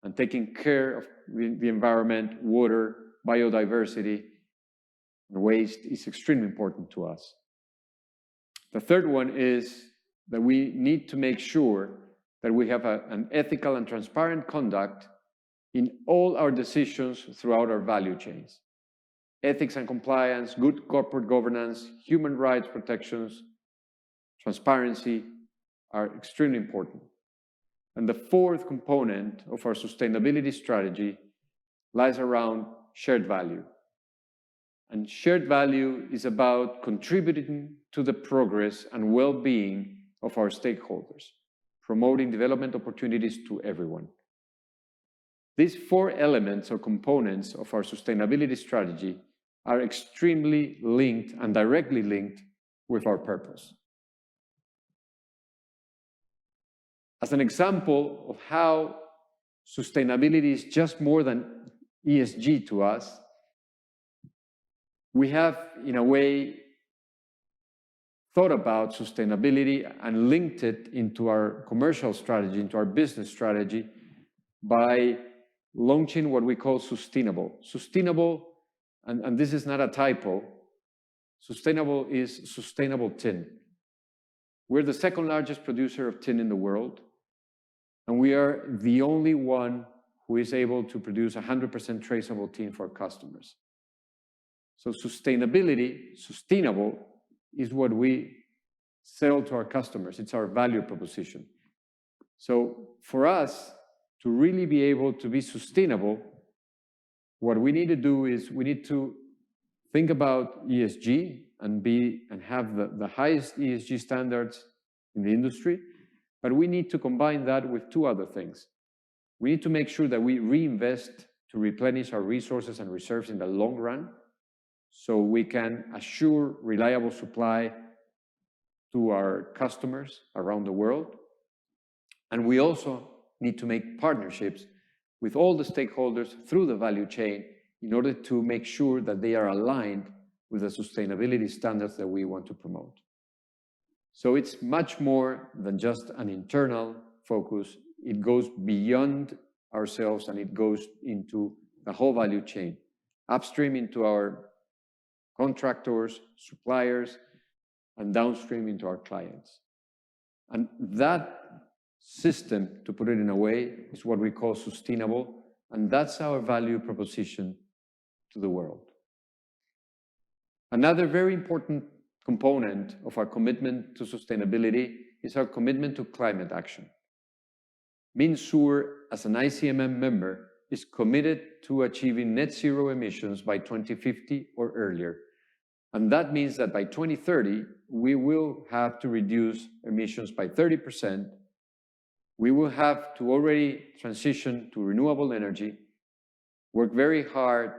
and taking care of the environment, water, biodiversity, and waste is extremely important to us. The third one is that we need to make sure that we have an ethical and transparent conduct in all our decisions throughout our value chains. ethics and compliance, good corporate governance, human rights protections, transparency are extremely important. And the fourth component of our sustainability strategy lies around shared value. And shared value is about contributing to the progress and well-being of our stakeholders, promoting development opportunities to everyone. These four elements or components of our sustainability strategy are extremely linked and directly linked with our purpose. As an example of how sustainability is just more than ESG to us, we have, in a way, thought about sustainability and linked it into our commercial strategy, into our business strategy, by launching what we call sustainable. Sustainable, and this is not a typo, sustainable is sustainable tin. We're the second largest producer of tin in the world, and we are the only one who is able to produce 100% traceable tin for our customers. So sustainability, sustainable, is what we sell to our customers. It's our value proposition. So for us to really be able to be sustainable, what we need to do is we need to think about ESG and have the highest ESG standards in the industry, but we need to combine that with two other things. We need to make sure that we reinvest to replenish our resources and reserves in the long run, so we can assure reliable supply to our customers around the world. And we also need to make partnerships with all the stakeholders through the value chain in order to make sure that they are aligned with the sustainability standards that we want to promote. So it's much more than just an internal focus. It goes beyond ourselves and it goes into the whole value chain, upstream into our contractors, suppliers, and downstream into our clients. And that system, to put it in a way, is what we call sustainable, and that's our value proposition to the world. Another very important component of our commitment to sustainability is our commitment to climate action. MinSur, as an ICMM member, is committed to achieving net zero emissions by 2050 or earlier. And that means that by 2030, we will have to reduce emissions by 30%. We will have to already transition to renewable energy, work very hard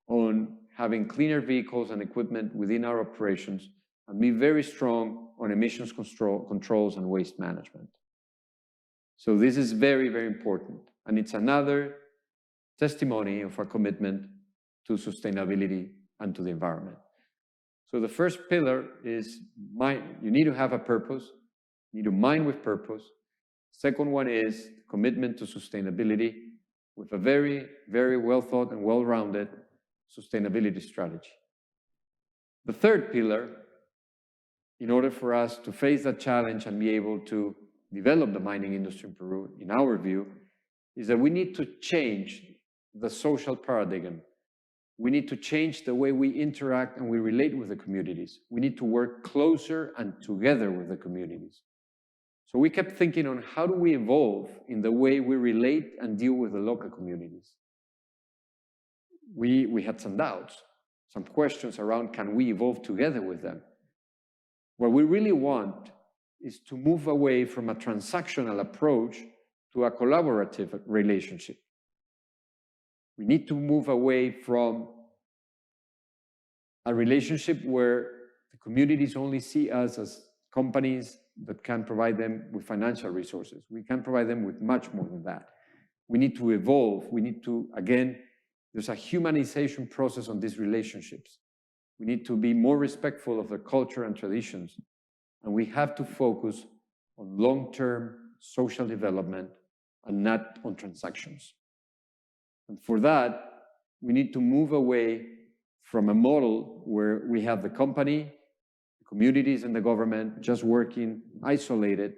on having cleaner vehicles and equipment within our operations, and be very strong on emissions controls and waste management. So this is very, very important. And it's another testimony of our commitment to sustainability and to the environment. So the first pillar is you need to have a purpose, you need to mine with purpose. Second one is commitment to sustainability with a very, very well thought and well-rounded sustainability strategy. The third pillar, in order for us to face that challenge and be able to develop the mining industry in Peru, in our view, is that we need to change the social paradigm. We need to change the way we interact and we relate with the communities. We need to work closer and together with the communities. So we kept thinking on how do we evolve in the way we relate and deal with the local communities. We had some doubts, some questions around can we evolve together with them. What we really want is to move away from a transactional approach to a collaborative relationship. We need to move away from a relationship where the communities only see us as companies that can provide them with financial resources. We can provide them with much more than that. We need to evolve. We need to, again, there's a humanization process on these relationships. We need to be more respectful of their culture and traditions. And we have to focus on long-term social development and not on transactions. And for that, we need to move away from a model where we have the company, the communities, and the government just working isolated,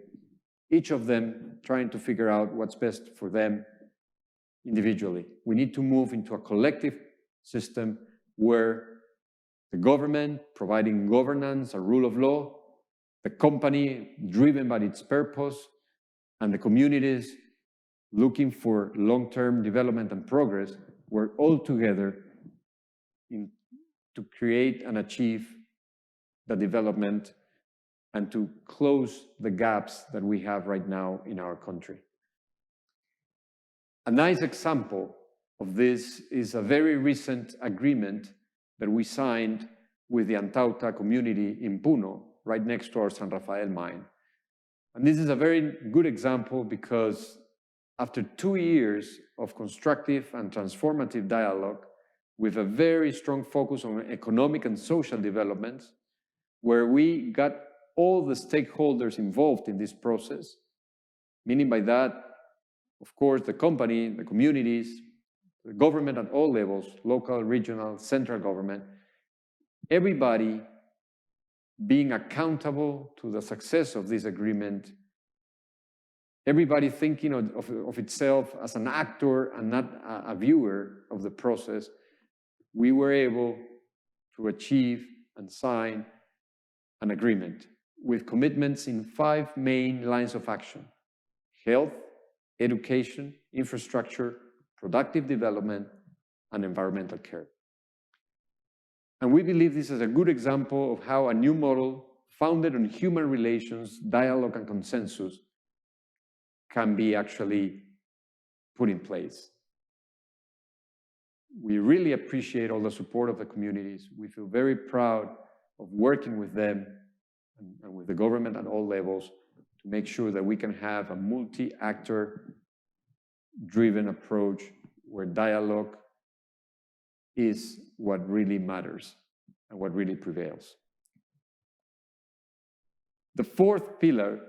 each of them trying to figure out what's best for them individually. We need to move into a collective system where the government providing governance, a rule of law, the company driven by its purpose, and the communities looking for long-term development and progress work all together to create and achieve the development and to close the gaps that we have right now in our country. A nice example of this is a very recent agreement that we signed with the Antauta community in Puno, right next to our San Rafael mine. And this is a very good example because after 2 years of constructive and transformative dialogue, with a very strong focus on economic and social developments, where we got all the stakeholders involved in this process, meaning by that, of course, the company, the communities, the government at all levels, local, regional, central government, everybody being accountable to the success of this agreement, everybody thinking of itself as an actor and not a viewer of the process, we were able to achieve and sign an agreement with commitments in 5 main lines of action: health, education, infrastructure, productive development, and environmental care. And we believe this is a good example of how a new model founded on human relations, dialogue, and consensus can be actually put in place. We really appreciate all the support of the communities. We feel very proud of working with them and with the government at all levels to make sure that we can have a multi-actor driven approach where dialogue is what really matters and what really prevails. The 4th pillar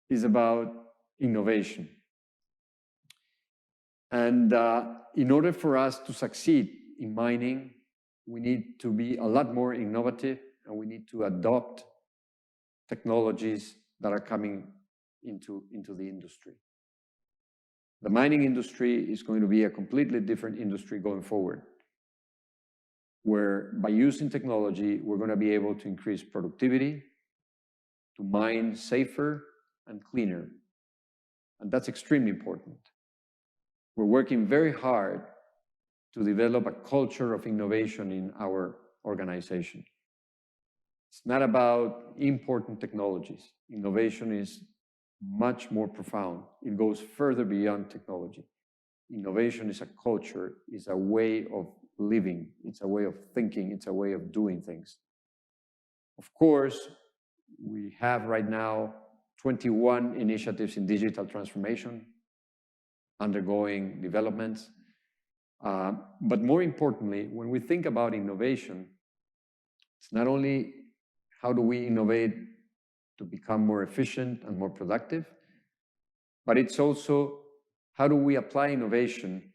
is about innovation. And in order for us to succeed in mining, we need to be a lot more innovative, and we need to adopt technologies that are coming into the industry. The mining industry is going to be a completely different industry going forward, where by using technology, we're going to be able to increase productivity, to mine safer and cleaner. And that's extremely important. We're working very hard to develop a culture of innovation in our organization. It's not about importing technologies. Innovation is much more profound. It goes further beyond technology. Innovation is a culture, it's a way of living, it's a way of thinking, it's a way of doing things. Of course, we have right now 21 initiatives in digital transformation undergoing developments. But more importantly, when we think about innovation, it's not only how do we innovate to become more efficient and more productive, but it's also how do we apply innovation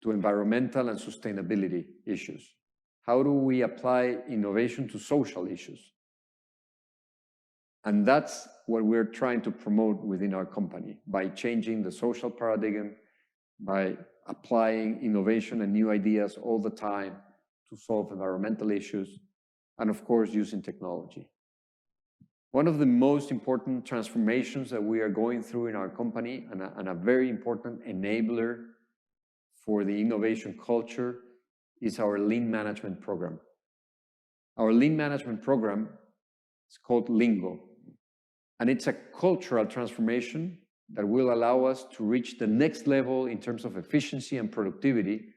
to environmental and sustainability issues? How do we apply innovation to social issues? And that's what we're trying to promote within our company by changing the social paradigm, by applying innovation and new ideas all the time to solve environmental issues, and of course, using technology. One of the most important transformations that we are going through in our company, and a very important enabler for the innovation culture, is our lean management program. Our lean management program is called Lingo, and it's a cultural transformation that will allow us to reach the next level in terms of efficiency and productivity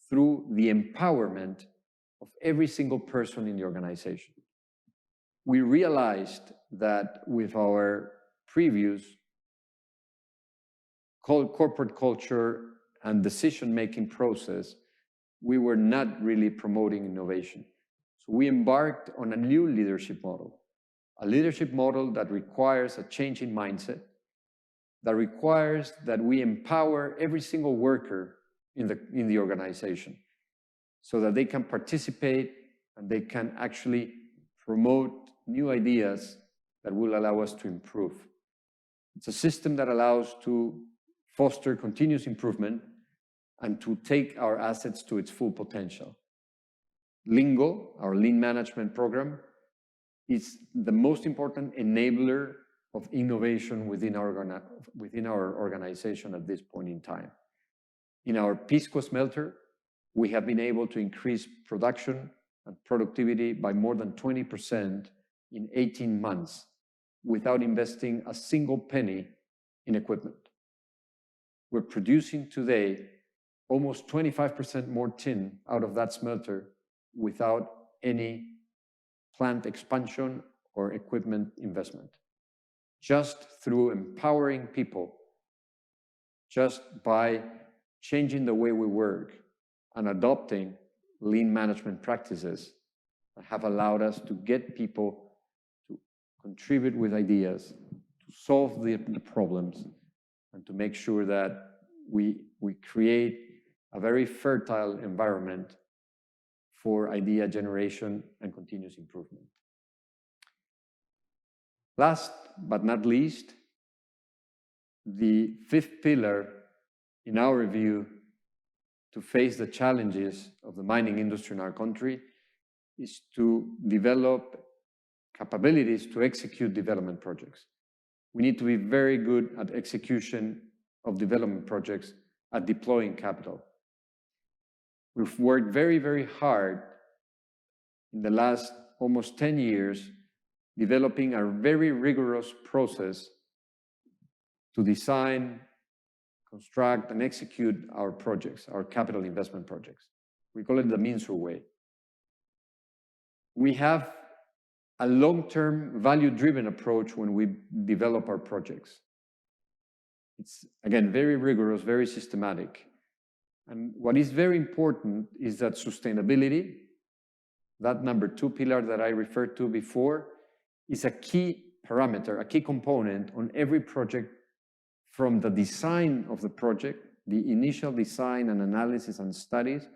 through the empowerment of every single person in the organization. We realized that with our previous corporate culture and decision-making process, we were not really promoting innovation. So we embarked on a new leadership model, a leadership model that requires a change in mindset, that requires that we empower every single worker in the organization so that they can participate and they can actually promote new ideas that will allow us to improve. It's a system that allows to foster continuous improvement and to take our assets to its full potential. Lingo, our lean management program, is the most important enabler of innovation within our organization at this point in time. In our Pisco smelter, we have been able to increase production and productivity by more than 20% in 18 months without investing a single penny in equipment. We're producing today almost 25% more tin out of that smelter without any plant expansion or equipment investment, just through empowering people, just by changing the way we work and adopting lean management practices that have allowed us to get people to contribute with ideas, to solve the problems, and to make sure that we create a very fertile environment for idea generation and continuous improvement. Last but not least, the fifth pillar in our review to face the challenges of the mining industry in our country is to develop capabilities to execute development projects. We need to be very good at execution of development projects, at deploying capital. We've worked very, very hard in the last almost 10 years developing a very rigorous process to design, construct, and execute our projects, our capital investment projects. We call it the Minsu way. We have a long-term, value-driven approach when we develop our projects. It's, again, very rigorous, very systematic. And what is very important is that sustainability, that number 2 pillar that I referred to before, is a key parameter, a key component on every project, from the design of the project, the initial design and analysis and studies,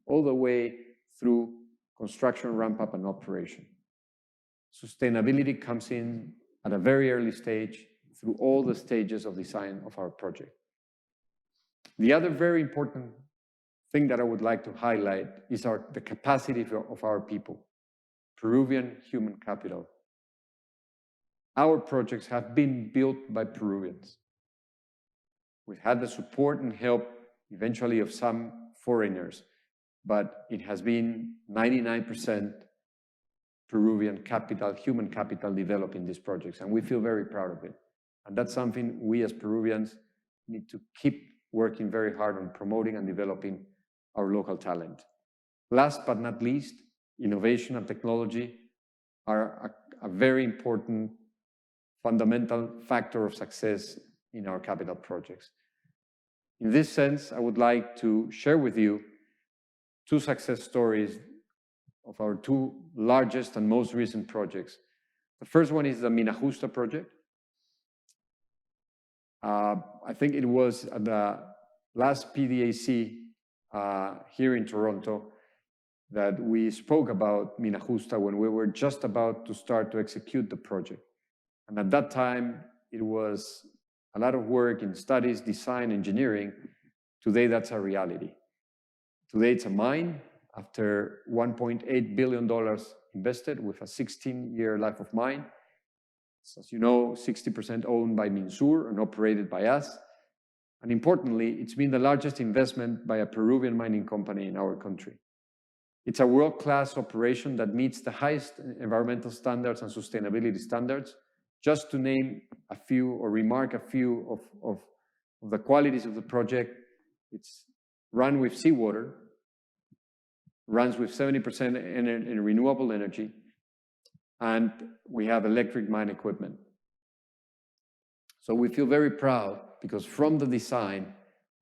all the way through construction, ramp-up, and operation. Sustainability comes in at a very early stage through all the stages of design of our project. The other very important thing that I would like to highlight is the capacity of our people, Peruvian human capital. Our projects have been built by Peruvians. We've had the support and help eventually of some foreigners, but it has been 99% Peruvian capital, human capital developing these projects, and we feel very proud of it. And that's something we as Peruvians need to keep working very hard on promoting and developing our local talent. Last but not least, innovation and technology are a very important fundamental factor of success in our capital projects. In this sense, I would like to share with you 2 success stories of our 2 largest and most recent projects. The first one is the Mina Justa project. I think it was at the last Pdac here in Toronto that we spoke about Mina Justa when we were just about to start to execute the project. And at that time, it was a lot of work in studies, design, engineering. Today, that's a reality. Today, it's a mine after $1.8 billion invested with a 16-year life of mine. So, as you know, 60% owned by Minsur and operated by us. And importantly, it's been the largest investment by a Peruvian mining company in our country. It's a world-class operation that meets the highest environmental standards and sustainability standards. Just to name a few or remark a few of the qualities of the project, it's run with seawater, runs with 70% in renewable energy, and we have electric mine equipment. So we feel very proud because from the design,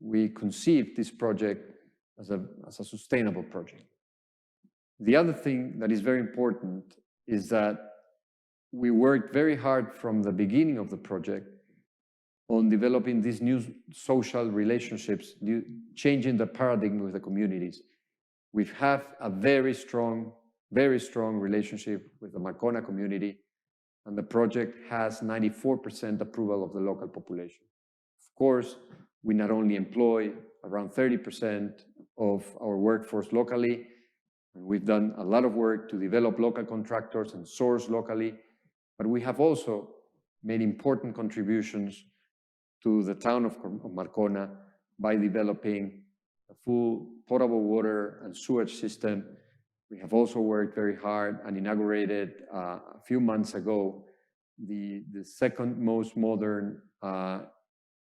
we conceived this project as a sustainable project. The other thing that is very important is that we worked very hard from the beginning of the project on developing these new social relationships, changing the paradigm with the communities. We've had a very strong relationship with the Marcona community, and the project has 94% approval of the local population. Of course, we not only employ around 30% of our workforce locally, We've done a lot of work to develop local contractors and source locally, but we have also made important contributions to the town of Marcona by developing a full potable water and sewage system. We have also worked very hard and inaugurated a few months ago the second most modern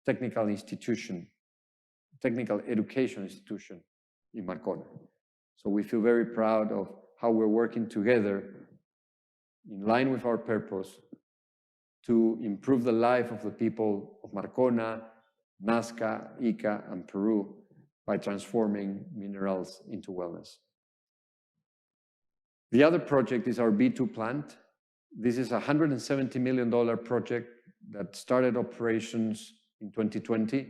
technical education institution in Marcona. So we feel very proud of how we're working together in line with our purpose to improve the life of the people of Marcona, Nazca, Ica, and Peru by transforming minerals into wellness. The other project is our B2 plant. This is a $170 million project that started operations in 2020.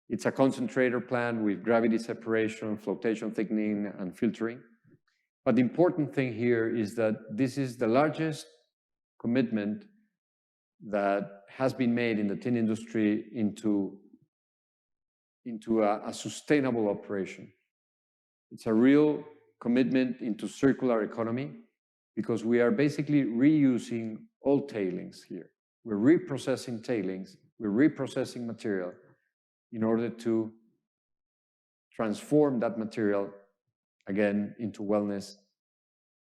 It's a concentrator plant with gravity separation, flotation thickening, and filtering. But the important thing here is that this is the largest commitment that has been made in the tin industry into a sustainable operation. It's a real commitment into circular economy because we are basically reusing all tailings here. We're reprocessing tailings, we're reprocessing material in order to transform that material again into wellness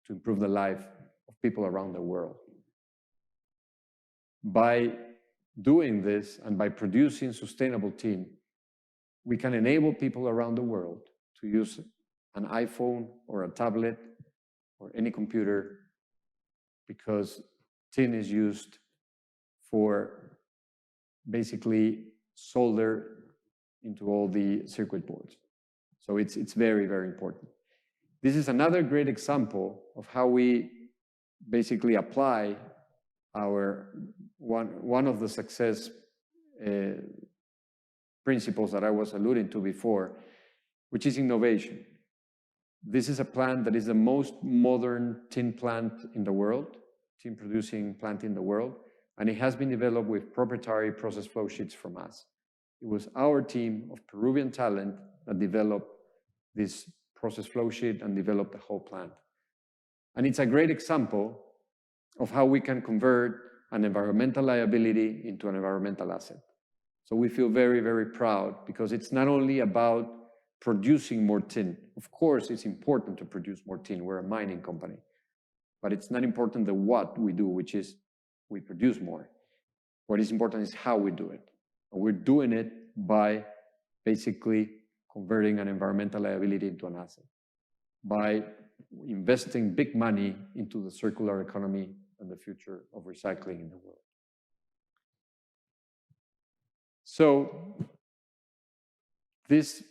to improve the life of people around the world. By doing this and by producing sustainable tin, we can enable people around the world to use an iPhone or a tablet or any computer because tin is used for basically solder into all the circuit boards. So it's very, very important. This is another great example of how we basically apply our one of the success principles that I was alluding to before, which is innovation. This is a plant that is the most modern tin plant in the world, tin producing plant in the world, and it has been developed with proprietary process flow sheets from us. It was our team of Peruvian talent that developed this process flow sheet and developed the whole plant. And it's a great example of how we can convert an environmental liability into an environmental asset. So we feel very, very proud because it's not only about producing more tin. Of course, it's important to produce more tin. We're a mining company. But it's not important the what we do, which is we produce more. What is important is how we do it. And we're doing it by basically converting an environmental liability into an asset, by investing big money into the circular economy and the future of recycling in the world. So these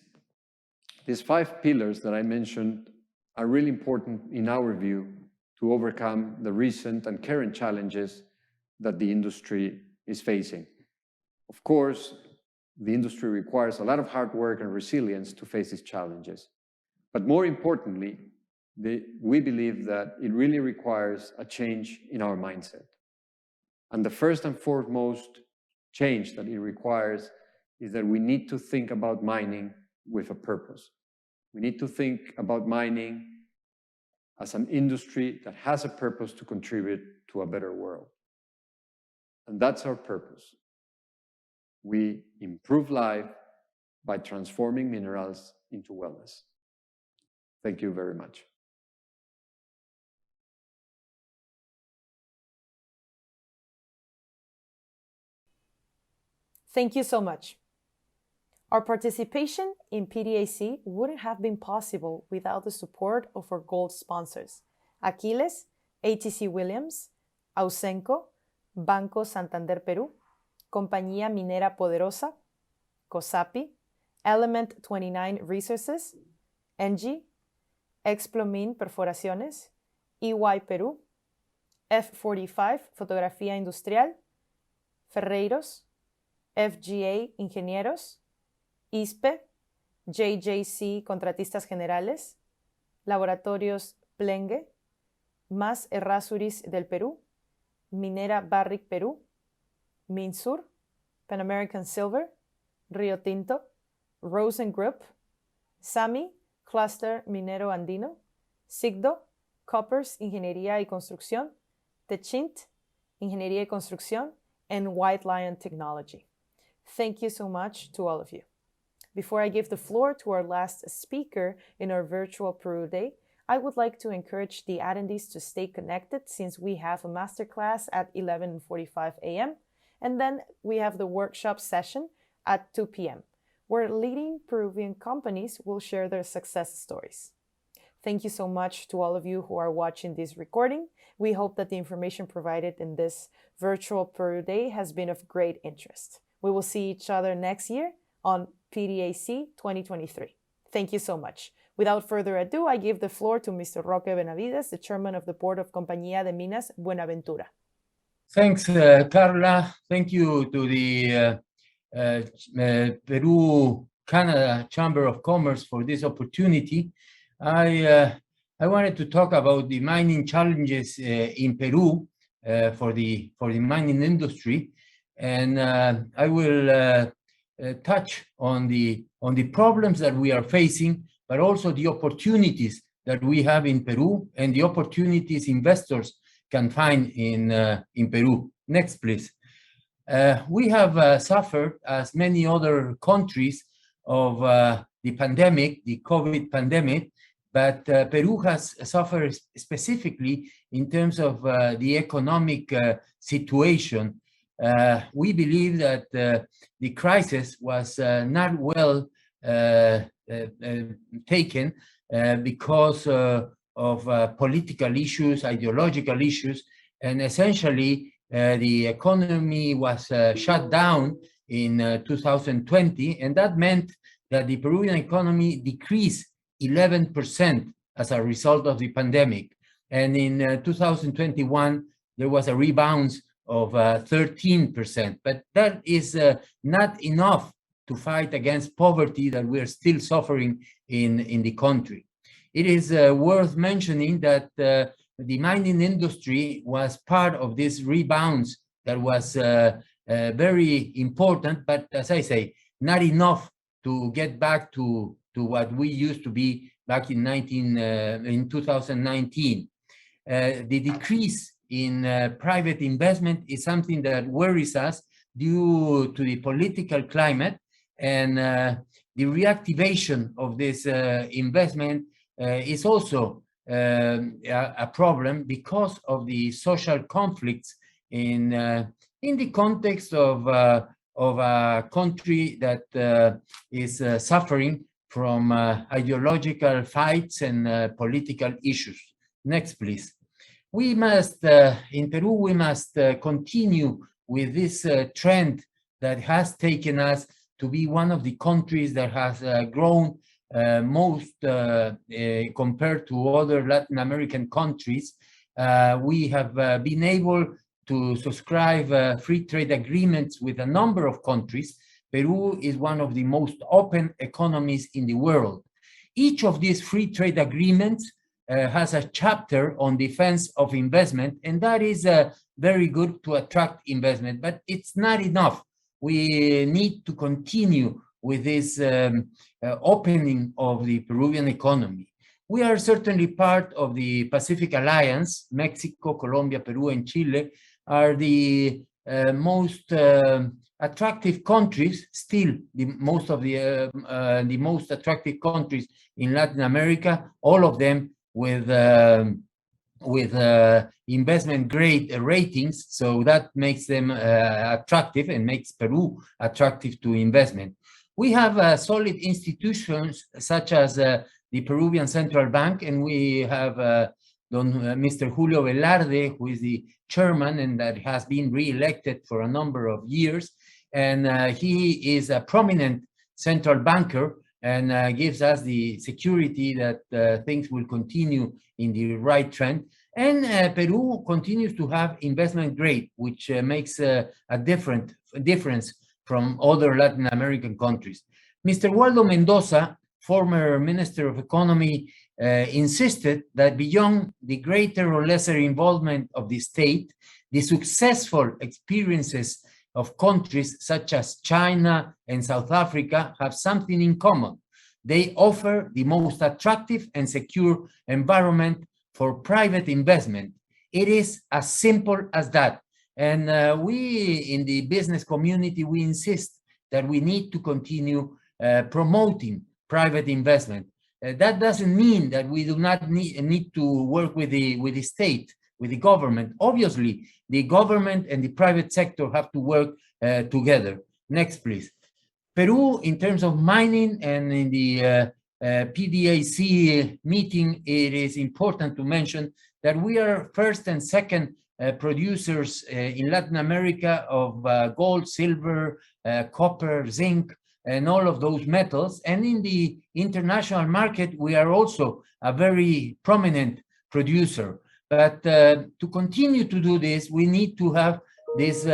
5 pillars that I mentioned are really important in our view to overcome the recent and current challenges that the industry is facing. Of course, the industry requires a lot of hard work and resilience to face these challenges. But more importantly, we believe that it really requires a change in our mindset. And the first and foremost change that it requires is that we need to think about mining with a purpose. We need to think about mining as an industry that has a purpose to contribute to a better world. And that's our purpose. We improve life by transforming minerals into wellness. Thank you very much. Thank you so much. Our participation in PDAC wouldn't have been possible without the support of our gold sponsors, Aquiles, ATC Williams, Ausenco, Banco Santander Perú, Compañía Minera Poderosa, COSAPI, Element 29 Resources, ENGIE, Explomin Perforaciones, EY Perú, F45 Fotografía Industrial, Ferreiros, FGA Ingenieros, ISPE, JJC Contratistas Generales, Laboratorios Plengue, Más Errázuriz del Perú, Minera Barrick Perú, Minsur, Pan American Silver, Rio Tinto, Rosen Group, SAMI, Cluster Minero Andino, SIGDO, Coppers, Ingeniería y Construcción, Techint, Ingeniería y Construcción, and White Lion Technology. Thank you so much to all of you. Before I give the floor to our last speaker in our virtual Peru Day, I would like to encourage the attendees to stay connected since we have a masterclass at 11:45 a.m. and then we have the workshop session at 2 p.m., where leading Peruvian companies will share their success stories. Thank you so much to all of you who are watching this recording. We hope that the information provided in this virtual Peru Day has been of great interest. We will see each other next year on PDAC 2023. Thank you so much. Without further ado, I give the floor to Mr. Roque Benavidez, the chairman of the board of Compañía de Minas Buenaventura. Thanks, Carla. Thank you to the Peru-Canada Chamber of Commerce for this opportunity. I wanted to talk about the mining challenges in Peru for the mining industry, and I will touch on the problems that we are facing, but also the opportunities that we have in Peru and the opportunities investors can find in Peru. Next, please. We have suffered, as many other countries, of the pandemic, the COVID pandemic, but Peru has suffered specifically in terms of the economic situation. We believe that the crisis was not well taken because of political issues, ideological issues, and essentially the economy was shut down in 2020, and that meant that the Peruvian economy decreased 11% as a result of the pandemic. And in 2021, there was a rebound of 13%, but that is not enough to fight against poverty that we are still suffering in the country. It is worth mentioning that the mining industry was part of this rebound that was very important, but as I say, not enough to get back to what we used to be back in 2019. The decrease in private investment is something that worries us due to the political climate, and the reactivation of this investment is also a problem because of the social conflicts in the context of a country that is suffering from ideological fights and political issues. Next, please. We must, in Peru, we must continue with this trend that has taken us to be one of the countries that has grown most compared to other Latin American countries. We have been able to subscribe free trade agreements with a number of countries. Peru is one of the most open economies in the world. Each of these free trade agreements has a chapter on defense of investment, and that is very good to attract investment, but it's not enough. We need to continue with this opening of the Peruvian economy. We are certainly part of the Pacific Alliance. Mexico, Colombia, Peru, and Chile are the most attractive countries, still the most attractive countries in Latin America, all of them with investment grade ratings, so that makes them attractive and makes Peru attractive to investment. We have solid institutions such as the Peruvian Central Bank, and we have Mr. Julio Velarde, who is the chairman and that has been re-elected for a number of years, and he is a prominent central banker and gives us the security that things will continue in the right trend. And Peru continues to have investment grade, which makes a difference from other Latin American countries. Mr. Waldo Mendoza, former Minister of Economy, insisted that beyond the greater or lesser involvement of the state, the successful experiences of countries such as China and South Africa have something in common. They offer the most attractive and secure environment for private investment. It is as simple as that. And we in the business community, we insist that we need to continue promoting private investment. That doesn't mean that we do not need to work with the state, with the government. Obviously, the government and the private sector have to work together. Next, please. Peru, in terms of mining, and in the PDAC meeting, it is important to mention that we are first and second producers in Latin America of gold, silver, copper, zinc, and all of those metals. And in the international market, we are also a very prominent producer. But to continue to do this, we need to have this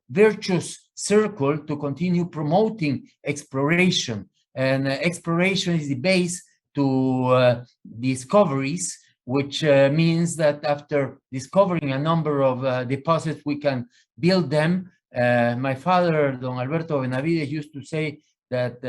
virtuous circle to continue promoting exploration. And exploration is the base to discoveries, which means that after discovering a number of deposits, we can build them. My father, Don Alberto Benavidez, used to say that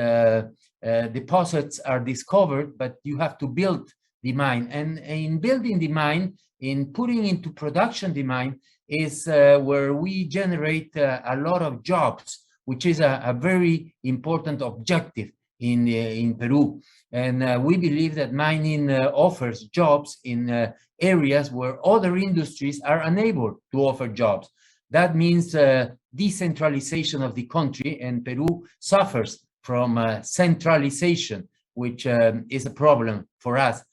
deposits are discovered, but you have to build the mine. And in building the mine, in putting into production the mine, is where we generate a lot of jobs, which is a very important objective in Peru. And we believe that mining offers jobs in areas where other industries are unable to offer jobs. That means decentralization of the country, and Peru suffers from centralization, which is a problem for us.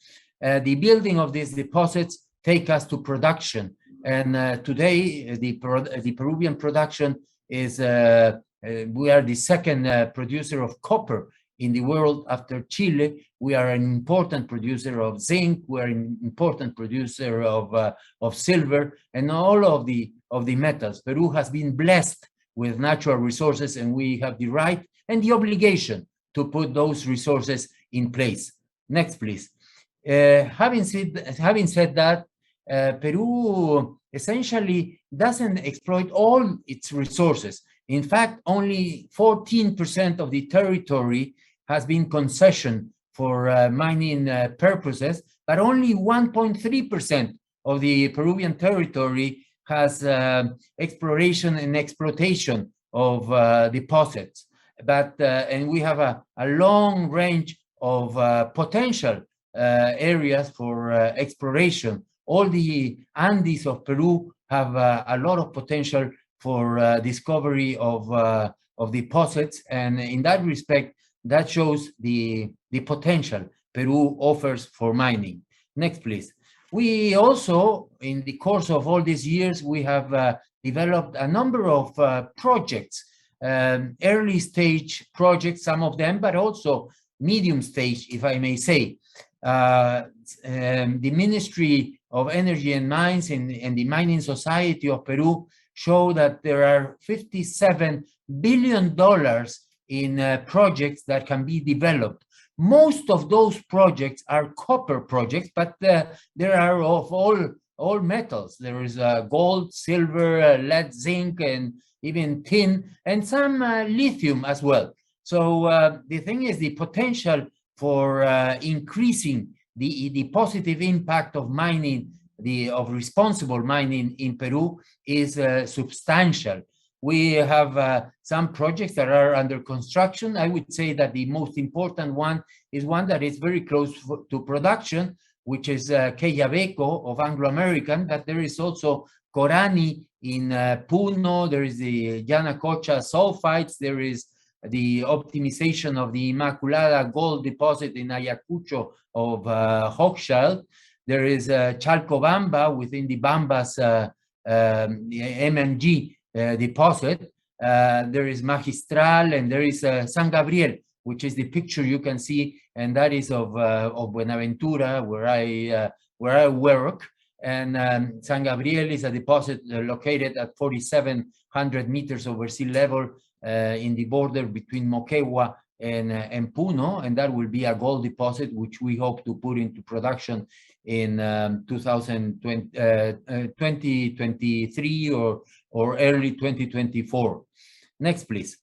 The building of these deposits take us to production. And today, the Peruvian production is, we are the second producer of copper in the world after Chile. We are an important producer of zinc. We are an important producer of silver and all of the metals. Peru has been blessed with natural resources, and we have the right and the obligation to put those resources in place. Next, please. Having said that, Peru essentially doesn't exploit all its resources. In fact, only 14% of the territory has been concession for mining purposes, but only 1.3% of the Peruvian territory has exploration and exploitation of deposits. But and we have a long range of potential areas for exploration. All the Andes of Peru have a lot of potential for discovery of deposits, and in that respect, that shows the potential Peru offers for mining. Next, please. We also, in the course of all these years, we have developed a number of projects, early stage projects, some of them, but also medium stage, if I may say. The Ministry of Energy and Mines and the Mining Society of Peru show that there are $57 billion in projects that can be developed. Most of those projects are copper projects, but there are of all metals. There is gold, silver, lead, zinc, and even tin, and some lithium as well. So the thing is, the potential for increasing the positive impact of mining, of responsible mining in Peru is substantial. We have some projects that are under construction. I would say that the most important one is one that is very close to production, which is Quellaveco of Anglo American, but there is also Corani in Puno, there is the Yanacocha sulfides, there is the optimization of the Immaculada gold deposit in Ayacucho of Hochschild. There is Chalcobamba within the Bambas MMG deposit. There is Magistral, and there is San Gabriel, which is the picture you can see, and that is of Buenaventura, where I work. And San Gabriel is a deposit located at 4,700 meters over sea level in the border between Moquegua and Puno, and that will be a gold deposit which we hope to put into production in 2023 or early 2024. Next, please.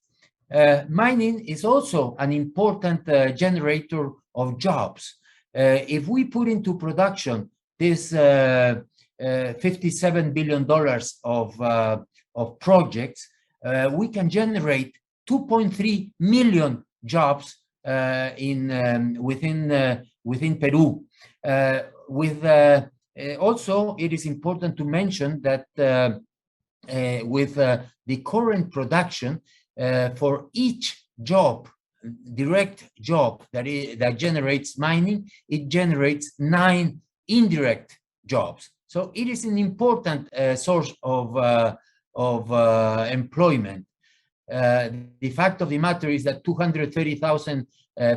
Mining is also an important generator of jobs. If we put into production this $57 billion of projects, we can generate 2.3 million jobs within Peru. Also, it is important to mention that with the current production, for each job, direct job that generates mining, it generates 9 indirect jobs. So it is an important source of employment. The fact of the matter is that 230,000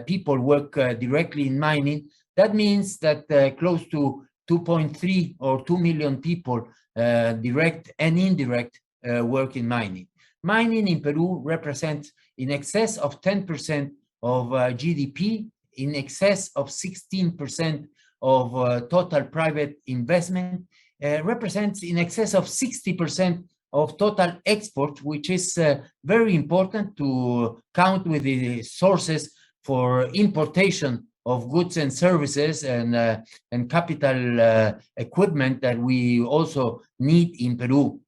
people work directly in mining. That means that close to 2.3 or 2 million people, direct and indirect, work in mining. Mining in Peru represents in excess of 10% of GDP, in excess of 16% of total private investment, represents in excess of 60% of total export, which is very important to count with the sources for importation of goods and services and capital equipment that we also need in Peru.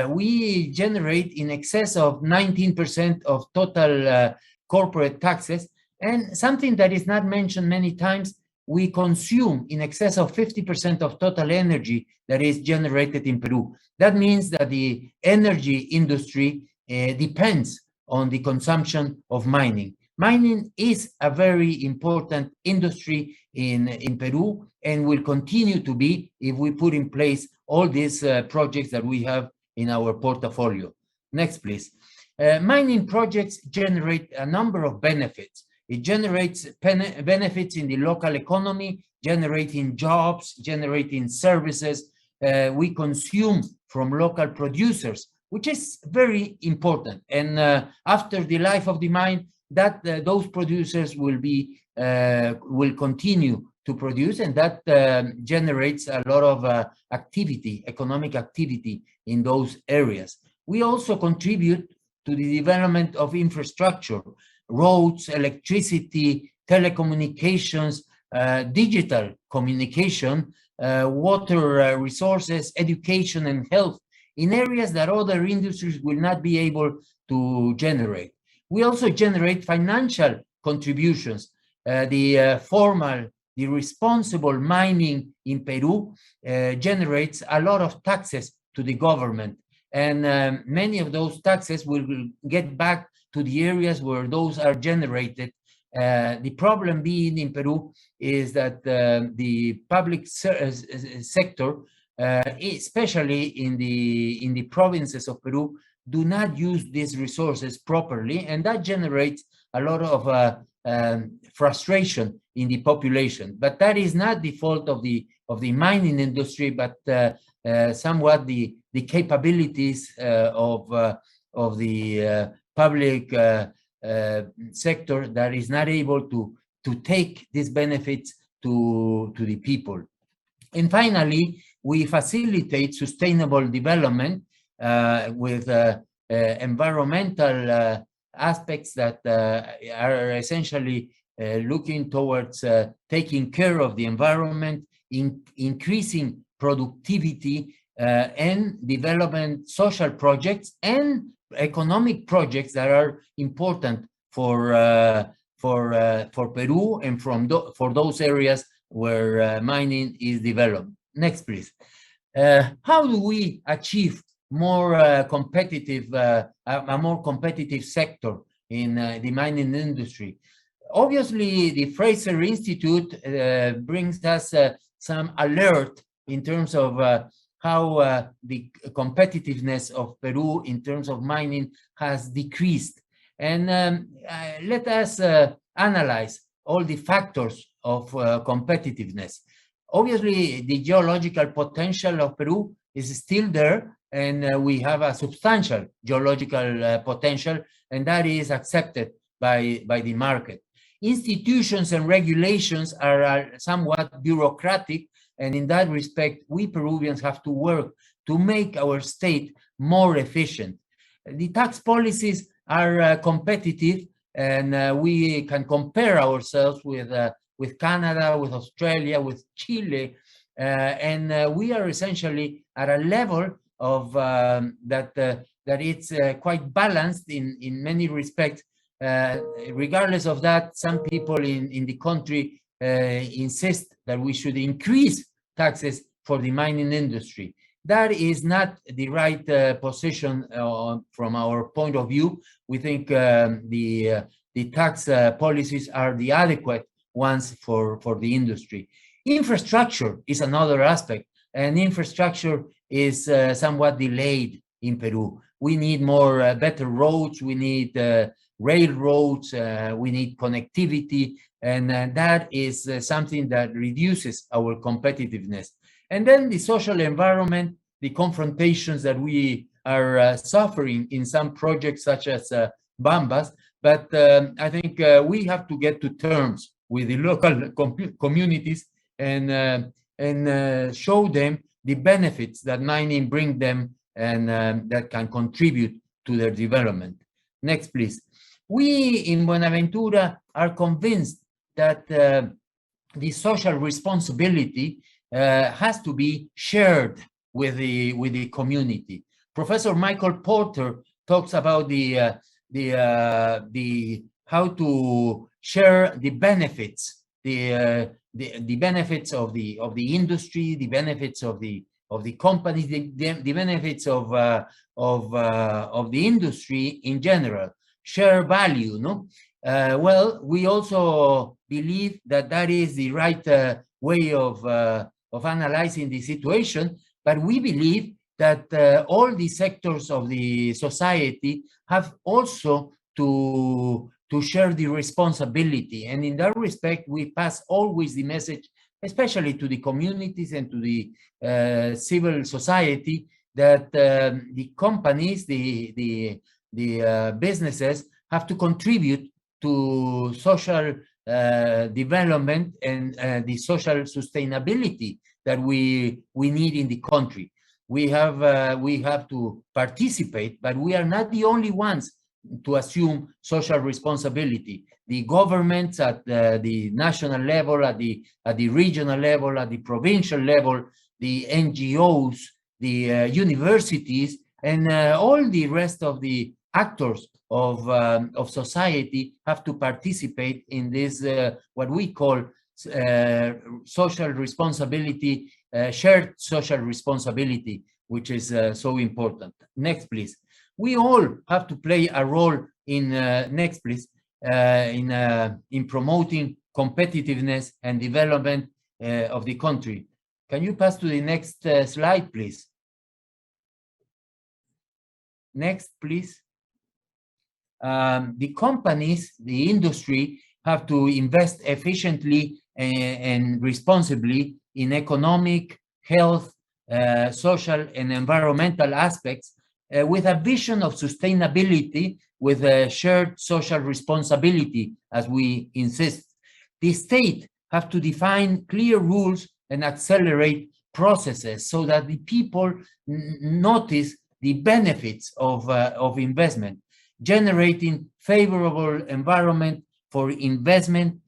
We generate in excess of 19% of total corporate taxes, and something that is not mentioned many times, we consume in excess of 50% of total energy that is generated in Peru. That means that the energy industry depends on the consumption of mining. Mining is a very important industry in Peru and will continue to be if we put in place all these projects that we have in our portfolio. Next, please. Mining projects generate a number of benefits. It generates benefits in the local economy, generating jobs, generating services. We consume from local producers, which is very important. And after the life of the mine, that those producers will continue to produce, and that generates a lot of activity, economic activity in those areas. We also contribute to the development of infrastructure, roads, electricity, telecommunications, digital communication, water resources, education, and health in areas that other industries will not be able to generate. We also generate financial contributions. The responsible mining in Peru generates a lot of taxes to the government, and many of those taxes will get back to the areas where those are generated. The problem being in Peru is that the public sector, especially in the provinces of Peru, do not use these resources properly, and that generates a lot of frustration in the population. But that is not the fault of the mining industry, but somewhat the capabilities of the public sector that is not able to take these benefits to the people. And finally, we facilitate sustainable development with environmental aspects that are essentially looking towards taking care of the environment, increasing productivity, and development social projects and economic projects that are important for Peru and for those areas where mining is developed. Next, please. How do we achieve a more competitive sector in the mining industry? Obviously, the Fraser Institute brings us some alert in terms of how the competitiveness of Peru in terms of mining has decreased. And let us analyze all the factors of competitiveness. Obviously, the geological potential of Peru is still there, and we have a substantial geological potential, and that is accepted by the market. Institutions and regulations are somewhat bureaucratic, and in that respect, we Peruvians have to work to make our state more efficient. The tax policies are competitive, and we can compare ourselves with Canada, with Australia, with Chile, and we are essentially at a level of that it's quite balanced in many respects. Regardless of that, some people in the country insist that we should increase taxes for the mining industry. That is not the right position from our point of view. We think the tax policies are the adequate ones for the industry. Infrastructure is another aspect, and infrastructure is somewhat delayed in Peru. We need more better roads, we need railroads, we need connectivity, and that is something that reduces our competitiveness. And then the social environment, the confrontations that we are suffering in some projects such as Bambas, but I think we have to get to terms with the local communities and show them the benefits that mining brings them and that can contribute to their development. Next, please. We in Buenaventura are convinced that the social responsibility has to be shared with the community. Professor Michael Porter talks about the how to share the benefits, the benefits of the industry, the benefits of the companies, the benefits of the industry in general. Share value, no? Well, we also believe that that is the right way of analyzing the situation, but we believe that all the sectors of the society have also to share the responsibility. And in that respect, we pass always the message, especially to the communities and to the civil society, that the companies, the businesses have to contribute to social development and the social sustainability that we need in the country. We have to participate, but we are not the only ones to assume social responsibility. The governments at the national level, at the regional level, at the provincial level, the NGOs, the universities, and all the rest of the actors of society have to participate in this what we call social responsibility, shared social responsibility, which is so important. Next, please. We all have to play a role in next, please, in promoting competitiveness and development of the country. Can you pass to the next slide, please? Next, please. The companies, the industry, have to invest efficiently and responsibly in economic, health, social, and environmental aspects with a vision of sustainability with a shared social responsibility, as we insist. The state have to define clear rules and accelerate processes so that the people notice the benefits of investment, generating favorable environment for investment,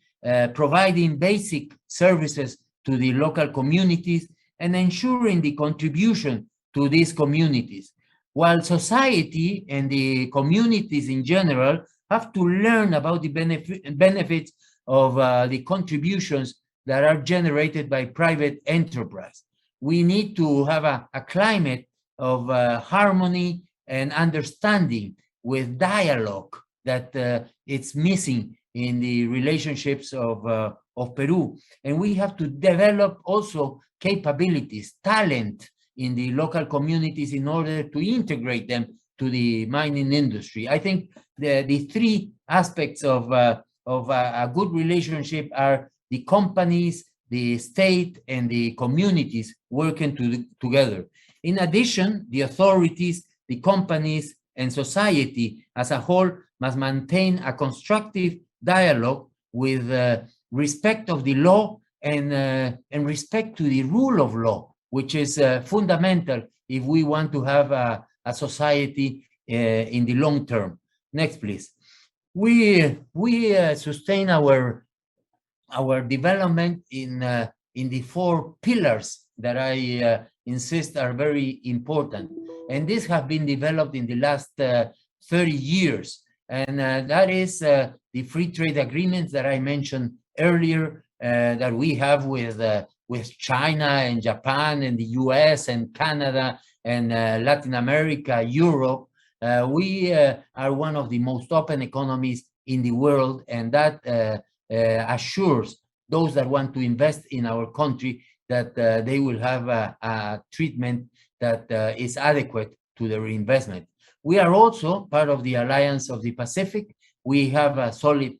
providing basic services to the local communities, and ensuring the contribution to these communities. While society and the communities in general have to learn about the benefits of the contributions that are generated by private enterprise. We need to have a climate of harmony and understanding with dialogue that it's missing in the relationships of Peru. And we have to develop also capabilities, talent in the local communities in order to integrate them to the mining industry. I think the three aspects of a good relationship are the companies, the state, and the communities working together. In addition, the authorities, the companies, and society as a whole must maintain a constructive dialogue with respect of the law and respect to the rule of law, which is fundamental if we want to have a society in the long term. Next, please. we sustain our development in the 4 pillars that I insist are very important, and these have been developed in the last 30 years, and that is the free trade agreements that I mentioned earlier that we have with China and Japan and the US and Canada and Latin America, Europe. We are one of the most open economies in the world, and that assures those that want to invest in our country that they will have a treatment that is adequate to their investment. We are also part of the Alliance of the Pacific. We have a solid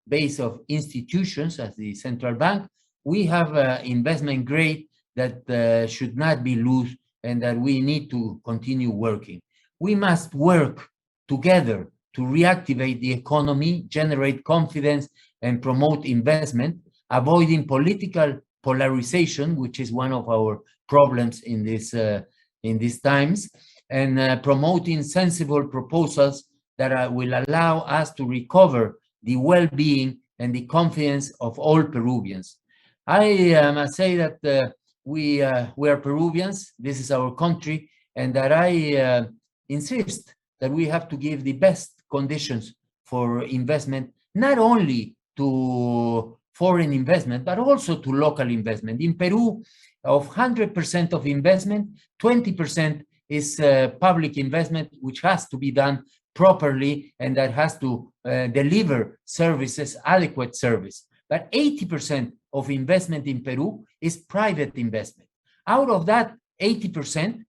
base of institutions as the central bank. We have investment grade that should not be loose and that we need to continue working. We must work together to reactivate the economy, generate confidence, and promote investment, avoiding political polarization, which is one of our problems in these times, and promoting sensible proposals that will allow us to recover the well-being and the confidence of all Peruvians. I must say that we are Peruvians, this is our country, and that I insist that we have to give the best conditions for investment, not only to foreign investment, but also to local investment. In Peru, of 100% of investment, 20% is public investment, which has to be done properly and that has to deliver services, adequate service. But 80% of investment in Peru is private investment. Out of that 80%,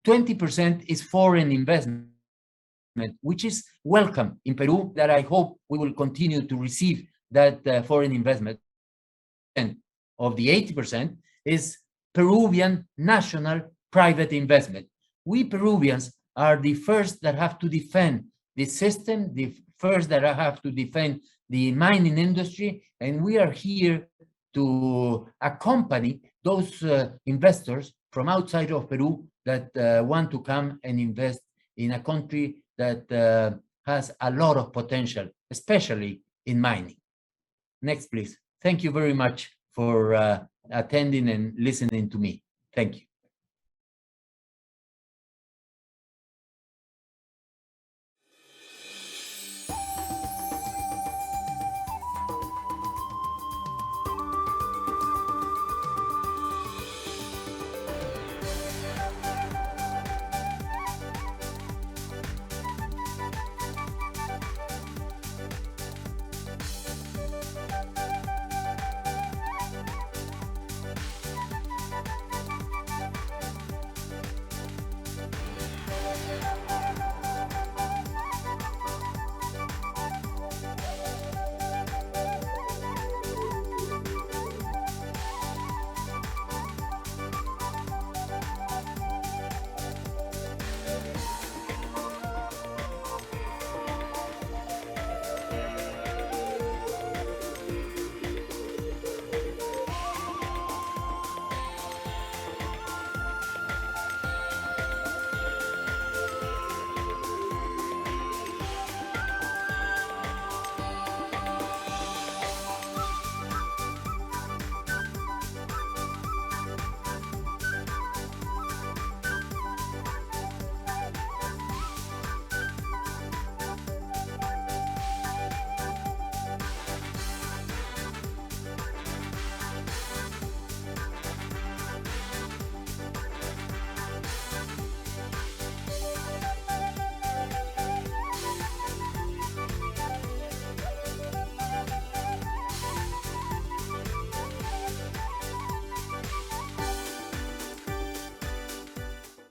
20% is foreign investment, which is welcome in Peru, that I hope we will continue to receive that foreign investment. And of the 80% is Peruvian national private investment. We Peruvians are the first that have to defend the system, the first that have to defend the mining industry, and we are here to accompany those investors from outside of Peru that want to come and invest in a country that has a lot of potential, especially in mining. Next, please. Thank you very much for attending and listening to me. Thank you.